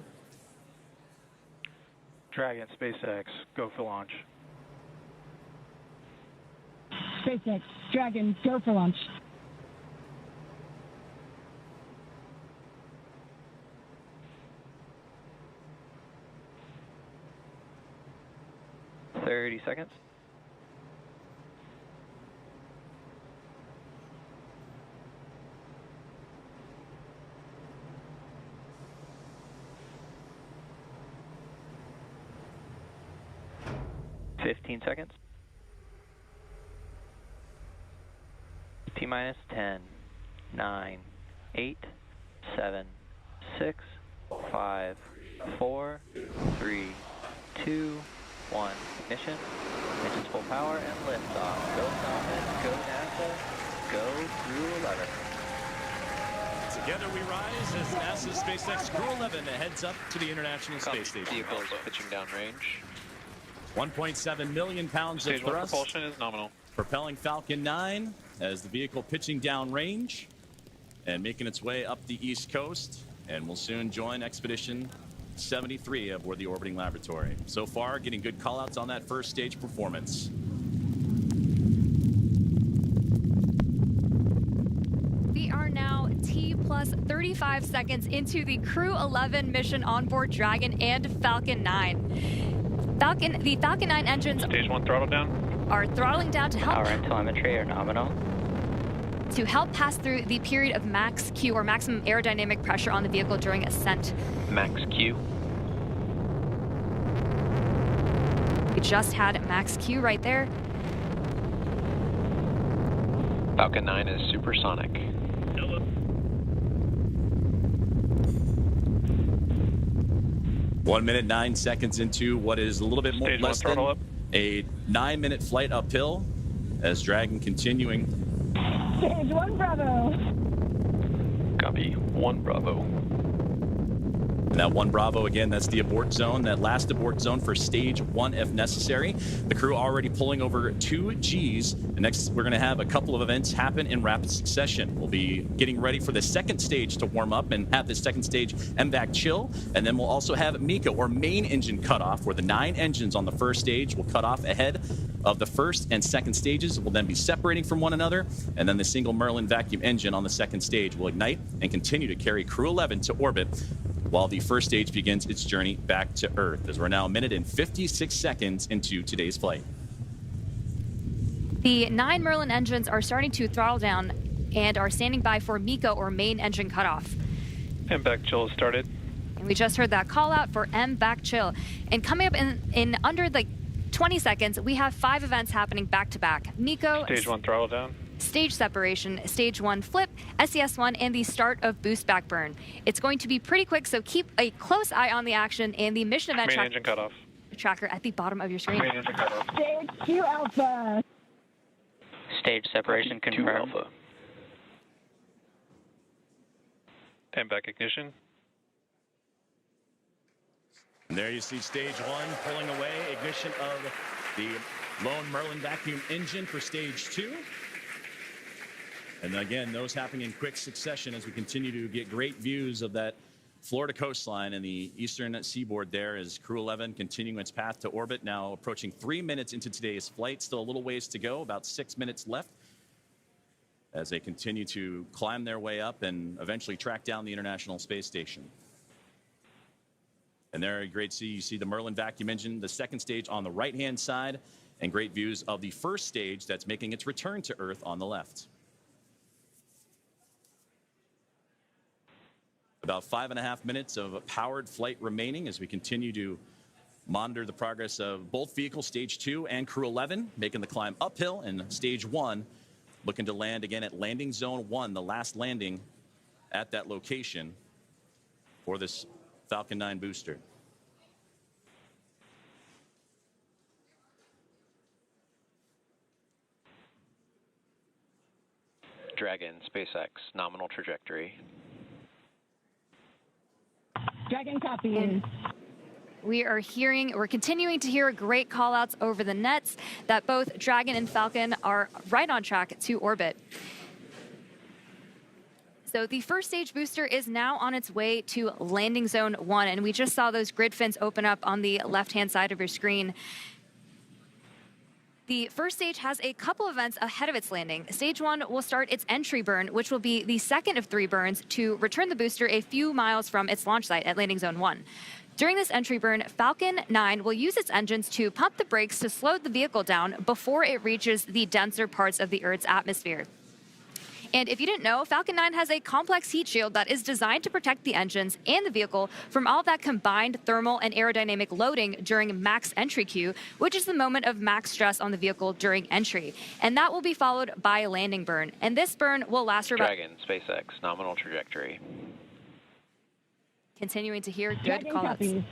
Dragon, SpaceX, go for launch. SpaceX, Dragon, go for launch. .30 seconds. .15 seconds. T-minus 10, 9, 8, 7, 6, 5, 4, 3, 2, 1. Ignition. Engines full power and liftoff. Go Falcon, go NASA, go Crew-11. Together we rise as NASA SpaceX Crew-11 heads up to the International Space Station. Vehicles pitching down range. 1.7 million pounds Stage of 1 thrust. propulsion is nominal. Propelling Falcon 9 as the vehicle pitching down range and making its way up the East Coast, and will soon join Expedition 73 aboard the orbiting laboratory. So far, getting good callouts on that first stage performance. We are now T plus 35 seconds into the Crew-11 mission on board Dragon and Falcon 9. The Falcon 9 engines Stage 1 throttle down. Are throttling down to help Power and telemetry are nominal. To help pass through the period of max Q, or maximum aerodynamic pressure on the vehicle during ascent. Max Q. We just had max Q right there. Falcon 9 is supersonic. 1 minute 9 seconds into what is a little bit more Stage less 1 than throttle up. a 9-minute flight uphill as Dragon continuing. Stage 1 Bravo. Copy. 1 Bravo. And that 1 Bravo, again, that's the abort zone, that last abort zone for stage 1 if necessary. The crew already pulling over 2 Gs. And next, we're going to have a couple of events happen in rapid succession. We'll be getting ready for the second stage to warm up and have the second stage MVAC chill. And then we'll also have Mika, or main engine cutoff, where the 9 engines on the first stage will cut off ahead of the first and second stages. Will then be separating from one another. And then the single Merlin vacuum engine on the second stage will ignite and continue to carry Crew-11 to orbit, while the first stage begins its journey back to Earth, as we're now 1 minute and 56 seconds into today's flight. The 9 Merlin engines are starting to throttle down and are standing by for Mika, or main engine cutoff. MVAC chill has started. And we just heard that call out for MVAC chill. And coming up in under like 20 seconds, we have 5 events happening back to back. Miko, Stage 1 throttle down. Stage separation, stage 1 flip, SES1, and the start of boost back burn. It's going to be pretty quick, so keep a close eye on the action and the mission event Main engine cutoff. tracker at the bottom of your screen. Main engine cutoff. Stage 2 Alpha. Stage separation Copy. 2 confirmed. Alpha. MVAC ignition. And there you see stage 1 pulling away, ignition of the lone Merlin vacuum engine for stage 2. And again, those happening in quick succession as we continue to get great views of that Florida coastline and the eastern seaboard there, as Crew-11 continuing its path to orbit, now approaching 3 minutes into today's flight. Still a little ways to go, about 6 minutes left, as they continue to climb their way up and eventually track down the International Space Station. And there, great see, you see the Merlin vacuum engine, the second stage on the right-hand side, and great views of the first stage that's making its return to Earth on the left. About 5.5 minutes of powered flight remaining as we continue to monitor the progress of both vehicles, stage 2 and Crew-11, making the climb uphill, and stage 1 looking to land again at landing zone 1, the last landing at that location for this Falcon 9 booster. Dragon, SpaceX, nominal trajectory. Dragon copy. We're continuing to hear great callouts over the nets that both Dragon and Falcon are right on track to orbit. So the first stage booster is now on its way to landing zone 1, and we just saw those grid fins open up on the left-hand side of your screen. The first stage has a couple of events ahead of its landing. Stage 1 will start its entry burn, which will be the second of 3 burns to return the booster a few miles from its launch site at landing zone 1. During this entry burn, Falcon 9 will use its engines to pump the brakes to slow the vehicle down before it reaches the denser parts of the Earth's atmosphere. And if you didn't know, Falcon 9 has a complex heat shield that is designed to protect the engines and the vehicle from all of that combined thermal and aerodynamic loading during max entry Q, which is the moment of max stress on the vehicle during entry. And that will be followed by a landing burn. And this burn will last for about... Dragon, SpaceX, nominal trajectory. Continuing to hear good callouts.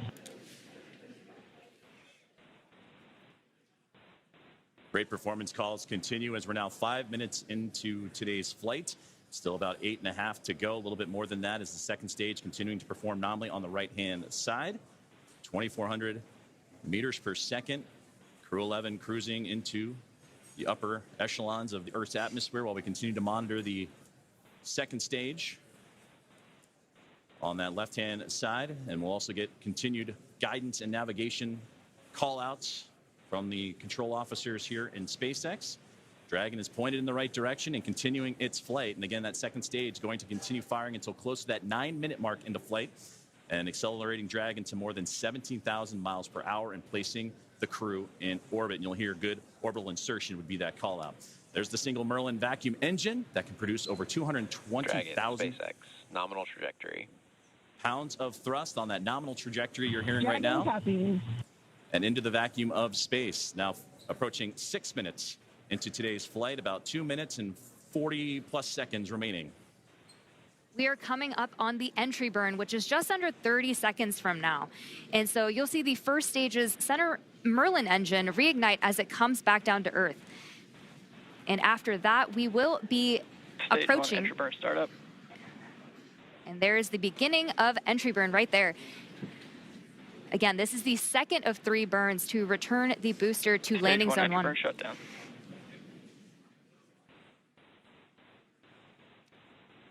Great performance calls continue as we're now 5 minutes into today's flight. Still about 8.5 to go. A little bit more than that as the second stage continuing to perform nominally on the right-hand side. 2,400 meters per second. Crew-11 cruising into the upper echelons of the Earth's atmosphere while we continue to monitor the second stage on that left-hand side. And we'll also get continued guidance and navigation call-outs from the control officers here in SpaceX. Dragon is pointed in the right direction and continuing its flight. And again, that second stage going to continue firing until close to that 9-minute mark into flight and accelerating Dragon to more than 17,000 miles per hour and placing the crew in orbit. And you'll hear good orbital insertion would be that call out. There's the single Merlin vacuum engine that can produce over 220,000 SpaceX, nominal trajectory. pounds of thrust on that nominal trajectory you're hearing right now. Copy. And into the vacuum of space. Now approaching 6 minutes into today's flight, about 2 minutes and 40 plus seconds remaining. We are coming up on the entry burn, which is just under 30 seconds from now. And so you'll see the first stage's center Merlin engine reignite as it comes back down to Earth. And after that, we will be approaching... Stage 1 entry burn startup. And there is the beginning of entry burn right there. Again, this is the second of 3 burns to return the booster to Stage landing 1 zone entry 1. burn shutdown.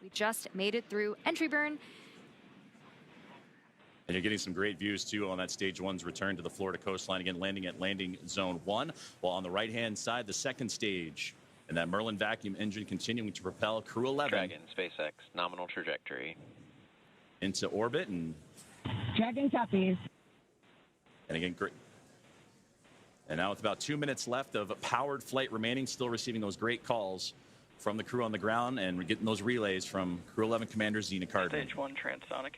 We just made it through entry burn. And you're getting some great views, too, on that Stage 1's return to the Florida coastline. Again, landing at landing zone 1. While on the right-hand side, the second stage. And that Merlin vacuum engine continuing to propel Crew-11. Dragon, SpaceX, nominal trajectory. Into orbit. And Dragon copies. And again, great. And now with about 2 minutes left of powered flight remaining, still receiving those great calls from the crew on the ground, and we're getting those relays from Crew-11 Commander Zena Cardman. Stage 1 transonic.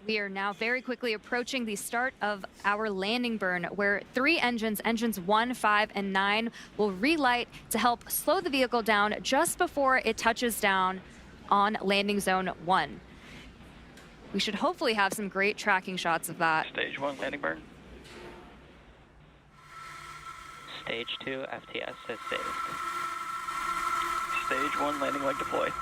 We are now very quickly approaching the start of our landing burn, where 3 engines, engines 1, 5, and 9, will relight to help slow the vehicle down just before it touches down on landing zone 1. We should hopefully have some great tracking shots of that. Stage 1 landing burn. Stage 2 FTS is saved. Stage 1 landing leg deployed.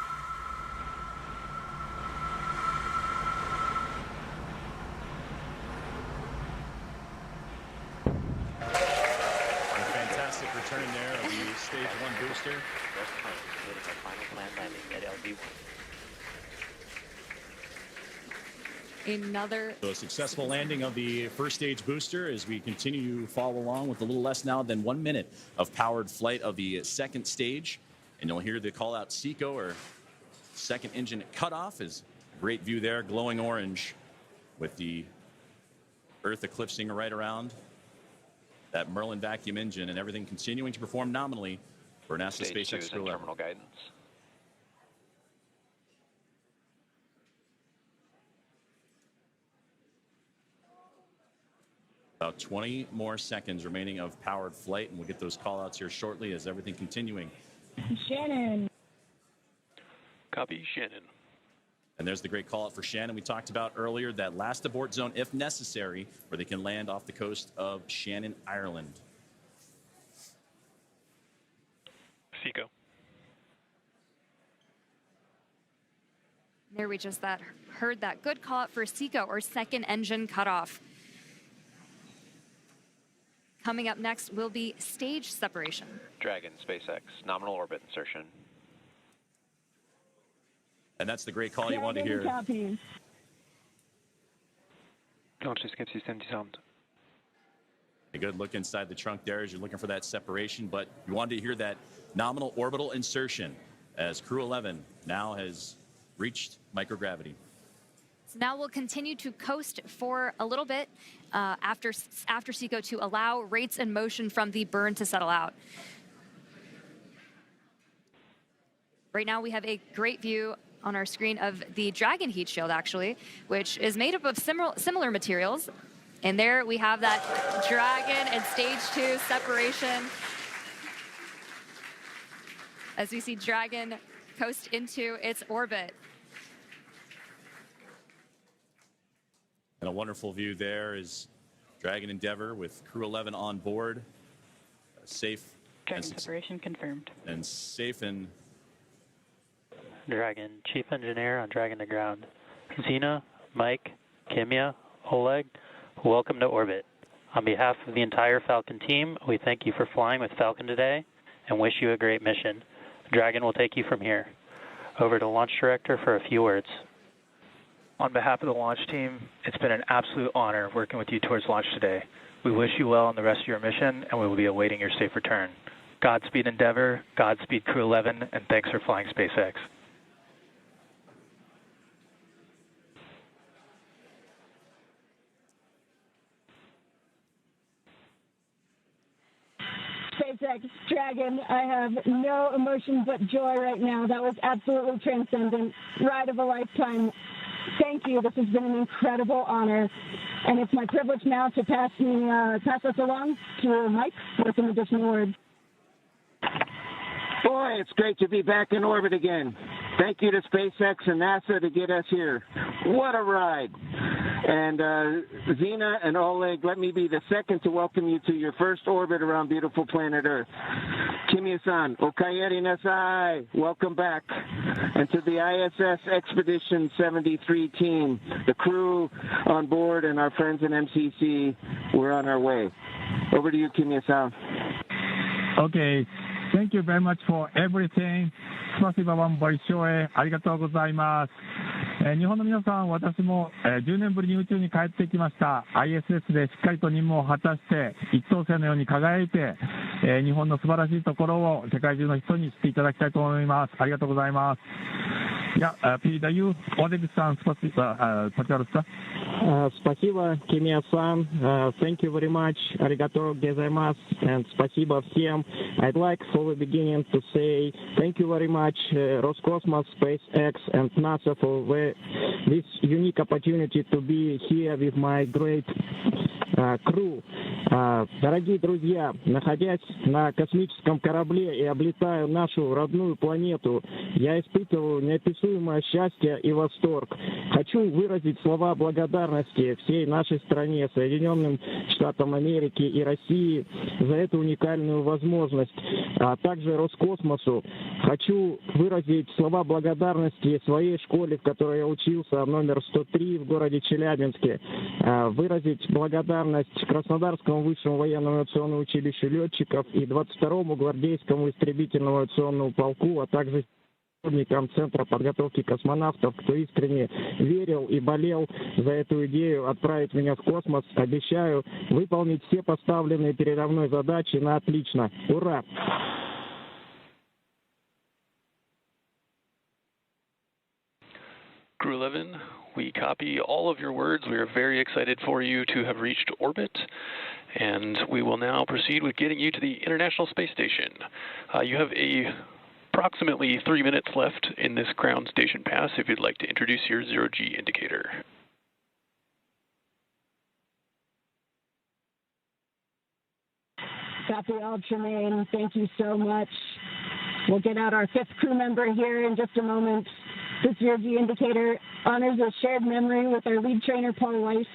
A fantastic return there of the Stage 1 booster. West Point, completing our final planned landing at LV1. So a successful landing of the first stage booster as we continue to follow along with a little less now than 1 minute of powered flight of the second stage. And you'll hear the call out SECO, or second engine cutoff. Is great view there, glowing orange with the Earth eclipsing right around that Merlin vacuum engine, and everything continuing to perform nominally for NASA Stage 2 SpaceX is in Crew-11. terminal guidance. About 20 more seconds remaining of powered flight, and we'll get those call outs here shortly as everything continuing. Shannon. Copy, Shannon. And there's the great call out for Shannon we talked about earlier, that last abort zone if necessary, where they can land off the coast of Shannon, Ireland. SECO. There we just heard that good call out for SECO, or second engine cutoff. Coming up next will be stage separation. Dragon, SpaceX, nominal orbit insertion. And that's the great call you want to hear. A good look inside the trunk there as you're looking for that separation, but you wanted to hear that nominal orbital insertion as Crew-11 now has reached microgravity. So now we'll continue to coast for a little bit after SECO to allow rates and motion from the burn to settle out. Right now we have a great view on our screen of the Dragon heat shield, actually, which is made up of similar materials. And there we have that Dragon and stage 2 separation as we see Dragon coast into its orbit. And a wonderful view there is Dragon Endeavour with Crew-11 on board. Safe. Dragon separation confirmed. And safe and... Dragon, Chief Engineer on Dragon to ground. Zena, Mike, Kimiya, Oleg, welcome to orbit. On behalf of the entire Falcon team, we thank you for flying with Falcon today and wish you a great mission. Dragon will take you from here. Over to Launch Director for a few words. On behalf of the launch team, it's been an absolute honor working with you towards launch today. We wish you well on the rest of your mission, and we will be awaiting your safe return. Godspeed Endeavour, Godspeed Crew-11, and thanks for flying SpaceX. SpaceX, Dragon, I have no emotion but joy right now. That was absolutely transcendent. Ride of a lifetime. Thank you. This has been an incredible honor. And it's my privilege now to pass us along to Mike with some additional words. Boy, it's great to be back in orbit again. Thank you to SpaceX and NASA to get us here. What a ride. And Zena and Oleg, let me be the second to welcome you to your first orbit around beautiful planet Earth. Kimiya-san, okayeri nasai, welcome back. And to the ISS Expedition 73 team, the crew on board and our friends in MCC, we're on our way. Over to you, Kimiya-san. Okay, thank you very much for everything. спасибо вам большое. ありがとうございます。日本の皆さん、私も10年ぶりに宇宙に帰ってきました。ISS でしっかりと任務を果たして、一等星のように輝いて、日本の素晴らしいところを世界中の人に知っていただきたいと思います。ありがとうございます。Я передаю Олегу-сан, пожалуйста. Спасибо, Kimiya-san. Thank you very much. Arigato gozaimasu. And спасибо всем. I'd like for the beginning to say thank you very much, Roscosmos, SpaceX, and NASA for this unique opportunity to be here with my great crew. Дорогие друзья, находясь на космическом корабле и облетая нашу родную планету, я испытываю неописуемое счастье и восторг. Хочу выразить слова благодарности всей нашей стране, Соединенным Штатам Америки и России за эту уникальную возможность, а также Роскосмосу. Хочу выразить слова благодарности своей школе, в которой я учился, номер 103 в городе Челябинске, выразить благодарность Краснодарскому высшему военному авиационному училищу летчиков и 22-му гвардейскому истребительному авиационному полку, а также сотрудникам Центра подготовки космонавтов, кто искренне верил и болел за эту идею отправить меня в космос. Обещаю выполнить все поставленные передо мной задачи на отлично. Ура! Crew-11, we copy all of your words. We are very excited for you to have reached orbit, and we will now proceed with getting you to the International Space Station. You have approximately 3 minutes left in this ground station pass if you'd like to introduce your 0G indicator. Copy all, Tremaine. Thank you so much. We'll get out our 5th crew member here in just a moment. This 0G indicator honors a shared memory with our lead trainer, Paul Weiss.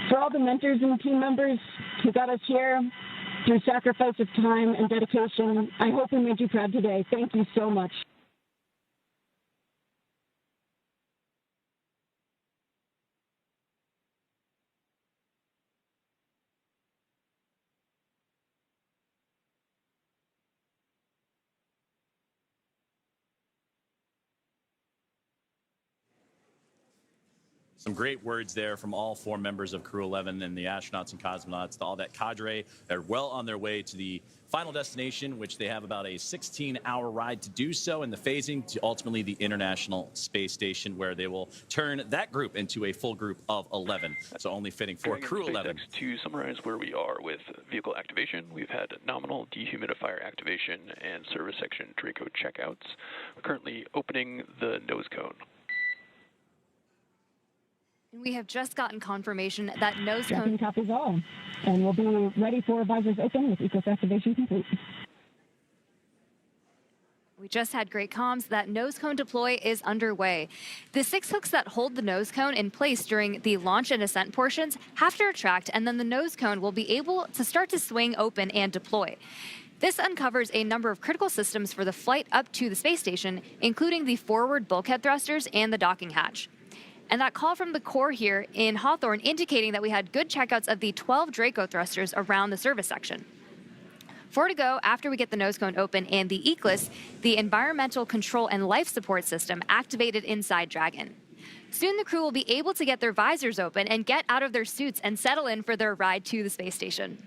For all the mentors and team members who got us here through sacrifice of time and dedication, I hope we made you proud today. Thank you so much. Some great words there from all 4 members of Crew-11 and the astronauts and cosmonauts, all that cadre. They're well on their way to the final destination, which they have about a 16-hour ride to do so, in the phasing to ultimately the International Space Station, where they will turn that group into a full group of 11. So only fitting for Crew-11. To summarize where we are with vehicle activation, we've had nominal dehumidifier activation and service section Draco checkouts. We're currently opening the nose cone. We have just gotten confirmation that nose Tracking cone... copies all, and we'll be ready for visors open with ECOS activation complete. We just had great comms that nose cone deploy is underway. The 6 hooks that hold the nose cone in place during the launch and ascent portions have to retract, and then the nose cone will be able to start to swing open and deploy. This uncovers a number of critical systems for the flight up to the space station, including the forward bulkhead thrusters and the docking hatch. And that call from the core here in Hawthorne indicating that we had good checkouts of the 12 Draco thrusters around the service section. 4 to go after we get the nose cone open and the ECLIS, the environmental control and life support system, activated inside Dragon. Soon the crew will be able to get their visors open and get out of their suits and settle in for their ride to the space station.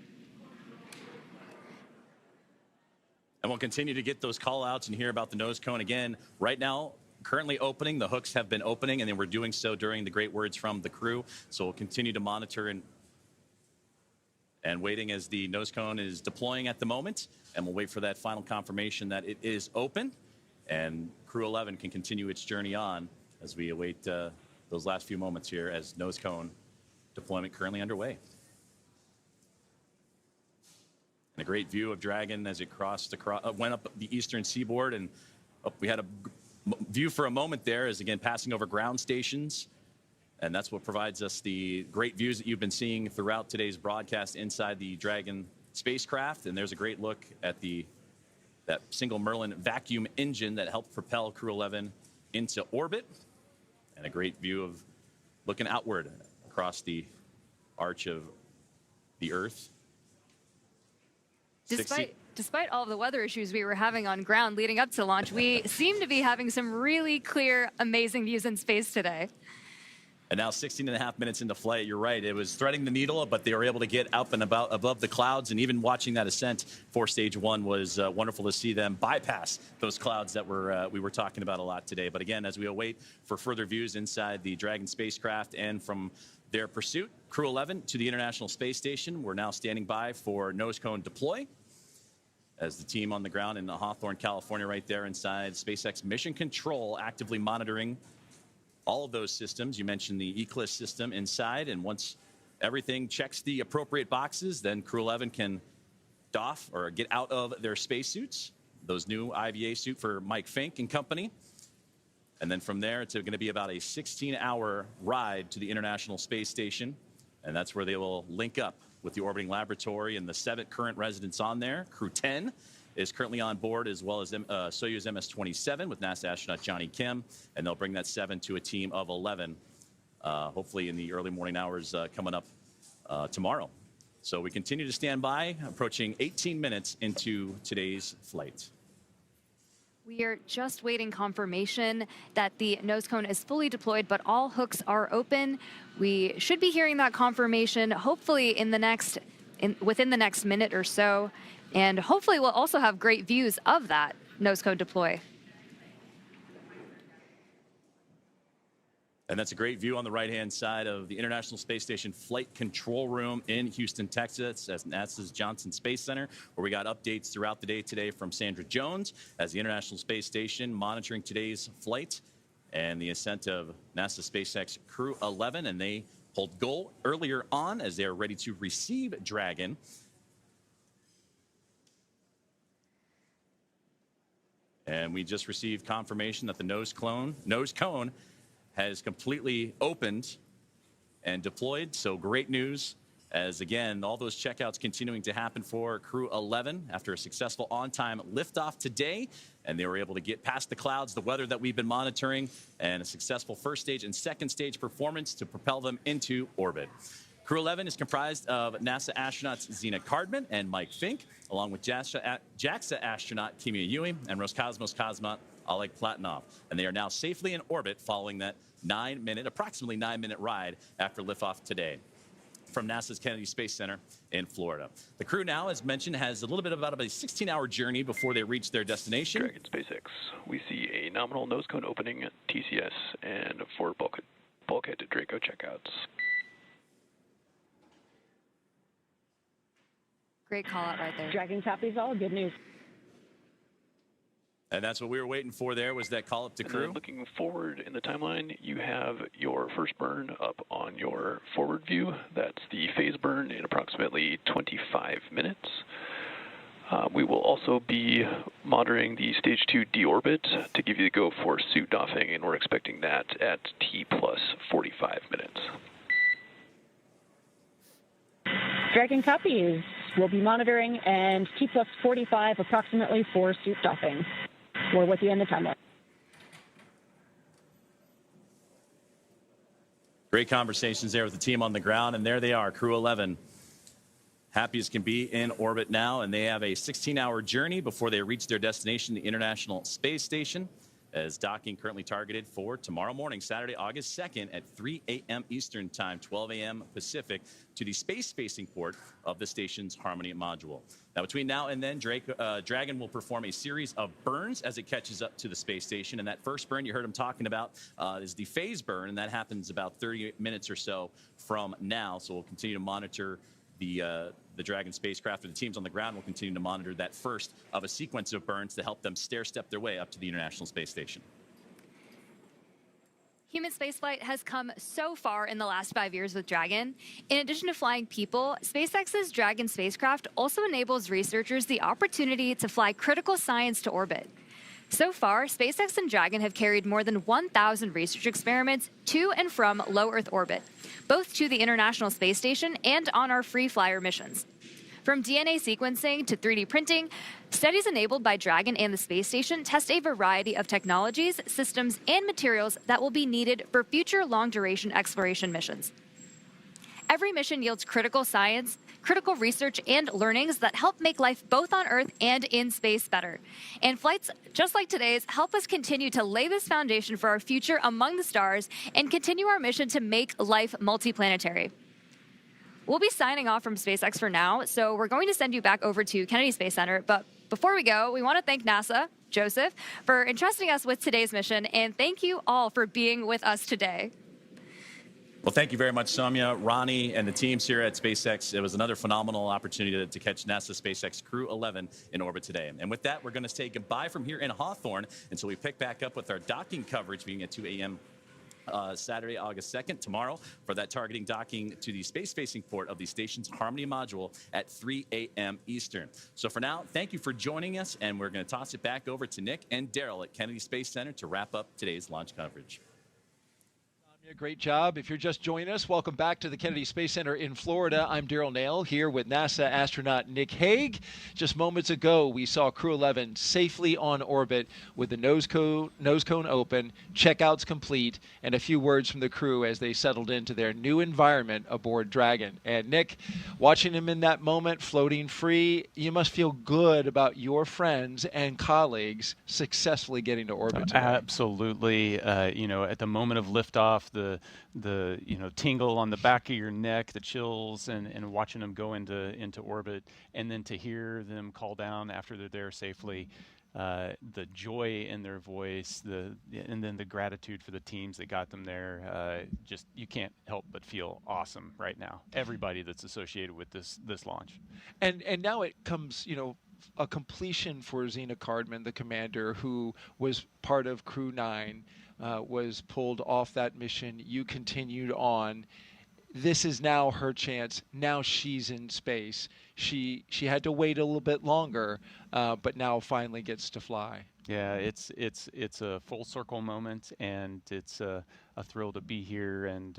And we'll continue to get those call outs and hear about the nose cone again. Right now, currently opening. The hooks have been opening, and they were doing so during the great words from the crew. So we'll continue to monitor and waiting as the nose cone is deploying at the moment. And we'll wait for that final confirmation that it is open. And Crew-11 can continue its journey on as we await those last few moments here as nose cone deployment currently underway. And a great view of Dragon as it went up the eastern seaboard, and we had a view for a moment there as, again, passing over ground stations. And that's what provides us the great views that you've been seeing throughout today's broadcast inside the Dragon spacecraft. And there's a great look at that single Merlin vacuum engine that helped propel Crew-11 into orbit. And a great view of looking outward across the arch of the Earth. Despite all of the weather issues we were having on ground leading up to launch, we seem to be having some really clear, amazing views in space today. And now 16.5 minutes into flight, you're right. It was threading the needle, but they were able to get up and above the clouds. And even watching that ascent for stage 1 was wonderful to see them bypass those clouds that we were talking about a lot today. But again, as we await for further views inside the Dragon spacecraft and from their pursuit, Crew-11 to the International Space Station, we're now standing by for nose cone deploy, as the team on the ground in Hawthorne, California, right there inside SpaceX Mission Control, actively monitoring all of those systems. You mentioned the ECLIS system inside, and once everything checks the appropriate boxes, then Crew-11 can doff or get out of their spacesuits, those new IVA suit for Mike Fincke and company. And then from there, it's going to be about a 16-hour ride to the International Space Station, and that's where they will link up with the orbiting laboratory and the 7 current residents on there. Crew 10 is currently on board, as well as Soyuz MS-27 with NASA astronaut Johnny Kim, and they'll bring that 7 to a team of 11, hopefully in the early morning hours coming up tomorrow. So we continue to stand by, approaching 18 minutes into today's flight. We are just waiting confirmation that the nose cone is fully deployed, but all hooks are open. We should be hearing that confirmation hopefully within the next minute or so. And hopefully we'll also have great views of that nose cone deploy. And that's a great view on the right-hand side of the International Space Station Flight Control Room in Houston, Texas, at NASA's Johnson Space Center, where we got updates throughout the day today from Sandra Jones as the International Space Station monitoring today's flight and the ascent of NASA SpaceX Crew-11. And they pulled goal earlier on as they are ready to receive Dragon. And we just received confirmation that the nose cone has completely opened and deployed. So great news, as again, all those checkouts continuing to happen for Crew-11 after a successful on-time liftoff today. And they were able to get past the clouds, the weather that we've been monitoring, and a successful first stage and second stage performance to propel them into orbit. Crew-11 is comprised of NASA astronauts Zena Cardman and Mike Fincke, along with JAXA astronaut Kimiya Yui and Roscosmos Oleg Platonov. And they are now safely in orbit following that approximately 9-minute ride after liftoff today from NASA's Kennedy Space Center in Florida. The crew now, as mentioned, has a little bit about a 16-hour journey before they reach their destination. Dragon SpaceX, we see a nominal nose cone opening at TCS and 4 bulkhead to Draco checkouts. Great call out right there. Dragon copies all. Good news. And that's what we were waiting for there, was that call up to crew. Looking forward in the timeline, you have your first burn up on your forward view. That's the phase burn in approximately 25 minutes. We will also be monitoring the stage 2 deorbit to give you the go for suit doffing, and we're expecting that at T plus 45 minutes. Dragon copies. We'll be monitoring, and T plus 45 approximately for suit doffing. We're with you in the timeline. Great conversations there with the team on the ground, and there they are, Crew-11. Happy as can be in orbit now, and they have a 16-hour journey before they reach their destination, the International Space Station, as docking currently targeted for tomorrow morning, Saturday, August 2nd at 3 a.m. Eastern Time, 12 a.m. Pacific, to the space-facing port of the station's Harmony module. Now, between now and then, Dragon will perform a series of burns as it catches up to the space station, and that first burn you heard him talking about is the phase burn, and that happens about 30 minutes or so from now. So we'll continue to monitor the Dragon spacecraft, or the teams on the ground will continue to monitor that first of a sequence of burns to help them stair-step their way up to the International Space Station. Human spaceflight has come so far in the last 5 years with Dragon. In addition to flying people, SpaceX's Dragon spacecraft also enables researchers the opportunity to fly critical science to orbit. So far, SpaceX and Dragon have carried more than 1,000 research experiments to and from low Earth orbit, both to the International Space Station and on our free flyer missions. From DNA sequencing to 3D printing, studies enabled by Dragon and the space station test a variety of technologies, systems, and materials that will be needed for future long-duration exploration missions. Every mission yields critical science, critical research, and learnings that help make life both on Earth and in space better. And flights just like today's help us continue to lay this foundation for our future among the stars and continue our mission to make life multiplanetary. We'll be signing off from SpaceX for now, so we're going to send you back over to Kennedy Space Center. But before we go, we want to thank NASA, Joseph, for entrusting us with today's mission, and thank you all for being with us today. Well, thank you very much, Soumya, Ronnie, and the teams here at SpaceX. It was another phenomenal opportunity to catch NASA SpaceX Crew-11 in orbit today. And with that, we're going to say goodbye from here in Hawthorne until we pick back up with our docking coverage beginning at 2 a.m. Saturday, August 2nd, tomorrow, for that targeting docking to the space-facing port of the station's Harmony module at 3 a.m. Eastern. So for now, thank you for joining us, and we're going to toss it back over to Nick and Daryl at Kennedy Space Center to wrap up today's launch coverage. Great job. If you're just joining us, welcome back to the Kennedy Space Center in Florida. I'm Daryl Nail here with NASA astronaut Nick Hague. Just moments ago, we saw Crew-11 safely on orbit with the nose cone open, checkouts complete, and a few words from the crew as they settled into their new environment aboard Dragon. And Nick, watching him in that moment, floating free, you must feel good about your friends and colleagues successfully getting to orbit today. Absolutely. At the moment of liftoff, the tingle on the back of your neck, the chills, and watching them go into orbit, and then to hear them call down after they're there safely, the joy in their voice, and then the gratitude for the teams that got them there. Just you can't help but feel awesome right now. Everybody that's associated with this launch. And now it comes, a completion for Zena Cardman, the commander who was part of Crew 9. Was pulled off that mission. You continued on. This is now her chance. Now she's in space. She had to wait a little bit longer, but now finally gets to fly. Yeah, it's a full circle moment, and it's a thrill to be here and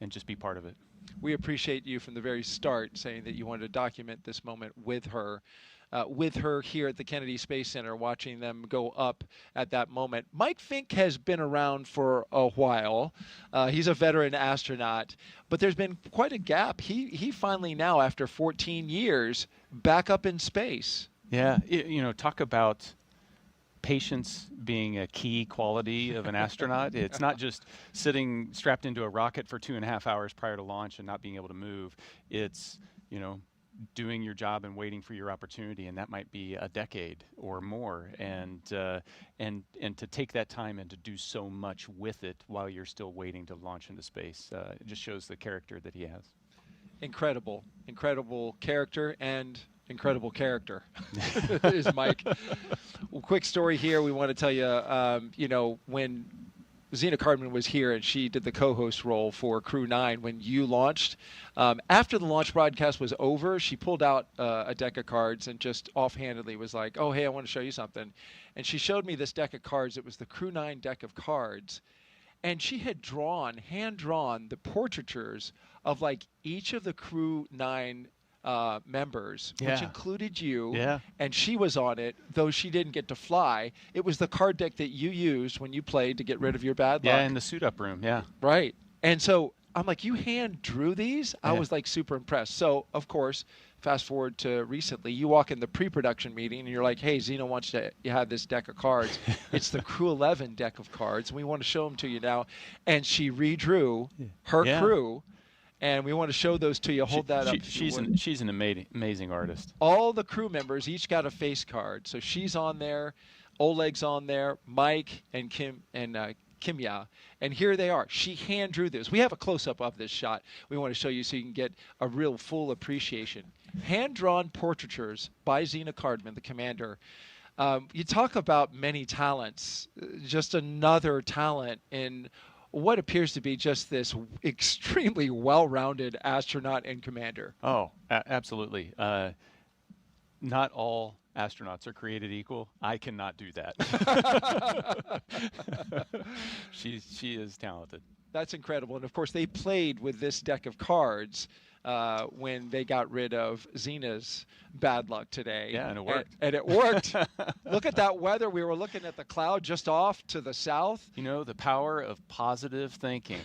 just be part of it. We appreciate you from the very start saying that you wanted to document this moment with her here at the Kennedy Space Center, watching them go up at that moment. Mike Fincke has been around for a while. He's a veteran astronaut, but there's been quite a gap. He finally now, after 14 years, back up in space. Yeah, talk about patience being a key quality of an astronaut. It's not just sitting strapped into a rocket for 2.5 hours prior to launch and not being able to move. It's, doing your job and waiting for your opportunity, and that might be a decade or more. And to take that time and to do so much with it while you're still waiting to launch into space, it just shows the character that he has. Incredible character and incredible character is Mike. Well, quick story here. We want to tell you, when Zena Cardman was here and she did the co-host role for Crew-9 when you launched. After the launch broadcast was over, she pulled out a deck of cards and just offhandedly was like, oh, hey, I want to show you something. And she showed me this deck of cards. It was the Crew-9 deck of cards. And she had hand-drawn the portraitures of like each of the Crew-9 members, which included you, and she was on it, though she didn't get to fly. It was the card deck that you used when you played to get rid of your bad luck. Yeah, in the suit-up room, Right. And so I'm like, you hand drew these? I was like super impressed. So, of course, fast forward to recently, you walk in the pre-production meeting and you're like, hey, Zena wants to have this deck of cards. It's the Crew-11 deck of cards, and we want to show them to you now. And she redrew her crew. And we want to show those to you. Hold that up. She's an amazing artist. All the crew members each got a face card. So she's on there, Oleg's on there, Mike and Kimiya. And here they are. She hand drew this. We have a close-up of this shot. We want to show you so you can get a real full appreciation. Hand-drawn portraitures by Zena Cardman, the commander. You talk about many talents. Just another talent in what appears to be just this extremely well-rounded astronaut and commander. Oh, absolutely. Not all astronauts are created equal. I cannot do that. She is talented. That's incredible. And, of course, they played with this deck of cards when they got rid of Zena's bad luck today. Yeah, and it worked. And it worked. Look at that weather. We were looking at the cloud just off to the south. The power of positive thinking.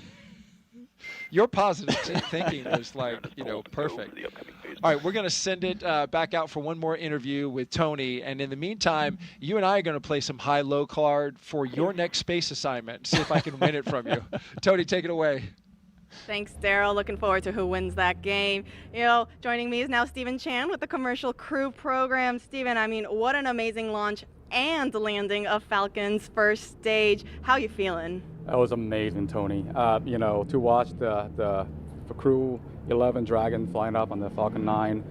Your positive thinking was like, perfect. All right, we're going to send it back out for one more interview with Tony. And in the meantime, you and I are going to play some high-low card for your next space assignment. See if I can win it from you. Tony, take it away. Thanks, Daryl. Looking forward to who wins that game. Joining me is now Stephen Chan with the Commercial Crew program. Stephen, what an amazing launch and landing of Falcon's first stage. How you feeling? That was amazing, Tony. To watch the Crew-11 Dragon flying up on the Falcon 9,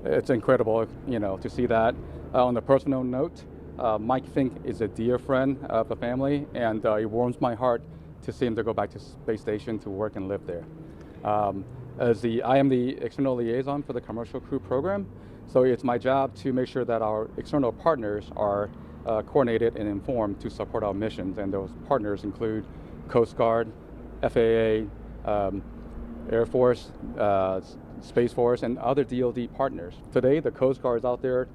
it's incredible, to see that. On a personal note, Mike Fincke is a dear friend of the family, and it warms my heart to see him to go back to space station to work and live there. I am the external liaison for the Commercial Crew program, so it's my job to make sure that our external partners are coordinated and informed to support our missions, and those partners include Coast Guard, FAA, Air Force, Space Force, and other DoD partners. Today, the Coast Guard is out there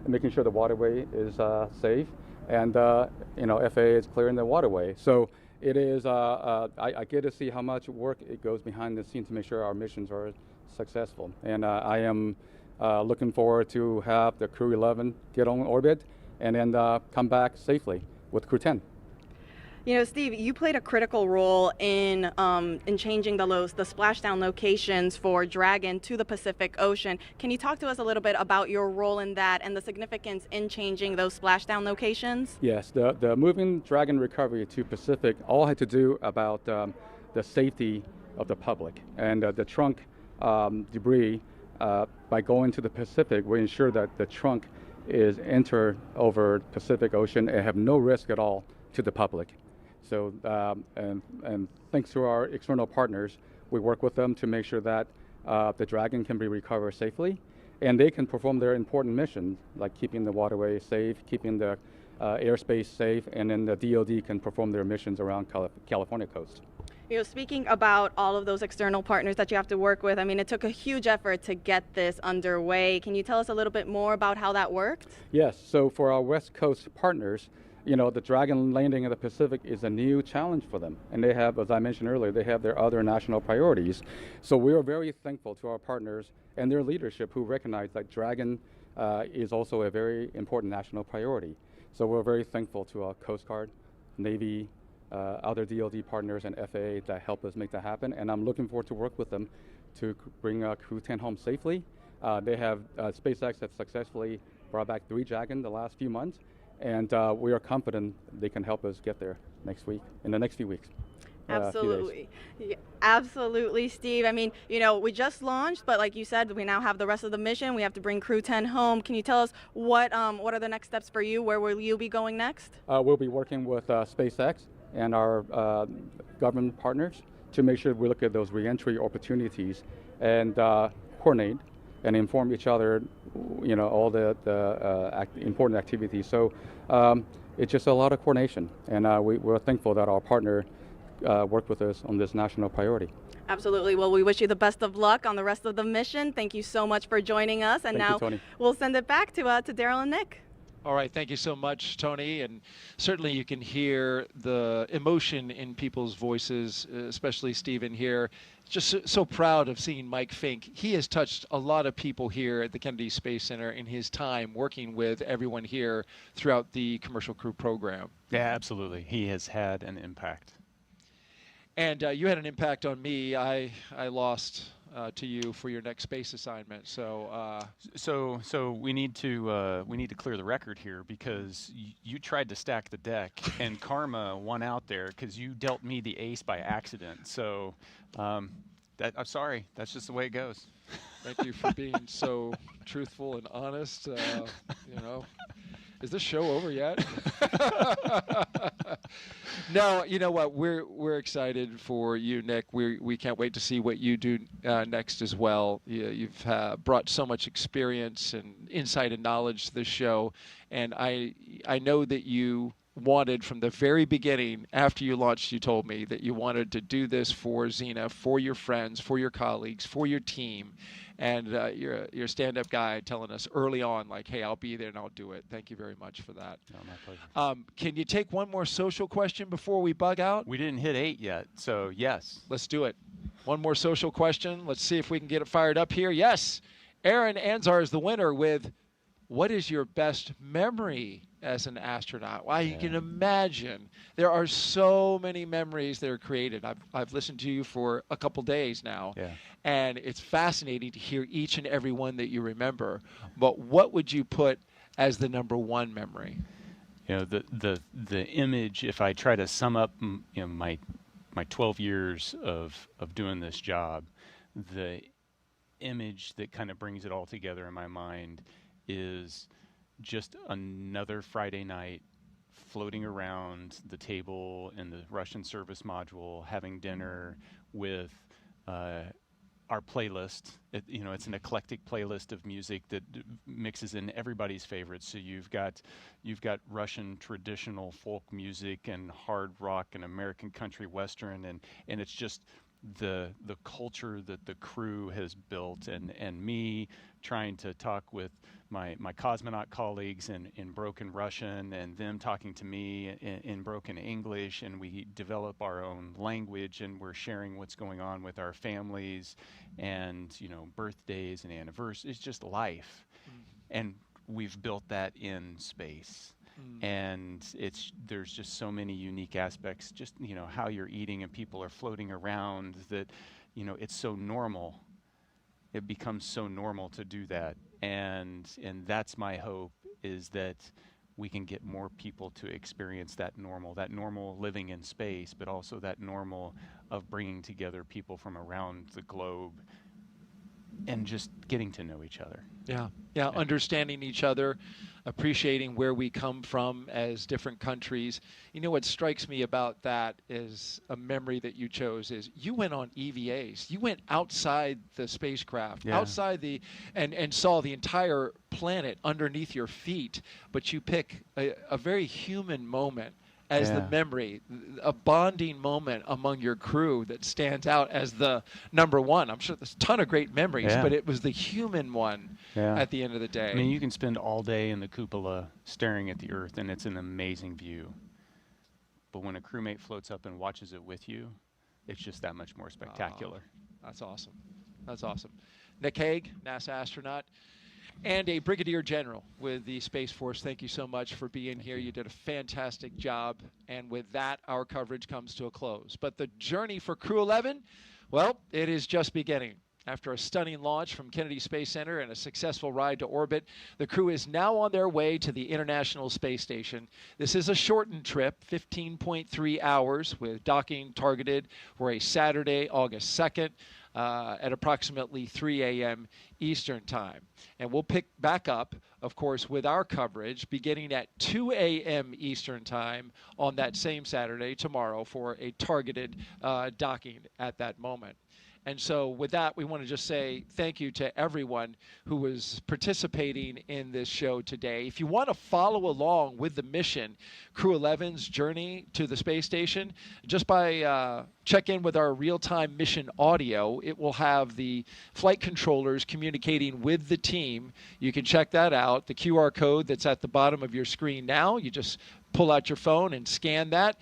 making sure the waterway is safe, and FAA is clearing the waterway. So it is. I get to see how much work it goes behind the scenes to make sure our missions are successful, and I am looking forward to have the Crew-11 get on orbit and then come back safely with Crew-10. Steve, you played a critical role in changing the splashdown locations for Dragon to the Pacific Ocean. Can you talk to us a little bit about your role in that and the significance in changing those splashdown locations? Yes, the moving Dragon recovery to Pacific all had to do about the safety of the public, and the trunk debris. By going to the Pacific, we ensure that the trunk is entered over Pacific Ocean and have no risk at all to the public. So, and thanks to our external partners, we work with them to make sure that the Dragon can be recovered safely, and they can perform their important missions, like keeping the waterway safe, keeping the airspace safe, and then the DoD can perform their missions around California coast. Speaking about all of those external partners that you have to work with, it took a huge effort to get this underway. Can you tell us a little bit more about how that worked? Yes, so for our West Coast partners, the Dragon landing in the Pacific is a new challenge for them. And they have, as I mentioned earlier, they have their other national priorities. So we are very thankful to our partners and their leadership who recognize that Dragon is also a very important national priority. So we're very thankful to our Coast Guard, Navy, other DoD partners, and FAA that help us make that happen. And I'm looking forward to work with them to bring Crew 10 home safely. They have SpaceX has successfully brought back 3 Dragon the last few months, and we are confident they can help us get there next week, in the next few weeks. Absolutely. Yeah, absolutely, Steve. I mean, you know, we just launched, but like you said, we now have the rest of the mission. We have to bring Crew 10 home. Can you tell us what are the next steps for you? Where will you be going next? We'll be working with SpaceX and our government partners to make sure we look at those reentry opportunities and coordinate and inform each other, you know, all the important activities. So it's just a lot of coordination, and we're thankful that our partner work with us on this national priority. Absolutely. Well, we wish you the best of luck on the rest of the mission. Thank you so much for joining us. And now we'll send it back to Daryl and Nick. All right. Thank you so much, Tony. And certainly you can hear the emotion in people's voices, especially Stephen here. Just so proud of seeing Mike Fincke. He has touched a lot of people here at the Kennedy Space Center in his time working with everyone here throughout the Commercial Crew program. Yeah, absolutely. He has had an impact. And you had an impact on me. I lost to you for your next space assignment. So so we need to clear the record here, because you tried to stack the deck and karma won out there because you dealt me the ace by accident. So I'm sorry. That's just the way it goes. Thank you for being so truthful and honest. You know. Is this show over yet? No, you know what? We're excited for you, Nick. We can't wait to see what you do next as well. You've brought so much experience and insight and knowledge to this show, and I know that you wanted from the very beginning, after you launched, you told me that you wanted to do this for Zena, for your friends, for your colleagues, for your team. And you're a stand-up guy telling us early on, like, hey, I'll be there and I'll do it. Thank you very much for that. No, my pleasure. Can you take one more social question before we bug out? We didn't hit 8 yet, so yes. Let's do it. One more social question. Let's see if we can get it fired up here. Yes, Aaron Anzar is the winner with, what is your best memory as an astronaut? Well, you can imagine there are so many memories that are created. I've listened to you for a couple days now, and it's fascinating to hear each and every one that you remember. But what would you put as the number one memory? You know, the image, if I try to sum up, you know, my 12 years of doing this job, the image that kind of brings it all together in my mind is just another Friday night floating around the table in the Russian service module, having dinner with our playlist. You know, it's an eclectic playlist of music that mixes in everybody's favorites. So you've got Russian traditional folk music and hard rock and American country western, and it's just the culture that the crew has built, and me trying to talk with my cosmonaut colleagues in broken Russian, and them talking to me in broken English, and we develop our own language, and we're sharing what's going on with our families, and, you know, birthdays and anniversaries. It's just life. And we've built that in space. And there's just so many unique aspects, just, you know, how you're eating and people are floating around, that, you know, it's so normal. It becomes so normal to do that. And that's my hope, is that we can get more people to experience that normal living in space, but also that normal of bringing together people from around the globe and just getting to know each other. Yeah, understanding each other, appreciating where we come from as different countries. You know, what strikes me about that is a memory that you chose is you went on EVAs. You went outside the spacecraft, outside and saw the entire planet underneath your feet, but you pick a very human moment as the memory, a bonding moment among your crew that stands out as the number one. I'm sure there's a ton of great memories, but it was the human one at the end of the day. I mean, you can spend all day in the cupola staring at the Earth, and it's an amazing view. But when a crewmate floats up and watches it with you, it's just that much more spectacular. That's awesome. That's awesome. Nick Hague, NASA astronaut. and a brigadier general with the Space Force. Thank you so much for being here. You did a fantastic job. And with that, our coverage comes to a close. But the journey for Crew-11, well, it is just beginning. After a stunning launch from Kennedy Space Center and a successful ride to orbit, the crew is now on their way to the International Space Station. This is a shortened trip, 15.3 hours, with docking targeted for a Saturday, August 2nd. At approximately 3 a.m. Eastern Time. And we'll pick back up, of course, with our coverage beginning at 2 a.m. Eastern Time on that same Saturday, tomorrow, for a targeted docking at that moment. And so with that, we want to just say thank you to everyone who was participating in this show today. If you want to follow along with the mission, Crew-11's journey to the space station, just by check in with our real-time mission audio. It will have the flight controllers communicating with the team. You can check that out. The QR code that's at the bottom of your screen now, you just pull out your phone and scan that.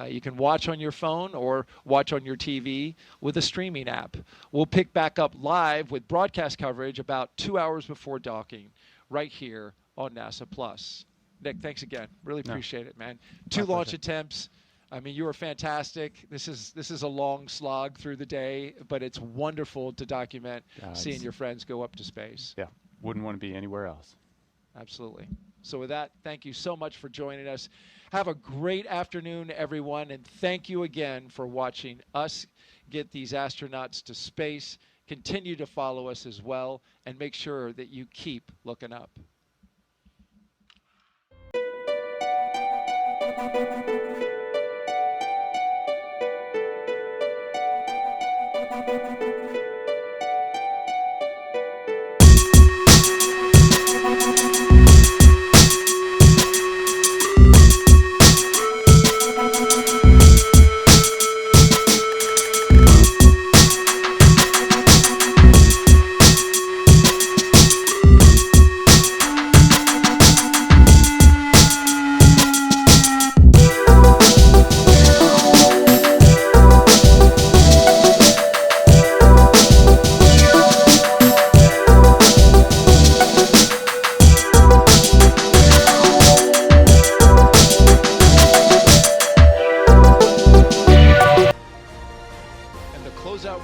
You can watch on your phone or watch on your TV with a streaming app. We'll pick back up live with broadcast coverage about 2 hours before docking right here on NASA Plus. Nick, thanks again. Really appreciate it, man. 2 launch attempts. I mean, you were fantastic. This is a long slog through the day, but it's wonderful to document seeing your friends go up to space. Yeah, wouldn't want to be anywhere else. Absolutely. So with that, thank you so much for joining us. Have a great afternoon, everyone, and thank you again for watching us get these astronauts to space. Continue to follow us as well, and make sure that you keep looking up.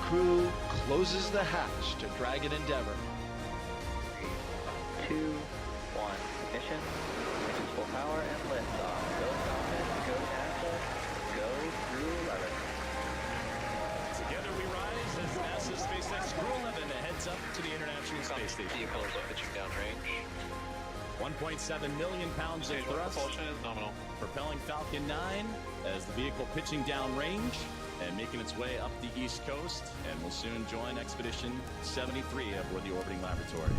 Crew closes the hatch to Dragon Endeavour. 3, 2, 1, ignition. Ignition's full power and liftoff. Go Falcon, go NASA, go Crew-11. Together we rise as NASA's SpaceX Crew-11 heads up to the International Space Station. Vehicle is pitching downrange. 1.7 million pounds of thrust. Propulsion is nominal. Propelling Falcon 9 as the vehicle pitching downrange and making its way up the East Coast, and will soon join Expedition 73 aboard the orbiting laboratory.